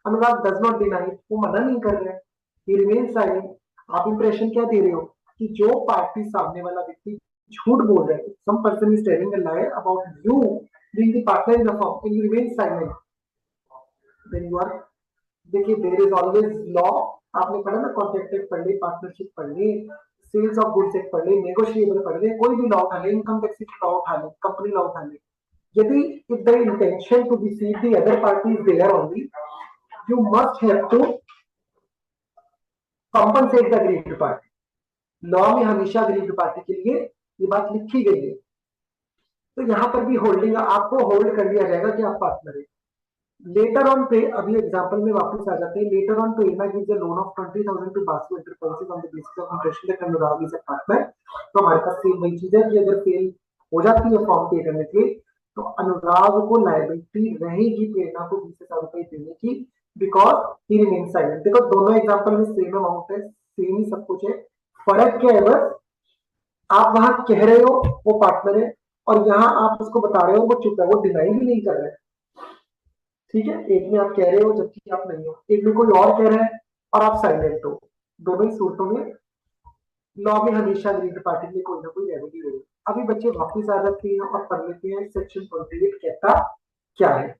Anurag does not deny it. वो मना नहीं कर रहा है. He remains silent. आप impression क्या दे रहे हो कि जो पार्टी सामने वाला व्यक्ति झूठ बोल रहा है, some person is telling a lie about you being the partner in the firm and you remain silent, then you are, देखिए, there is always law. आपने पढ़ा ना, कॉन्ट्रैक्ट एक्ट पढ़ ले, पार्टनरशिप पढ़ ले, सेल्स ऑफ गुड्स एक्ट पढ़ ले, नेगोशिएबल पढ़ ले, कोई भी लॉ उठा ले, इनकम टैक्स लॉ उठा ले, कंपनी लॉ उठा ले. यदि if the intention to deceive the other party is there only, you must have to compensate the aggrieved party. Law में हमेशा aggrieved party के लिए ये बात लिखी गई है. तो यहाँ पर भी होल्डिंग, आपको होल्ड कर लिया जाएगा कि आप पार्टनर है. लेटर ऑन पे, अभी एग्जांपल में वापस आ जाते हैं. Later on Prerna gives a loan of 20,000 to Basu Enterprises on the basis of impression that Anurag is a partner. तो हमारे पास सेम वही चीज है कि अगर फेल हो जाती है फॉर्म पे करने के, तो अनुराग को लायबिलिटी रहेगी Prerna को 20,000 रुपए देने की, बिकॉज ही रिमेन साइलेंट. देखो दोनों एग्जांपल में सेम अमाउंट है, सेम ही सब कुछ है. फर्क क्या है बस, आप वहां कह रहे हो वो पार्टनर है और यहाँ आप उसको बता रहे हो वो चुप है, वो डिनाई भी नहीं कर रहे हैं. ठीक है, एक में आप कह रहे हो जबकि आप नहीं हो, एक में कोई और कह रहा है और आप साइलेंट हो. दोनों ही सूरतों में लॉ में हमेशा अग्रीड पार्टी में कोई ना कोई रेमेडी होगी. अभी बच्चे वापस आ जाते हैं और पढ़ लेते हैं सेक्शन 28 कहता क्या है.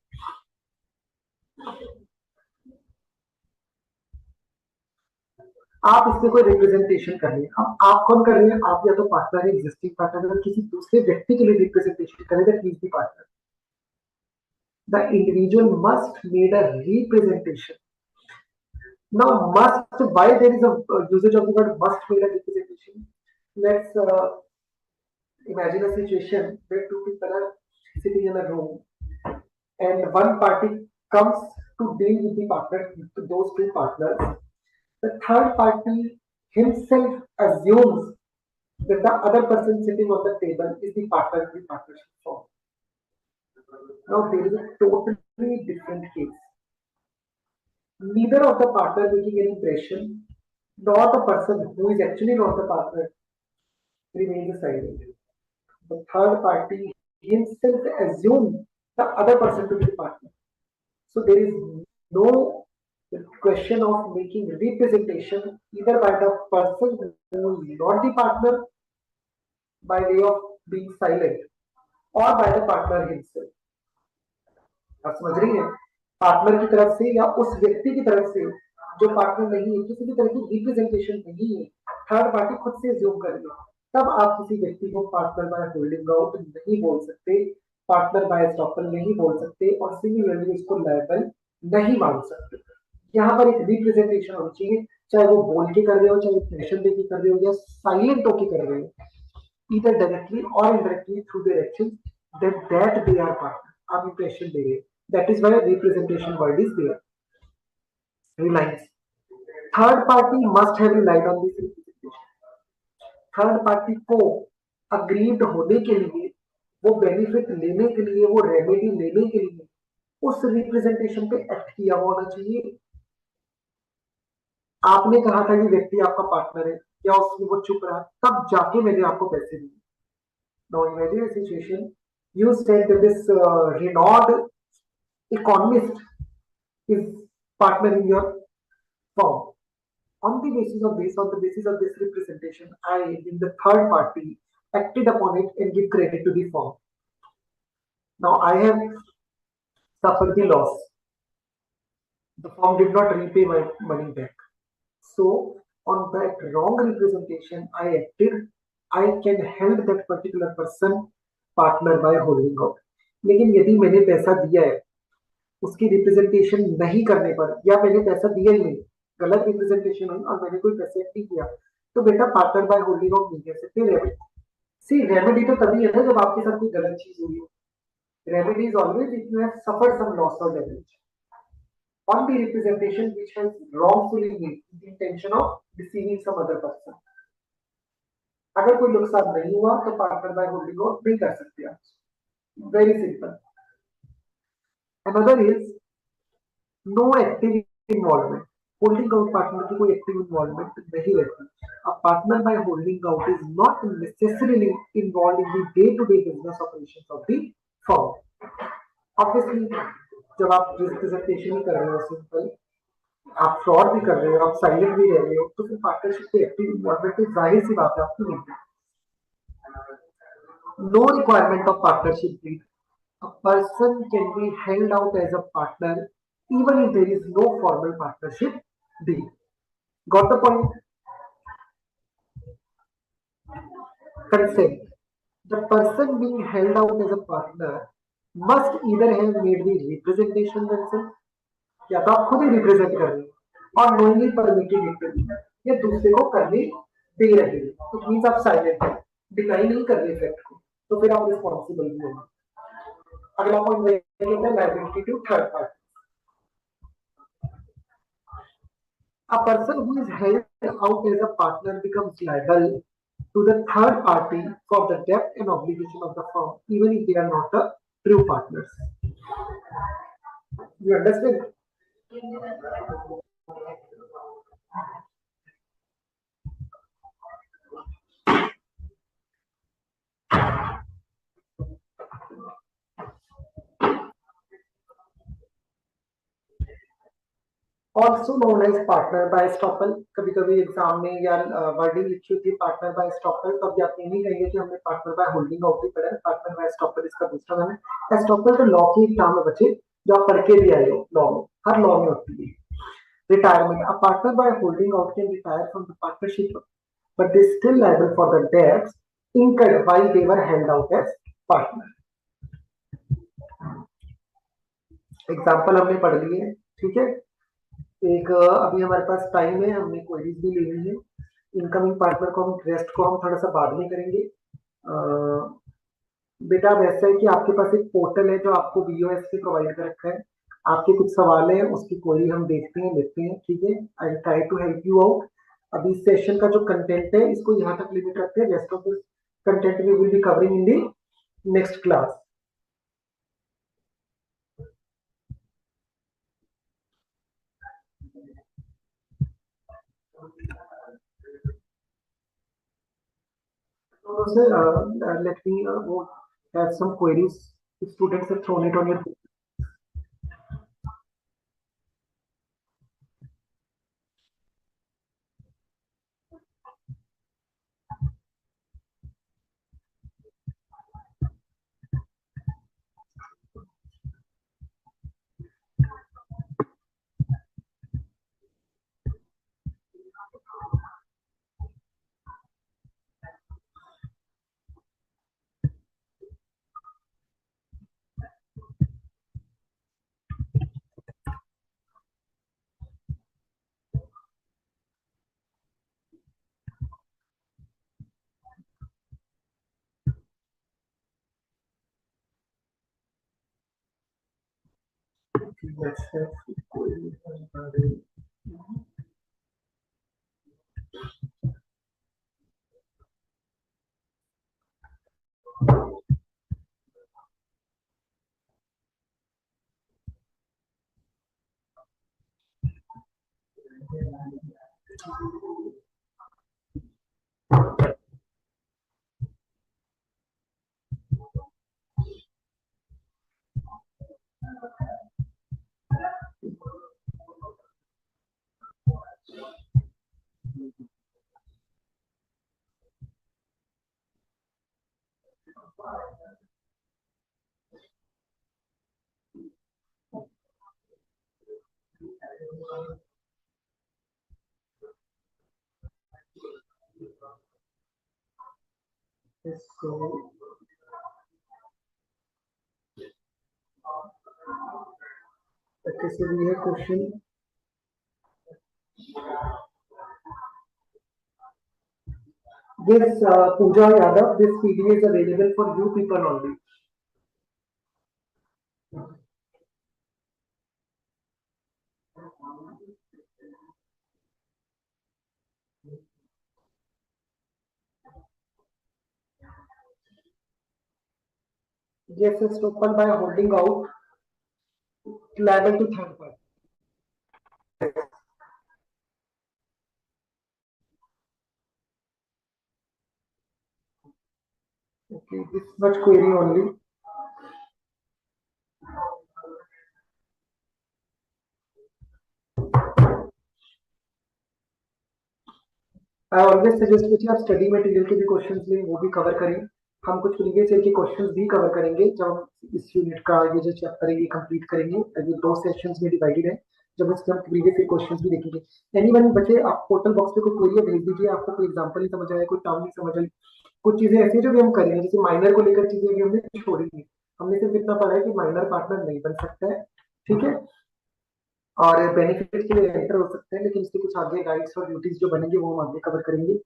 आप इसमें कोई रिप्रेजेंटेशन कर रहे हैं. अब आप कौन कर रहे हैं, आप या तो पार्टनर है, एग्जिस्टिंग पार्टनर, अगर किसी दूसरे व्यक्ति के लिए रिप्रेजेंटेशन करें तो please the partner. The individual must made a representation. Now must, why there is a usage of the word must made a representation? Let's imagine a situation where two people are sitting in a room and one party comes to deal with the partner, those two partners. The third party himself assumes that the other person sitting on the table is the partner in the partnership firm. Now there is a totally different case. Neither of the partner making an impression, nor the person who is actually not the partner remains silent. The third party himself assumes the other person to be the partner. So there is no question of making representation either by the person who is not the partner by way of being silent or by the partner himself. आप समझ रही हैं, partner की तरफ से या उस व्यक्ति की तरफ से जो पार्टनर नहीं है, किसी भी तरह की रिप्रेजेंटेशन नहीं है, थर्ड पार्टी खुद से एज्यूम करेंगे, तब आप किसी व्यक्ति को पार्टनर बाय होल्डिंग आउट नहीं बोल सकते. पार्टनर बाय स्टॉपर नहीं बोल सकते और सिमिलरली उसको लायबल नहीं मान सकते। यहाँ पर एक रिप्रेजेंटेशन होनी चाहिए, चाहे वो बोल के कर रहे हो, चाहे प्रेशर देके कर रहे हो, या साइलेंट होके कर रहे हो, either directly or indirectly through their actions, that they are partner. आप impression दे रहे हैं, that is why representation word is there. Reliance. Third party must have relied on this representation. Third party को agreed होने के लिए, वो benefit लेने के लिए, वो रेमेडी लेने के लिए उस रिप्रेजेंटेशन पे एक्ट किया हुआ होना चाहिए। आपने कहा था कि व्यक्ति आपका पार्टनर है, या उसमें वो चुप रहा, तब जाके मैंने आपको पैसे दिए। Now imagine a situation, you said that this renowned economist is partner in your firm. On the basis of this representation, I, in the third party, acted upon it and give credit to the firm. Now I have suffered the loss. The firm did not repay my money back. So on that wrong representation, I acted. I can help that particular person partner by holding out. लेकिन यदि मैंने पैसा दिया है उसकी representation नहीं करने पर, या मैंने पैसा दिया ही नहीं, गलत रिप्रेजेंटेशन हुई और मैंने कोई पैसा नहीं किया, तो बेटा पार्टनर बाय होल्डिंग आउट नहीं कह सकते। रेमेडी, सी रेमेडी तो तभी है ना जब आपके साथ कोई गलत चीज हुई हो। Remedy is always if you have suffered some loss और damage on the representation which has wrongfully made the intention of deceiving some other person. अगर कोई नुकसान नहीं हुआ तो पार्टनर बाय होल्डिंग आउट नहीं कर सकते आप। Very simple. Another is no active involvement. Holding out partner की कोई एक्टिव इन्वॉल्वमेंट नहीं रहती। A partner by holding out is not necessarily involved in the day-to-day business operations of the firm. Obviously, जब आप रिप्रेजेंटेशन ही कर रहे हो, simple आप फ्रॉड भी कर रहे हो, आप साइलेंट भी रह रहे हो, तो फिर पार्टनरशिप पे एक्टिव इन्वॉल्वमेंट तो जाहिर सी बात है आपकी नहीं है। No requirement of partnership deed. A person can be held out as a partner even if there is no formal partnership deal. Got the point? Consent. The person being held out as a partner must either have made the representation themselves, या तो आप खुद ही represent कर रहे हो और knowingly permitted it to be, या दूसरे को करने दे रहे हो, तो मींस आप साइलेंट है, डिनाई नहीं कर रहे फैक्ट को, तो फिर आप रिस्पॉन्सिबल भी होंगे। अगला पॉइंट है liability to third party. A person who is held out as a partner becomes liable to the third party for the debt and obligation of the firm, even if they are not the true partners. You understand? Also known as partner by estoppel। कभी कभी exam में या wording लिखी होती है partner by estoppel, तो अभी आप ये नहीं कहेंगे कि हमने पार्टनर बाय होल्डिंग आउट ही पढ़ा है। पार्टनर बाय एस्टॉपल इसका दूसरा नाम है। एस्टॉपल तो लॉ की एक नाम है बच्चे, जो आप पढ़ के भी आए हो लॉ में, हर लॉ में होती है। Retirement. A partner by holding out can retire from the partnership but they still liable for the debts incurred while they were held out as partner। Example हमने पढ़ लिए, ठीक है। एक अभी हमारे पास टाइम है, हमने क्वेरीज भी लेनी है। इनकमिंग पार्टनर को हम रेस्ट को हम थोड़ा सा बाद में करेंगे। बेटा अब ऐसा है कि आपके पास एक पोर्टल है जो आपको बीओएस से प्रोवाइड कर रखा है। आपके कुछ सवाल है, उसकी क्वेरी हम देखते हैं, लेते हैं, ठीक है। I try to help you out. अभी सेशन का जो कंटेंट है इसको यहाँ तक लिमिट रखते हैं। Rest of this content we will be covering in the next class. So, let me have some queries. If students have thrown it on your let's have this. So okay, so we have question. This Pooja Yadav, this PD is available for you people only. Yes, it's open by holding out level to third part. Okay, this much query only. I always suggest कि आप study material के भी questions लें, वो भी cover करें. हम कुछ प्रीवियस ईयर के क्वेश्चंस भी कवर करेंगे जब हम इस यूनिट का ये जो चैप्टर है ये कंप्लीट करेंगे. ये 2 सेशंस में डिवाइडेड है. जब इसमें हम प्रीवियस ईयर क्वेश्चंस भी देखेंगे. एनीवन बच्चे आप पोर्टल बॉक्स पे कोई क्वेरी भेज दीजिए. आपको कोई एग्जांपल नहीं समझ आया, कोई टर्म नहीं समझ आई, कुछ चीजें ऐसी जो भी हम करेंगे. जैसे माइनर को लेकर चीजें भी हमने छोड़ी थी. हमने सिर्फ इतना पढ़ा है कि माइनर पार्टनर नहीं बन सकता है, ठीक है, और बेनिफिट के लिए एंटर हो सकते हैं, लेकिन इसके कुछ आगे राइट्स और ड्यूटीज जो बनेंगे वो हम आगे कवर करेंगे.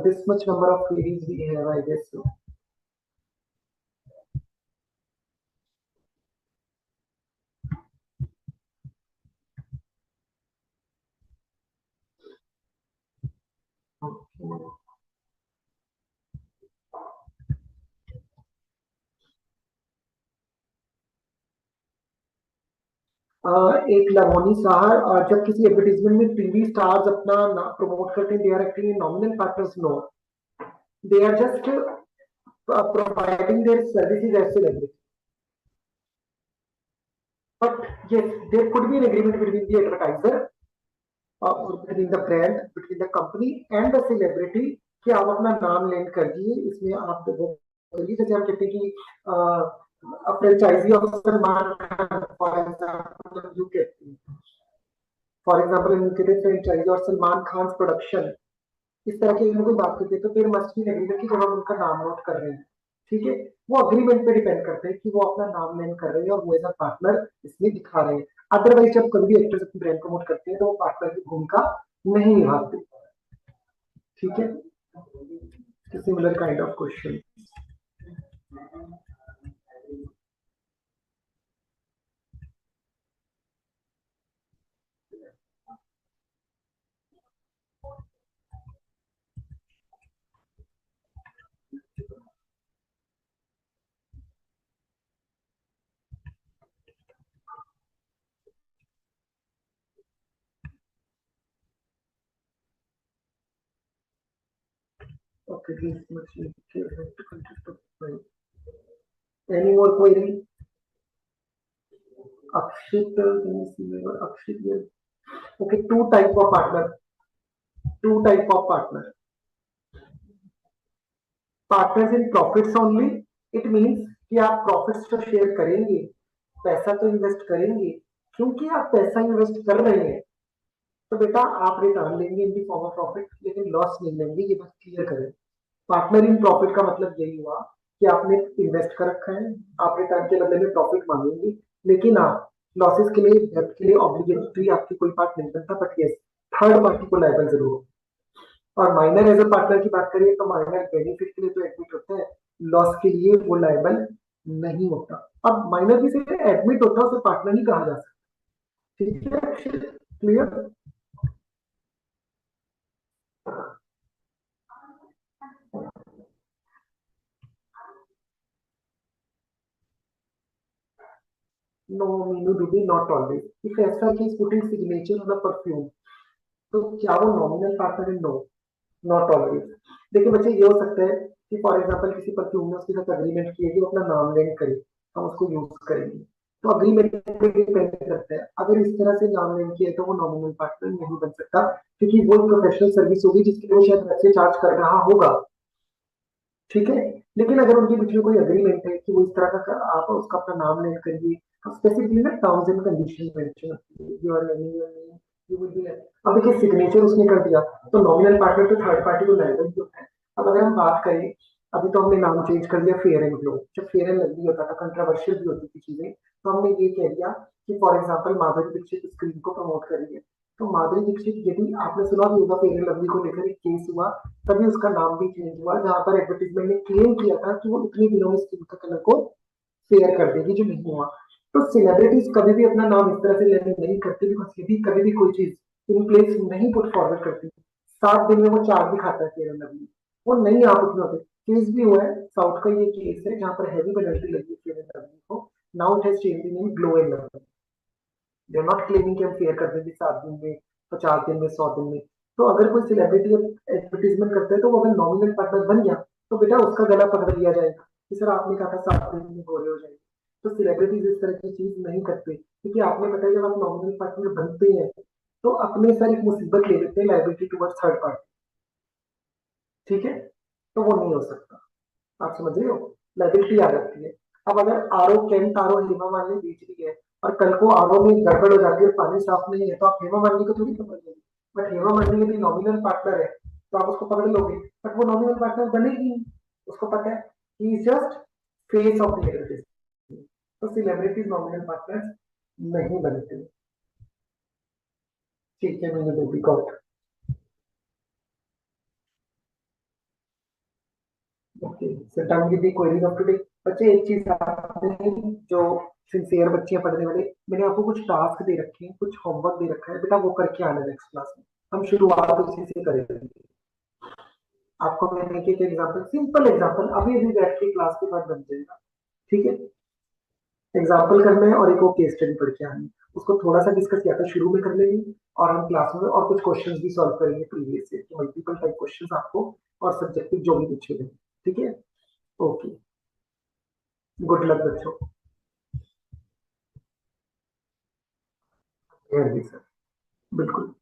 This much number of queries we have, I guess so. एक लवोनी साहर, जब किसी एडवर्टीजमेंट में टीवी स्टार्स अपना प्रमोट करते हैं, they are acting in nominal partners. No, they are just providing their services as celebrity. But yes, there could be an agreement between the advertiser, between the brand, between the company and the celebrity कि आप अपना नाम land कर दिए. इसमें आप वो करिए, जैसे हम कहते हैं कि franchisee of Salman Khan, for example you कहते हैं, फॉर एग्जांपल इन कहते हैं फ्रेंचाइजी और सलमान खान प्रोडक्शन, इस तरह के कोई बात करते हैं तो फिर मस्ट बी एग्रीमेंट कि जब हम उनका नाम नोट कर रहे हैं, ठीक है, वो अग्रीमेंट पे डिपेंड करते हैं कि वो अपना नाम लेन कर रहे हैं और वो एज अ पार्टनर इसमें दिखा रहे हैं. अदरवाइज जब कभी भी एक्टर्स अपनी ब्रांड प्रमोट करते हैं तो वो पार्टनर की भूमिका नहीं निभाते. ठीक है, similar kind of question. Okay, this much to consist of five. Any more query? Akshit, Akshit, yes. Okay, two type of partner. Two type of partner. Partners in profits only. It means कि आप profits तो share करेंगे, पैसा तो invest करेंगे. क्योंकि आप पैसा इन्वेस्ट कर रहे हैं तो बेटा आप रिटर्न लेंगे इन दी फॉर्म ऑफ प्रॉफिट, लेकिन लॉस नहीं लेंगे. ये बात क्लियर करें. पार्टनर इन प्रॉफिट का मतलब यही हुआ कि आपने इन्वेस्ट कर रखा है, आप रिटर्न के बदले में प्रॉफिट मांगेंगे, लेकिन आप लॉसेस के लिए, डेब्ट के लिए ऑब्लिगेटरी आपकी कोई पार्ट नहीं बनता. बट यस, थर्ड पार्टी को लायबल जरूर हो. और माइनर एज अ पार्टनर की बात करिए तो माइनर बेनिफिट के लिए तो एडमिट होता है, लॉस के लिए वो लायबल नहीं होता. अब माइनर भी से एडमिट होता है, उसे पार्टनर नहीं कहा जा सकता। ठीक है, क्लियर? नो मीनू डूबी not always if as such is putting signature on a perfume, तो क्या वो नॉमिनल पार्टनर है? No, not always. देखिए बच्चे, ये हो सकता है कि फॉर एग्जांपल किसी परफ्यूम ने उसके साथ अग्रीमेंट किया कि वो अपना नाम लिंक करे, हम उसको यूज करेंगे, तो अग्रीमेंट पे डिपेंड करता है। अगर इस तरह से नाम लिंक किया है तो वो नॉमिनल पार्टनर नहीं बन सकता, क्योंकि वो प्रोफेशनल सर्विस होगी जिसके लिए वो शायद वैसे चार्ज कर रहा होगा। ठीक है, लेकिन अगर उनके बीच में कोई अग्रीमेंट है कि वो इस तरह का आप उसका अपना नाम लेन करिए, स्पेसिफिकली ना टर्म्स एंड कंडीशन मेंशन होती है, you are lending your name, you will be. अब देखिए सिग्नेचर उसने कर दिया, तो नॉमिनल पार्टनर तो थर्ड पार्टी को लायबल ही होता है। अब अगर हम बात करें, अभी तो हमने नाम चेंज कर दिया फेयर एंड ग्लो, जब फेयर एंड लवली होता था, कंट्रोवर्शियल भी होती थी चीजें, तो हमने ये कह दिया कि for example Madhuri Dixit screen को प्रमोट कर रही है, तो माधुरी दीक्षित, यदि आपने सुना भी होगा फेयर एंड लवली को लेकर एक केस हुआ, तभी उसका नाम भी चेंज हुआ, जहां पर एडवर्टीजमेंट ने क्लेम किया था कि वो इतने दिनों में स्किन का कलर को फेयर कर देगी, जो नहीं हुआ। तो सेलिब्रिटीज कभी भी अपना नाम इस तरह से लेने नहीं करती, बिकॉज यदि कभी भी कोई चीज इन प्लेस नहीं पुट फॉरवर्ड करती, 7 दिन में वो चार दिखाता है फेयर एंड लवली, वो नहीं आप उतने होते। केस भी हुआ है, साउथ का ये केस है जहां पर हैवी पेनल्टी लगी फेयर एंड लवली को। Now it has change in Glow and Lovely. They are not claiming कि हम फेयर कर देंगे 7 दिन में, 50 दिन में, 100 दिन में। तो अगर कोई सेलिब्रिटी एडवर्टीजमेंट करता है, तो वो अगर नॉमिनल पार्टनर बन गया, तो बेटा उसका गला पकड़ लिया जाएगा कि सर आपने कहा था 7 दिन में गोरे हो जाएंगे। तो सेलिब्रिटीज इस तरह की चीज नहीं करते, क्योंकि आपने बताया जब आप नॉमिनल पार्टनर बनते हैं, तो अपने सर एक मुसीबत ले लेते हैं, लाइबिलिटी टुवर्ड्स थर्ड पार्टी। ठीक है, तो वो नहीं हो सकता। आप समझ रहे हो, लाइबिलिटी आ जाती है। अब अगर RO can't RO Hema Malini बेच रही है, और कल को आरओ में गड़बड़ हो जाती है, पानी साफ नहीं है, तो आप हेमा मालिनी को थोड़ी पकड़ लोगे। बट हेमा मालिनी यदि नॉमिनल पार्टनर है, तो आप उसको पकड़ लोगे, बट वो नॉमिनल पार्टनर बनेगी नहीं। उसको पता है he is just face of the advertisement. तो सेलिब्रिटीज नॉमिनल पार्टनर नहीं बनते। ठीक है, मैंने वो भी got. Okay, so done with the queries of today। बच्चे एक चीज आपने, जो सिंसियर बच्चे हैं पढ़ने वाले, मैंने आपको कुछ टास्क दे रखे हैं, कुछ होमवर्क दे रखा है, बेटा वो करके आना नेक्स्ट क्लास में। हम शुरुआत उसी से करेंगे। आपको मैंने एक एग्जांपल, सिंपल एग्जांपल अभी अभी बैठ के क्लास के बाद बन जाएगा। ठीक है, एग्जाम्पल करना है और एक वो केस स्टडी पढ़ के आनी है। उसको थोड़ा सा डिस्कस किया था शुरू में कर लेंगे, और हम क्लास में और कुछ क्वेश्चंस भी सॉल्व करेंगे प्रीवियस ईयर के, मल्टीपल टाइप क्वेश्चंस आपको, और सब्जेक्टिव जो भी पूछे गए। ठीक है, ओके, गुड लक बच्चों। सर बिल्कुल।